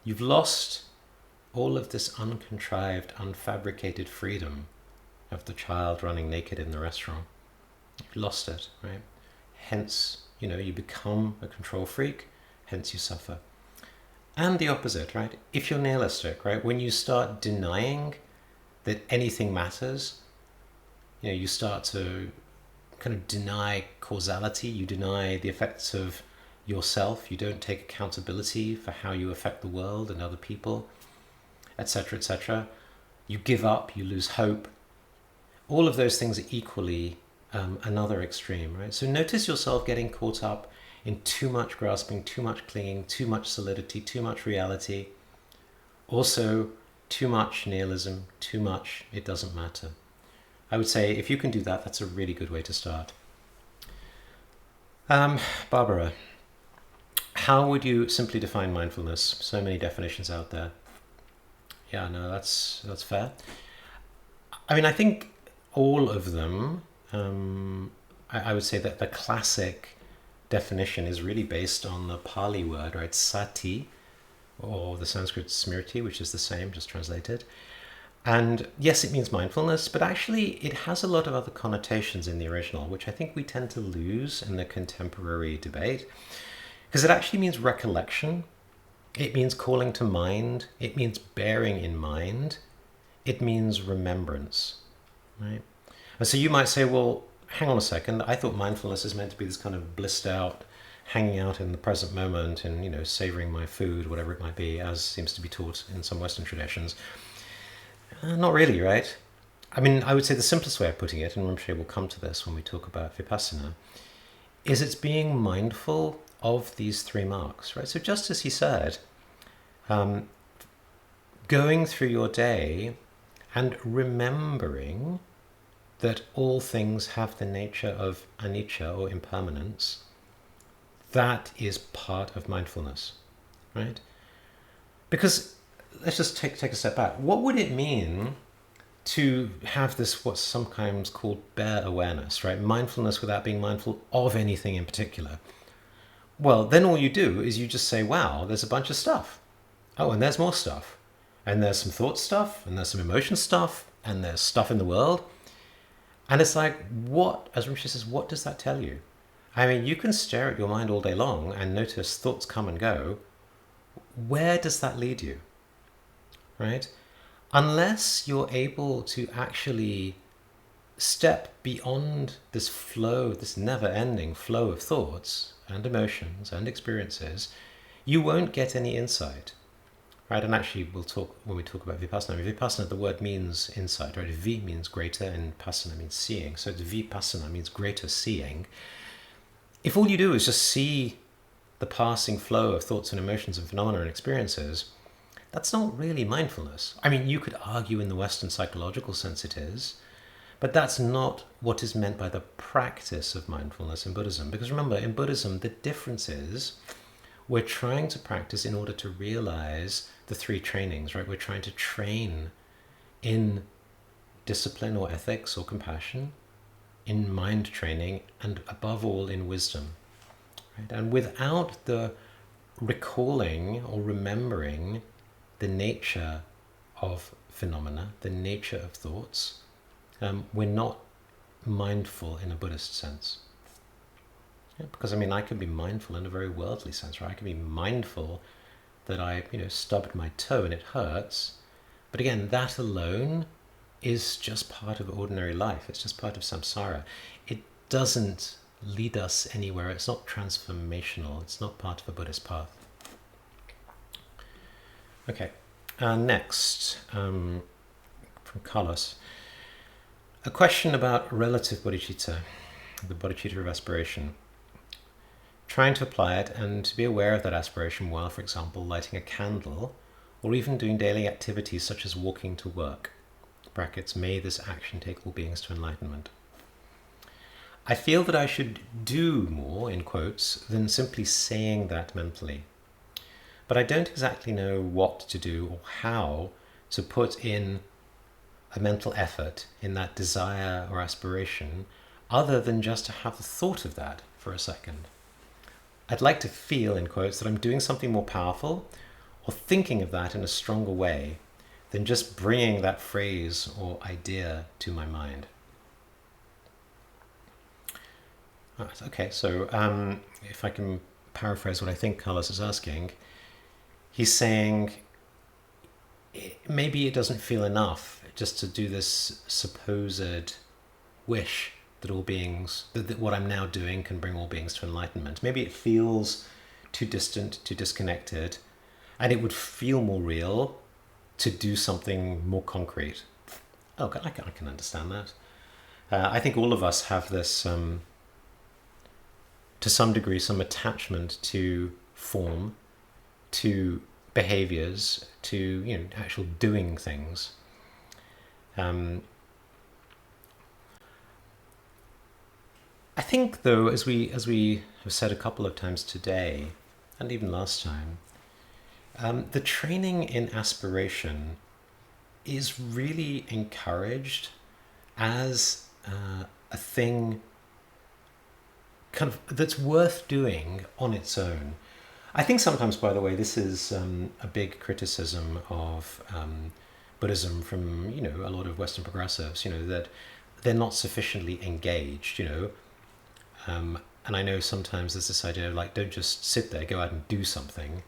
You've lost all of this uncontrived, unfabricated freedom of the child running naked in the restaurant. You've lost it, right? Hence, you become a control freak, hence you suffer. And the opposite, right? If you're nihilistic, right? When you start denying that anything matters, you start to kind of deny causality, you deny the effects of yourself, you don't take accountability for how you affect the world and other people, etc., etc. You give up, you lose hope. All of those things are equally another extreme, right? So notice yourself getting caught up in too much grasping, too much clinging, too much solidity, too much reality. Also, too much nihilism, too much it doesn't matter. I would say if you can do that, that's a really good way to start. Barbara, how would you simply define mindfulness? So many definitions out there. Yeah, no, that's fair. I mean, I think all of them, I would say that the classic definition is really based on the Pali word, right? Sati, or the Sanskrit smriti, which is the same, just translated. And yes, it means mindfulness, but actually it has a lot of other connotations in the original, which I think we tend to lose in the contemporary debate, because it actually means recollection. It means calling to mind. It means bearing in mind. It means remembrance, right? And so you might say, well, hang on a second. I thought mindfulness is meant to be this kind of blissed out, hanging out in the present moment and, savoring my food, whatever it might be, as seems to be taught in some Western traditions. Not really, right? I mean, I would say the simplest way of putting it, and I'm sure we'll come to this when we talk about Vipassana, is it's being mindful of these three marks, right? So just as he said, going through your day and remembering that all things have the nature of anicca or impermanence, that is part of mindfulness, right? Because let's just take a step back. What would it mean to have this, what's sometimes called bare awareness, right? Mindfulness without being mindful of anything in particular. Well, then all you do is you just say, wow, there's a bunch of stuff. Oh, and there's more stuff. And there's some thought stuff, and there's some emotion stuff, and there's stuff in the world. And it's like, what, as Rinpoche says, what does that tell you? I mean, you can stare at your mind all day long and notice thoughts come and go. Where does that lead you, right? Unless you're able to actually step beyond this flow, this never-ending flow of thoughts and emotions and experiences, you won't get any insight, right? And actually, we'll talk when we talk about Vipassana. I mean, Vipassana, the word means insight, right? Vi means greater and Passana means seeing. So Vipassana means greater seeing. If all you do is just see the passing flow of thoughts and emotions and phenomena and experiences, that's not really mindfulness. I mean, you could argue in the Western psychological sense it is, but that's not what is meant by the practice of mindfulness in Buddhism. Because remember, in Buddhism, the difference is we're trying to practice in order to realize the three trainings, right? We're trying to train in discipline or ethics or compassion, in mind training, and above all in wisdom. Right? And without the recalling or remembering the nature of phenomena, the nature of thoughts, we're not mindful in a Buddhist sense. Yeah, because I mean, I can be mindful in a very worldly sense, right? I can be mindful that I, stubbed my toe and it hurts. But again, that alone is just part of ordinary life. It's just part of samsara. It doesn't lead us anywhere. It's not transformational. It's not part of a Buddhist path. Okay, next, from Carlos. A question about relative bodhicitta, the bodhicitta of aspiration. Trying to apply it and to be aware of that aspiration while, for example, lighting a candle or even doing daily activities such as walking to work. Brackets, may this action take all beings to enlightenment. I feel that I should do more, in quotes, than simply saying that mentally. But I don't exactly know what to do or how to put in a mental effort in that desire or aspiration other than just to have the thought of that for a second. I'd like to feel, in quotes, that I'm doing something more powerful or thinking of that in a stronger way than just bringing that phrase or idea to my mind. Right, okay, so if I can paraphrase what I think Carlos is asking, he's saying maybe it doesn't feel enough just to do this supposed wish that all beings, that what I'm now doing can bring all beings to enlightenment. Maybe it feels too distant, too disconnected, and it would feel more real to do something more concrete. Oh, I can understand that. I think all of us have this, to some degree, some attachment to form, to behaviors, to actual doing things. I think, though, as we have said a couple of times today, and even last time, the training in aspiration is really encouraged as a thing kind of that's worth doing on its own. I think sometimes, by the way, this is a big criticism of Buddhism from a lot of Western progressives. That they're not sufficiently engaged. And I know sometimes there's this idea of like, don't just sit there, go out and do something.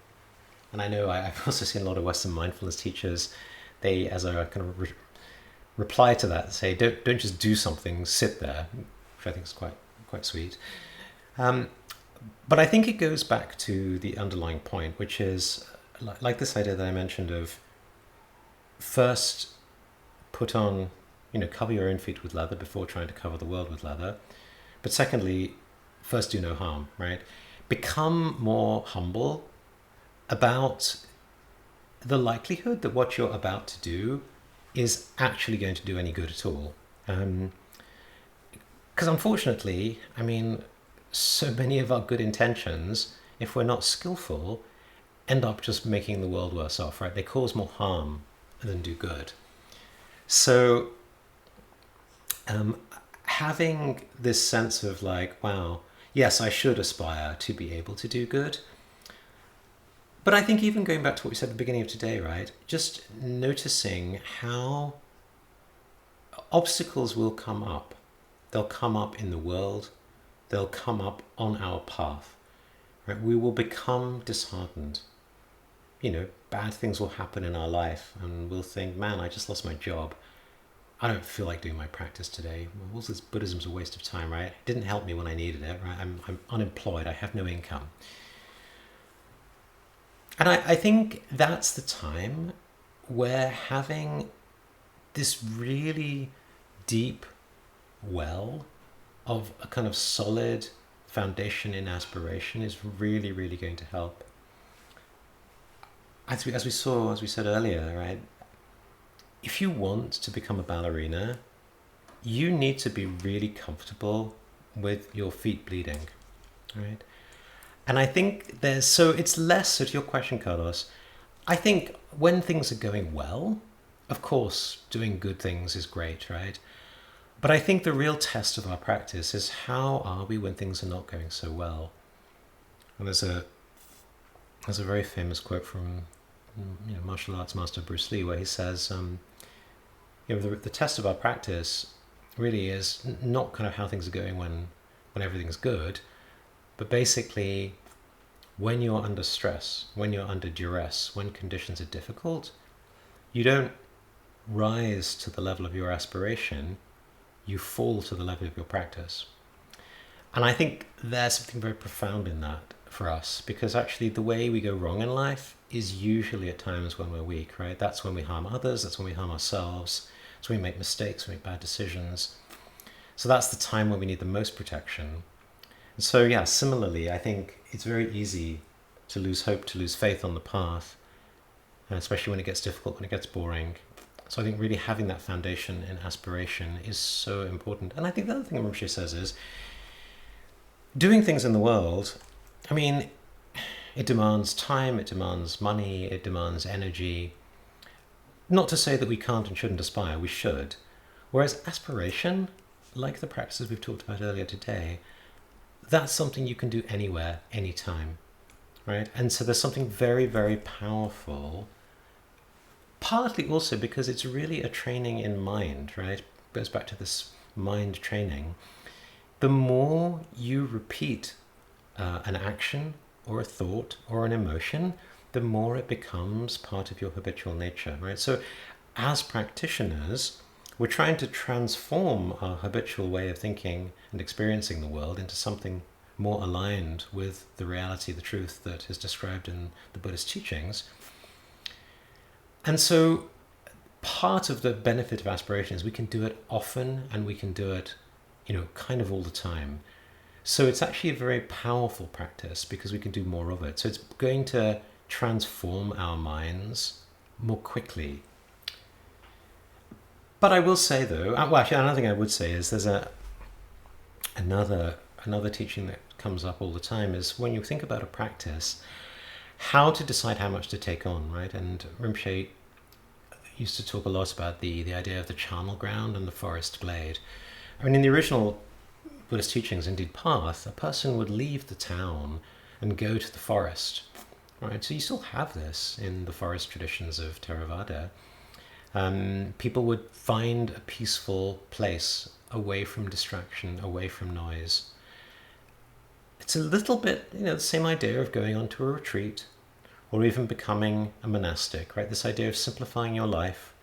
And I know I've also seen a lot of Western mindfulness teachers. They, as a kind of reply to that, say, don't just do something, sit there, which I think is quite sweet. But I think it goes back to the underlying point, which is like this idea that I mentioned of first put on, cover your own feet with leather before trying to cover the world with leather. But secondly, first do no harm, right? Become more humble about the likelihood that what you're about to do is actually going to do any good at all. Because unfortunately, I mean, so many of our good intentions, if we're not skillful, end up just making the world worse off, right? They cause more harm than do good. So having this sense of like, wow, yes, I should aspire to be able to do good. But I think even going back to what we said at the beginning of today, right? Just noticing how obstacles will come up. They'll come up in the world. They'll come up on our path. Right? We will become disheartened. Bad things will happen in our life and we'll think, man, I just lost my job. I don't feel like doing my practice today. Well, this Buddhism's a waste of time, right? It didn't help me when I needed it, right? I'm unemployed. I have no income. And I think that's the time where having this really deep well of a kind of solid foundation in aspiration is really, really going to help. As we said earlier, right? If you want to become a ballerina, you need to be really comfortable with your feet bleeding, right? And I think it's less, so to your question, Carlos, I think when things are going well, of course, doing good things is great, right? But I think the real test of our practice is how are we when things are not going so well? And there's a very famous quote from martial arts master Bruce Lee where he says, the test of our practice really is not kind of how things are going when everything's good, but basically when you're under stress, when you're under duress, when conditions are difficult, you don't rise to the level of your aspiration, you fall to the level of your practice. And I think there's something very profound in that for us, because actually the way we go wrong in life is usually at times when we're weak, right? That's when we harm others, that's when we harm ourselves, that's when we make mistakes, we make bad decisions. So that's the time when we need the most protection. And so yeah, similarly, I think it's very easy to lose hope, to lose faith on the path, especially when it gets difficult, when it gets boring. So I think really having that foundation in aspiration is so important. And I think the other thing Rinpoche says is, doing things in the world, I mean, it demands time, it demands money, it demands energy. Not to say that we can't and shouldn't aspire, we should. Whereas aspiration, like the practices we've talked about earlier today, that's something you can do anywhere, anytime, right? And so there's something very, very powerful, partly also because it's really a training in mind, right? It goes back to this mind training. The more you repeat an action or a thought or an emotion, the more it becomes part of your habitual nature, right? So as practitioners, we're trying to transform our habitual way of thinking and experiencing the world into something more aligned with the reality, the truth that is described in the Buddhist teachings. And so part of the benefit of aspiration is we can do it often and we can do it, kind of all the time. So it's actually a very powerful practice because we can do more of it. So it's going to transform our minds more quickly. But I will say though, another thing I would say is there's another teaching that comes up all the time is when you think about a practice, how to decide how much to take on, right? And Rinpoche used to talk a lot about the idea of the charnel ground and the forest glade. I mean, in the original Buddhist teachings, indeed path, a person would leave the town and go to the forest, right? So you still have this in the forest traditions of Theravada. People would find a peaceful place away from distraction, away from noise. It's a little bit, the same idea of going onto a retreat or even becoming a monastic, right? This idea of simplifying your life,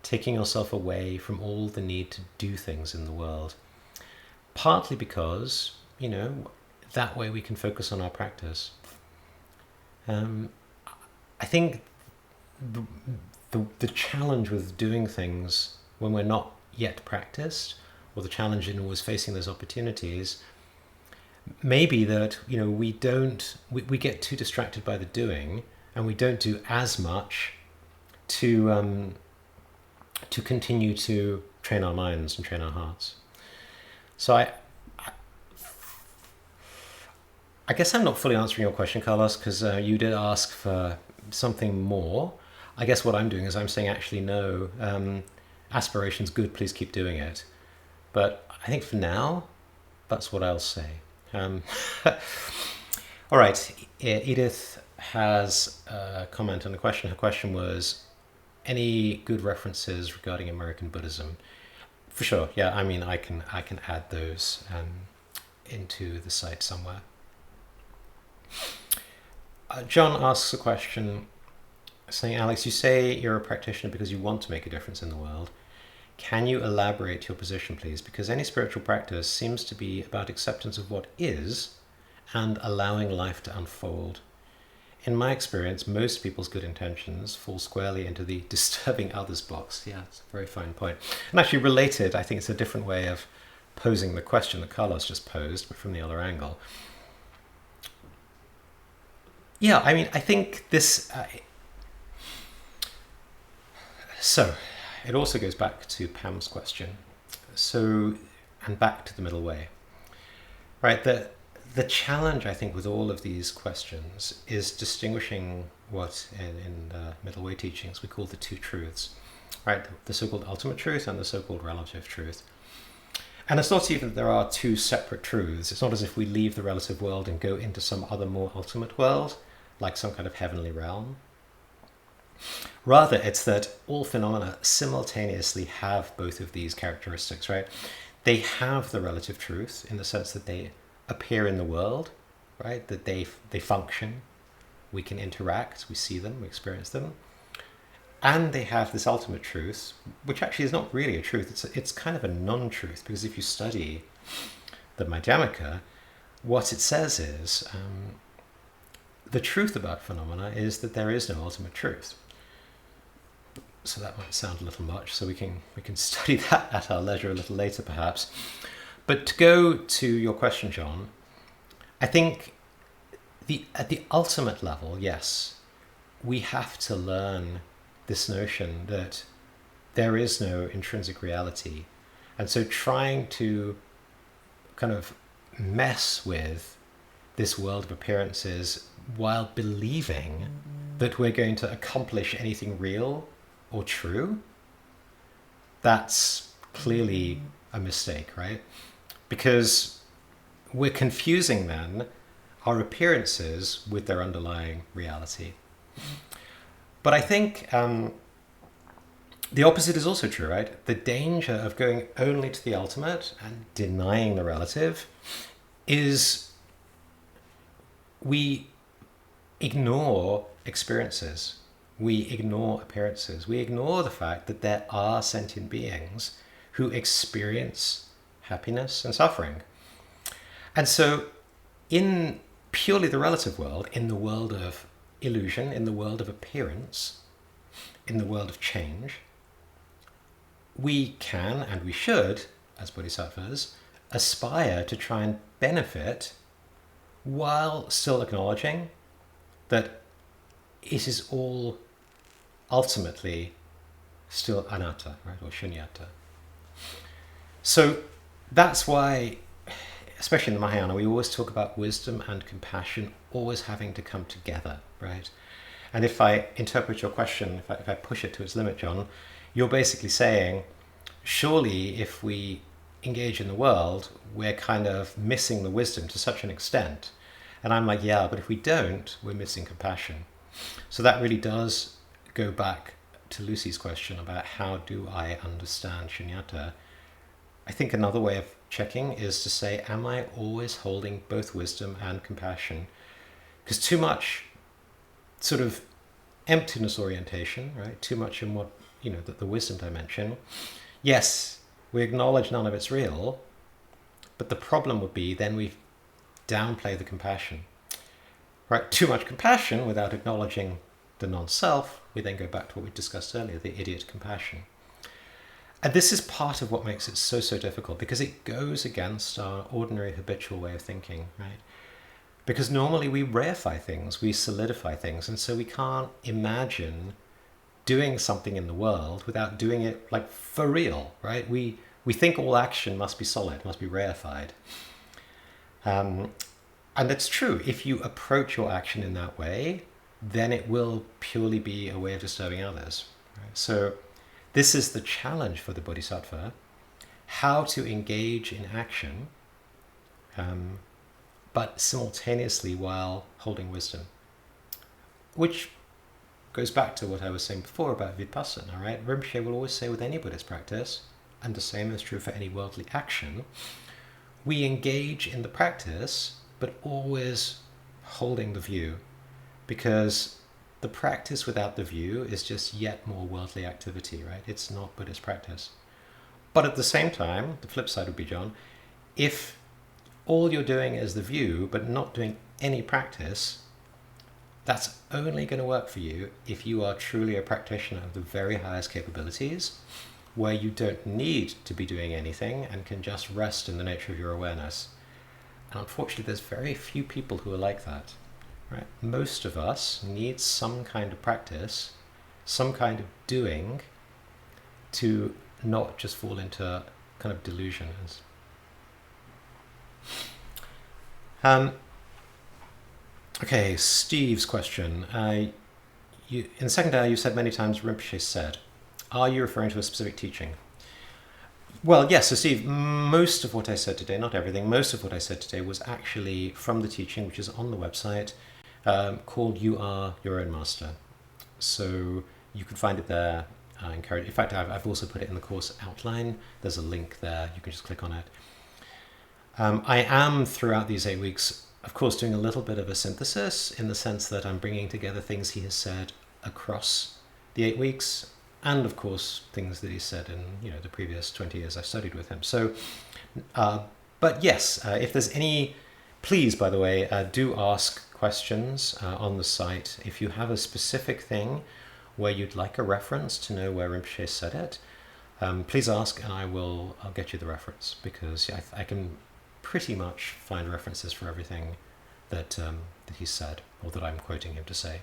taking yourself away from all the need to do things in the world. Partly because, that way we can focus on our practice. I think the challenge with doing things when we're not yet practiced, or the challenge in always facing those opportunities, may be that we get too distracted by the doing, and we don't do as much to continue to train our minds and train our hearts. So I guess I'm not fully answering your question, Carlos, because you did ask for something more. I guess what I'm doing is I'm saying, actually, no, aspiration's good, please keep doing it. But I think for now, that's what I'll say. All right, Edith has a comment on the question. Her question was, any good references regarding American Buddhism? For sure, yeah, I mean, I can add those into the site somewhere. John asks a question saying, Alex, you say you're a practitioner because you want to make a difference in the world. Can you elaborate your position, please? Because any spiritual practice seems to be about acceptance of what is and allowing life to unfold. In my experience, most people's good intentions fall squarely into the disturbing others box. Yeah, it's a very fine point. And actually related, I think it's a different way of posing the question that Carlos just posed, but from the other angle. Yeah, I mean, I think this... so, it also goes back to Pam's question. So, and back to the middle way. Right, the challenge, I think, with all of these questions is distinguishing what in the middle way teachings we call the two truths. Right, the so-called ultimate truth and the so-called relative truth. And it's not even that there are two separate truths. It's not as if we leave the relative world and go into some other more ultimate world, like some kind of heavenly realm. Rather, it's that all phenomena simultaneously have both of these characteristics, right? They have the relative truth in the sense that they appear in the world, right? That they function, we can interact, we see them, we experience them. And they have this ultimate truth, which actually is not really a truth. It's kind of a non-truth, because if you study the Madhyamaka, what it says is the truth about phenomena is that there is no ultimate truth. So that might sound a little much, so we can study that at our leisure a little later perhaps. But to go to your question, John, I think at the ultimate level, yes, we have to learn this notion that there is no intrinsic reality. And so trying to kind of mess with this world of appearances while believing that we're going to accomplish anything real or true, that's clearly a mistake, right? Because we're confusing then our appearances with their underlying reality. But I think the opposite is also true, right? The danger of going only to the ultimate and denying the relative is we ignore experiences. We ignore appearances. We ignore the fact that there are sentient beings who experience happiness and suffering. And so in purely the relative world, in the world of illusion, in the world of appearance, in the world of change, we can and we should, as bodhisattvas, aspire to try and benefit while still acknowledging that it is all ultimately still anatta, right, or shunyata. So that's why, especially in the Mahayana, we always talk about wisdom and compassion always having to come together, right? And if I interpret your question, if I push it to its limit, John, you're basically saying, surely if we engage in the world, we're kind of missing the wisdom to such an extent. And I'm like, yeah, but if we don't, we're missing compassion. So that really does go back to Lucy's question about how do I understand shunyata. I think another way of checking is to say, am I always holding both wisdom and compassion? Because too much sort of emptiness orientation, right? Too much in what, the wisdom dimension. Yes, we acknowledge none of it's real, but the problem would be then we've downplay the compassion. Right? Too much compassion without acknowledging the non-self, we then go back to what we discussed earlier, the idiot compassion. And this is part of what makes it so, so difficult, because it goes against our ordinary habitual way of thinking, right? Because normally we rareify things, we solidify things, and so we can't imagine doing something in the world without doing it like for real, right? We think all action must be solid, must be rarefied. And it's true. If you approach your action in that way, then it will purely be a way of disturbing others. Right? So this is the challenge for the Bodhisattva, how to engage in action, but simultaneously while holding wisdom. Which goes back to what I was saying before about vipassana, right? Rinpoche will always say with any Buddhist practice, and the same is true for any worldly action, we engage in the practice, but always holding the view, because the practice without the view is just yet more worldly activity, right? It's not Buddhist practice. But at the same time, the flip side would be, John, if all you're doing is the view, but not doing any practice, that's only going to work for you if you are truly a practitioner of the very highest capabilities, where you don't need to be doing anything and can just rest in the nature of your awareness. And unfortunately, there's very few people who are like that. Right? Most of us need some kind of practice, some kind of doing, to not just fall into kind of delusions. Okay, Steve's question. In the second hour, you said many times, Rinpoche said. Are you referring to a specific teaching? Well, yes. So, Steve, most of what I said today, not everything, most of what I said today was actually from the teaching, which is on the website, called You Are Your Own Master. So you can find it there. I encourage. In fact, I've also put it in the course outline. There's a link there. You can just click on it. I am, throughout these 8 weeks, of course, doing a little bit of a synthesis, in the sense that I'm bringing together things he has said across the 8 weeks, and of course things that he said in the previous 20 years I've studied with him. So, but yes, if there's any, please, by the way, do ask questions on the site. If you have a specific thing where you'd like a reference to know where Rinpoche said it, please ask, and I'll get you the reference, because I can pretty much find references for everything that he said, or that I'm quoting him to say.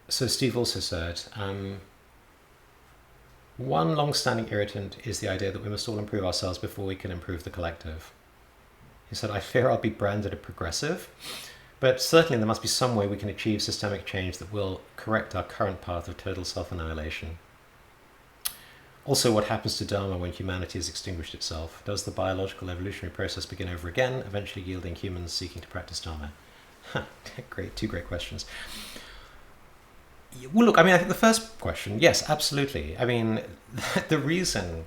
So Steve also said, one long-standing irritant is the idea that we must all improve ourselves before we can improve the collective. He said, I fear I'll be branded a progressive, but certainly there must be some way we can achieve systemic change that will correct our current path of total self-annihilation. Also, what happens to Dharma when humanity has extinguished itself? Does the biological evolutionary process begin over again, eventually yielding humans seeking to practice Dharma? Great, two great questions. Well, look, I think the first question, yes, absolutely. The reason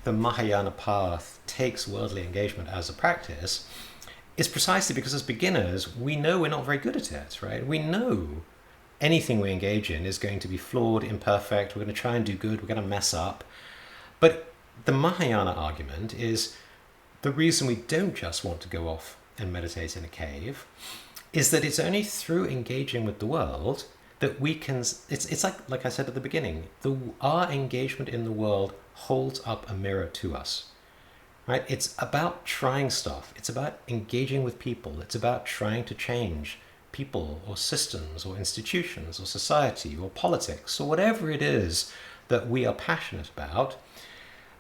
the Mahayana path takes worldly engagement as a practice is precisely because as beginners, we know we're not very good at it, right? We know anything we engage in is going to be flawed, imperfect, we're going to try and do good, we're going to mess up. But the Mahayana argument is the reason we don't just want to go off and meditate in a cave is that it's only through engaging with the world that we can, it's like I said at the beginning, our engagement in the world holds up a mirror to us, right? It's about trying stuff. It's about engaging with people. It's about trying to change people or systems or institutions or society or politics or whatever it is that we are passionate about.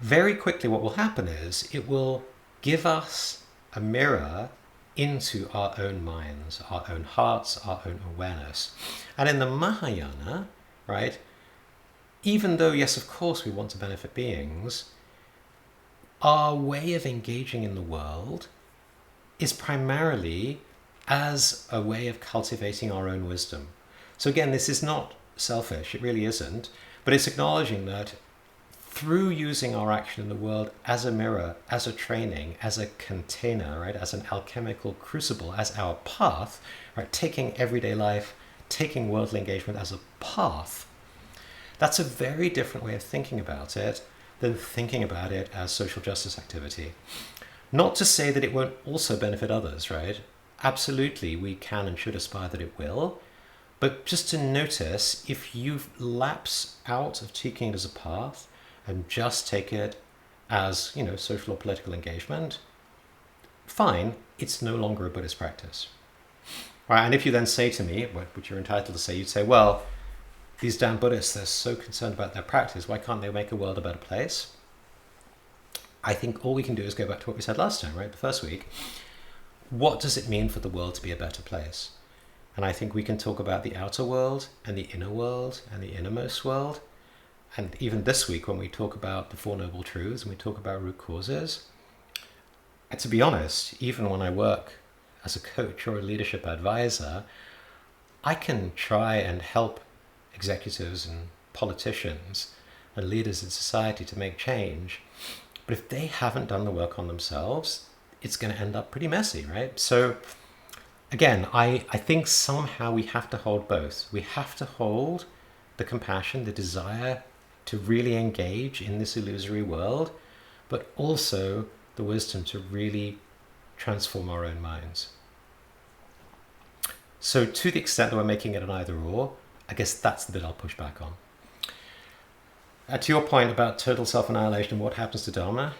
Very quickly what will happen is it will give us a mirror into our own minds, our own hearts, our own awareness. And in the Mahayana, right, even though, yes, of course, we want to benefit beings, our way of engaging in the world is primarily as a way of cultivating our own wisdom. So again, this is not selfish, it really isn't, but it's acknowledging that through using our action in the world as a mirror, as a training, as a container, right, as an alchemical crucible, as our path, right, taking everyday life, taking worldly engagement as a path, that's a very different way of thinking about it than thinking about it as social justice activity. Not to say that it won't also benefit others, right? Absolutely, we can and should aspire that it will. But just to notice, if you lapse out of taking it as a path and just take it as, social or political engagement, fine, it's no longer a Buddhist practice. Right? And if you then say to me, which you're entitled to say, you'd say, well, these damn Buddhists, they're so concerned about their practice, why can't they make a world a better place? I think all we can do is go back to what we said last time, right? The first week. What does it mean for the world to be a better place? And I think we can talk about the outer world and the inner world and the innermost world. And even this week, when we talk about the Four Noble Truths and we talk about root causes, and to be honest, even when I work as a coach or a leadership advisor, I can try and help executives and politicians and leaders in society to make change. But if they haven't done the work on themselves, it's going to end up pretty messy, right? So again, I think somehow we have to hold both. We have to hold the compassion, the desire to really engage in this illusory world, but also the wisdom to really transform our own minds. So to the extent that we're making it an either or, I guess that's the bit I'll push back on. To your point about total self-annihilation and what happens to Dharma,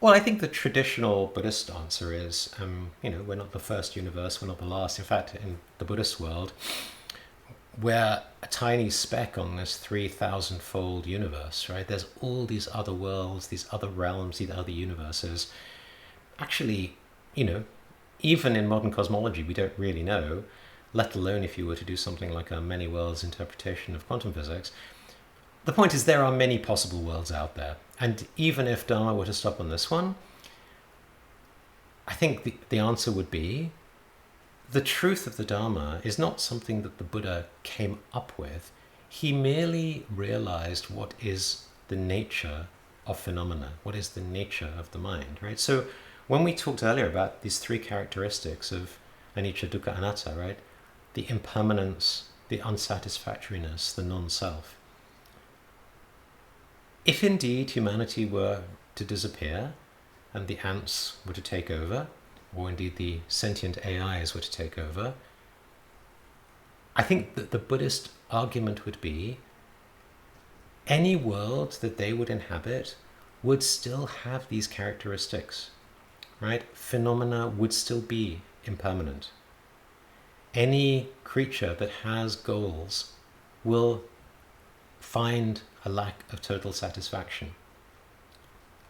well, I think the traditional Buddhist answer is, we're not the first universe, we're not the last. In fact, in the Buddhist world, we're a tiny speck on this 3,000-fold universe, right? There's all these other worlds, these other realms, these other universes. Actually, even in modern cosmology, we don't really know, let alone if you were to do something like a many worlds interpretation of quantum physics. The point is there are many possible worlds out there. And even if Dharma were to stop on this one, I think the answer would be the truth of the Dharma is not something that the Buddha came up with. He merely realized what is the nature of phenomena, what is the nature of the mind, right? So when we talked earlier about these three characteristics of anicca, dukkha, anatta, right? The impermanence, the unsatisfactoriness, the non-self. If indeed humanity were to disappear and the ants were to take over, or indeed the sentient AIs were to take over, I think that the Buddhist argument would be any world that they would inhabit would still have these characteristics, right? Phenomena would still be impermanent. Any creature that has goals will find a lack of total satisfaction.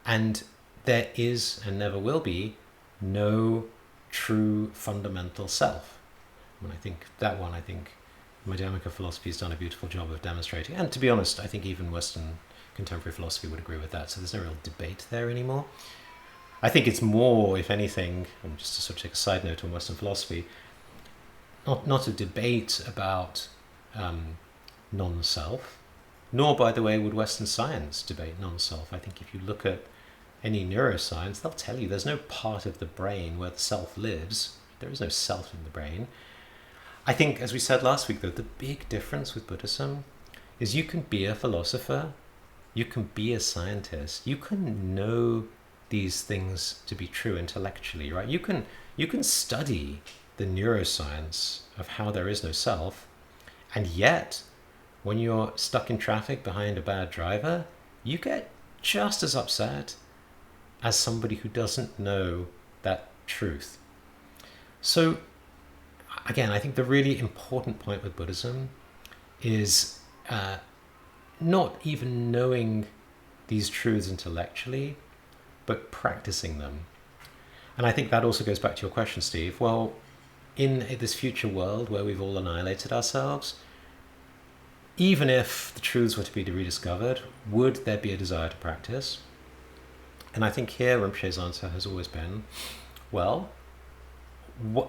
And there is and never will be no true fundamental self. I think Madhyamaka philosophy has done a beautiful job of demonstrating. And to be honest, I think even Western contemporary philosophy would agree with that. So there's no real debate there anymore. I think it's more, if anything, just to sort of take a side note on Western philosophy, not a debate about non-self, nor, by the way, would Western science debate non-self. I think if you look at any neuroscience, they'll tell you there's no part of the brain where the self lives. There is no self in the brain. I think, as we said last week, though, the big difference with Buddhism is you can be a philosopher, you can be a scientist, you can know these things to be true intellectually, right? You can study the neuroscience of how there is no self, and yet when you're stuck in traffic behind a bad driver, you get just as upset as somebody who doesn't know that truth. So again, I think the really important point with Buddhism is not even knowing these truths intellectually, but practicing them. And I think that also goes back to your question, Steve. Well, in this future world where we've all annihilated ourselves, even if the truths were to be rediscovered, would there be a desire to practice? And I think here Rinpoche's answer has always been, well,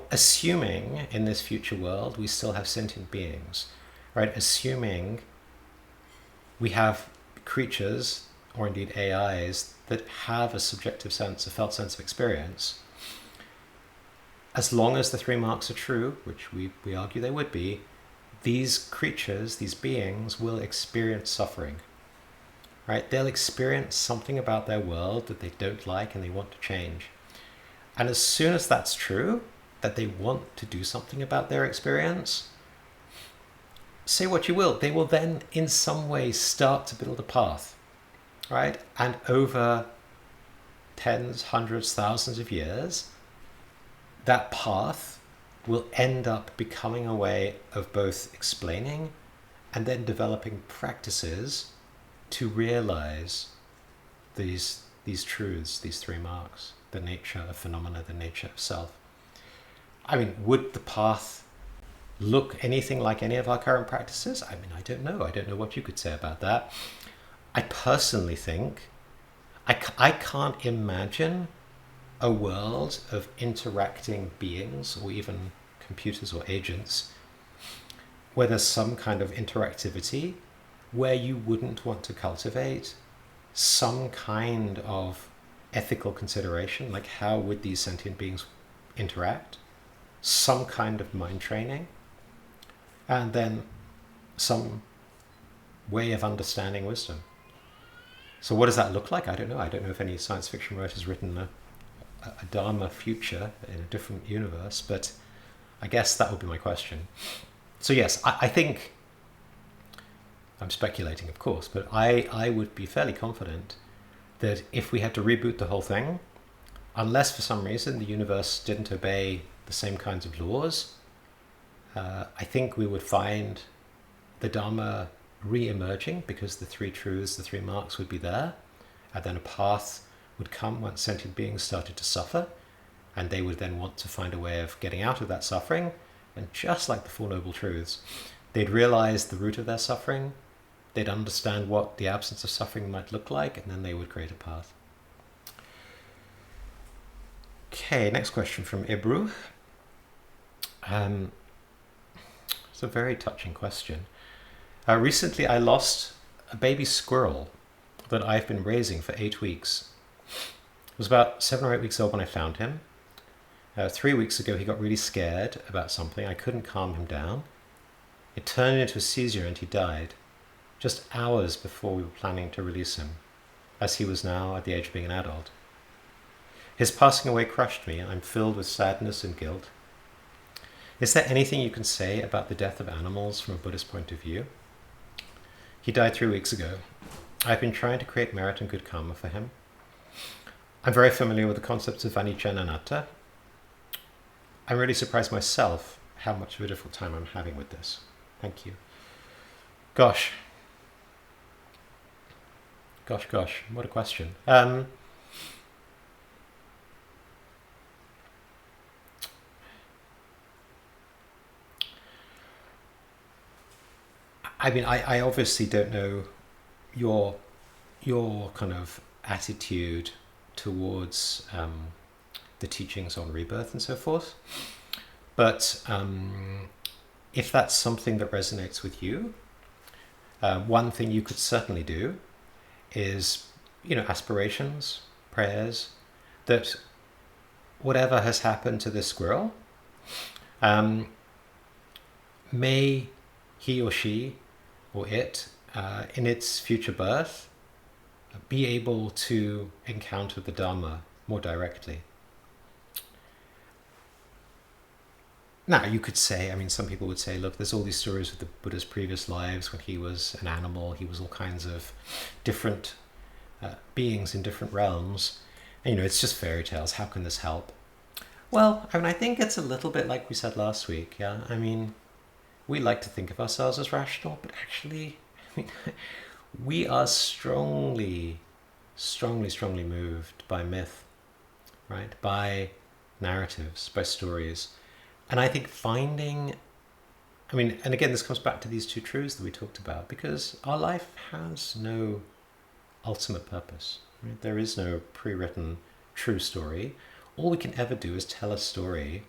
assuming in this future world we still have sentient beings, right? Assuming we have creatures, or indeed AIs, that have a subjective sense, a felt sense of experience, as long as the three marks are true, which we argue they would be, these creatures, these beings, will experience suffering. right? They'll experience something about their world that they don't like and they want to change. And as soon as that's true, that they want to do something about their experience, say what you will, they will then in some way start to build a path, right? And over tens, hundreds, thousands of years, that path will end up becoming a way of both explaining and then developing practices to realize these truths, these three marks, the nature of phenomena, the nature of self. I mean, would the path look anything like any of our current practices? I mean, I don't know. I don't know what you could say about that. I personally think I can't imagine a world of interacting beings or even computers or agents where there's some kind of interactivity where you wouldn't want to cultivate some kind of ethical consideration, like how would these sentient beings interact, some kind of mind training, and then some way of understanding wisdom. So what does that look like? I don't know. I don't know if any science fiction writer has written a Dharma future in a different universe, but I guess that would be my question. So yes, I think, I'm speculating of course, but I would be fairly confident that if we had to reboot the whole thing, unless for some reason the universe didn't obey the same kinds of laws, I think we would find the Dharma re-emerging because the three truths, the three marks would be there, and then a path would come once sentient beings started to suffer, and they would then want to find a way of getting out of that suffering. And just like the Four Noble Truths, they'd realize the root of their suffering, they'd understand what the absence of suffering might look like, and then they would create a path. Okay, next question from Ibru. It's a very touching question. Recently I lost a baby squirrel that I've been raising for 8 weeks. It was about 7 or 8 weeks old when I found him. 3 weeks ago he got really scared about something. I couldn't calm him down. It turned into a seizure and he died just hours before we were planning to release him, as he was now at the age of being an adult. His passing away crushed me. I'm filled with sadness and guilt. Is there anything you can say about the death of animals from a Buddhist point of view? He died 3 weeks ago. I've been trying to create merit and good karma for him. I'm very familiar with the concepts of anicca and anatta. I'm really surprised myself how much of a difficult time I'm having with this. Thank you. Gosh, what a question. I mean, I obviously don't know your kind of attitude towards the teachings on rebirth and so forth, but if that's something that resonates with you, one thing you could certainly do is, aspirations, prayers, that whatever has happened to this squirrel, may he or she or it, in its future birth, be able to encounter the Dharma more directly. Now, you could say, some people would say, look, there's all these stories of the Buddha's previous lives when he was an animal, he was all kinds of different beings in different realms. And, it's just fairy tales. How can this help? Well, I think it's a little bit like we said last week, yeah? We like to think of ourselves as rational, but actually, we are strongly moved by myth, right? By narratives, by stories. And I think finding, and again, this comes back to these two truths that we talked about, because our life has no ultimate purpose, right? There is no pre-written true story. All we can ever do is tell a story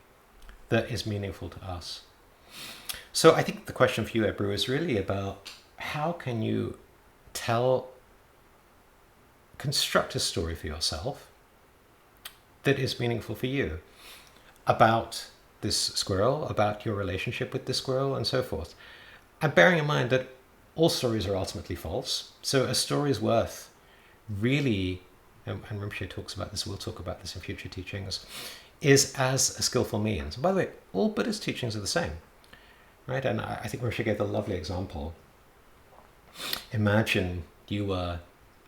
that is meaningful to us. So I think the question for you, Ebru, is really about how can you construct a story for yourself that is meaningful for you about this squirrel, about your relationship with this squirrel, and so forth. And bearing in mind that all stories are ultimately false. So a story's worth really, and Rinpoche talks about this, we'll talk about this in future teachings, is as a skillful means. And by the way, all Buddhist teachings are the same, right? And I think Rinpoche gave a lovely example. Imagine you were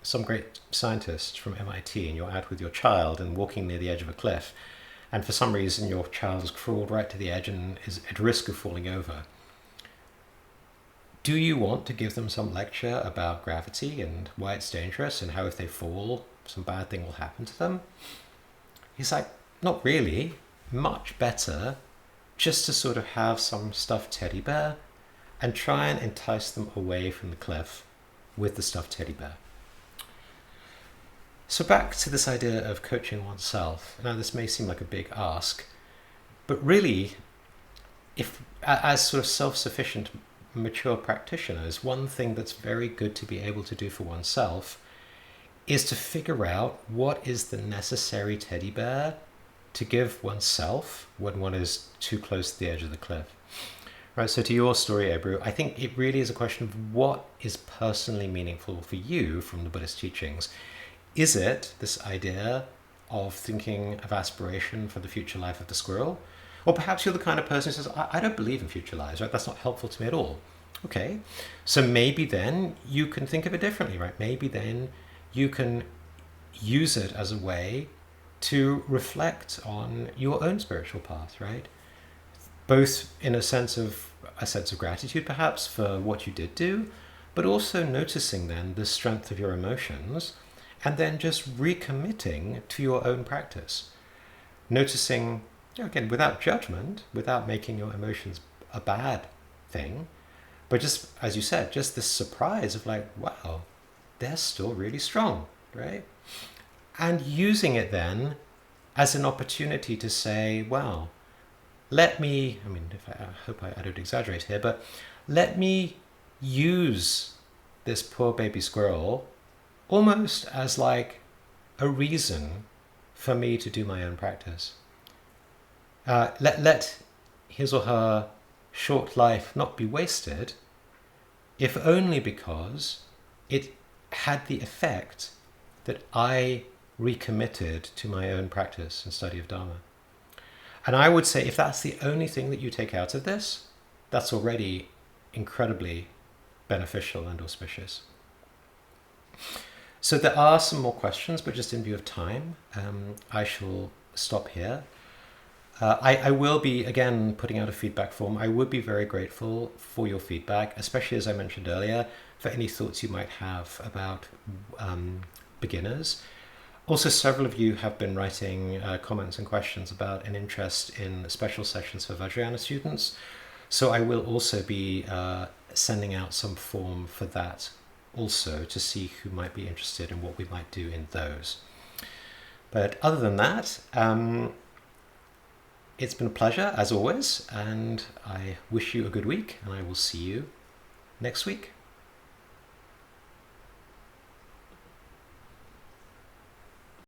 some great scientist from MIT and you're out with your child and walking near the edge of a cliff, and for some reason your child has crawled right to the edge and is at risk of falling over. Do you want to give them some lecture about gravity and why it's dangerous and how if they fall, some bad thing will happen to them? He's like, not really. Much better just to sort of have some stuffed teddy bear and try and entice them away from the cliff with the stuffed teddy bear. So back to this idea of coaching oneself. Now this may seem like a big ask, but really, if as sort of self-sufficient, mature practitioners, one thing that's very good to be able to do for oneself is to figure out what is the necessary teddy bear to give oneself when one is too close to the edge of the cliff. Right, so to your story, Ebru, I think it really is a question of what is personally meaningful for you from the Buddhist teachings. Is it this idea of thinking of aspiration for the future life of the squirrel? Or perhaps you're the kind of person who says, I don't believe in future lives, right? That's not helpful to me at all. Okay, so maybe then you can think of it differently, right? Maybe then you can use it as a way to reflect on your own spiritual path, right? Both in a sense of gratitude, perhaps, for what you did do, but also noticing then the strength of your emotions and then just recommitting to your own practice. Noticing, again, without judgment, without making your emotions a bad thing, but just, as you said, just this surprise of like, wow, they're still really strong, right? And using it then as an opportunity to say, well, let me, I hope I don't exaggerate here, but let me use this poor baby squirrel almost as like a reason for me to do my own practice. Let his or her short life not be wasted, if only because it had the effect that I recommitted to my own practice and study of Dharma. And I would say if that's the only thing that you take out of this, that's already incredibly beneficial and auspicious. So there are some more questions, but just in view of time, I shall stop here. I will be, again, putting out a feedback form. I would be very grateful for your feedback, especially as I mentioned earlier, for any thoughts you might have about beginners. Also, several of you have been writing comments and questions about an interest in special sessions for Vajrayana students. So I will also be sending out some form for that also to see who might be interested in what we might do in those. But other than that, it's been a pleasure as always, and I wish you a good week, and I will see you next week.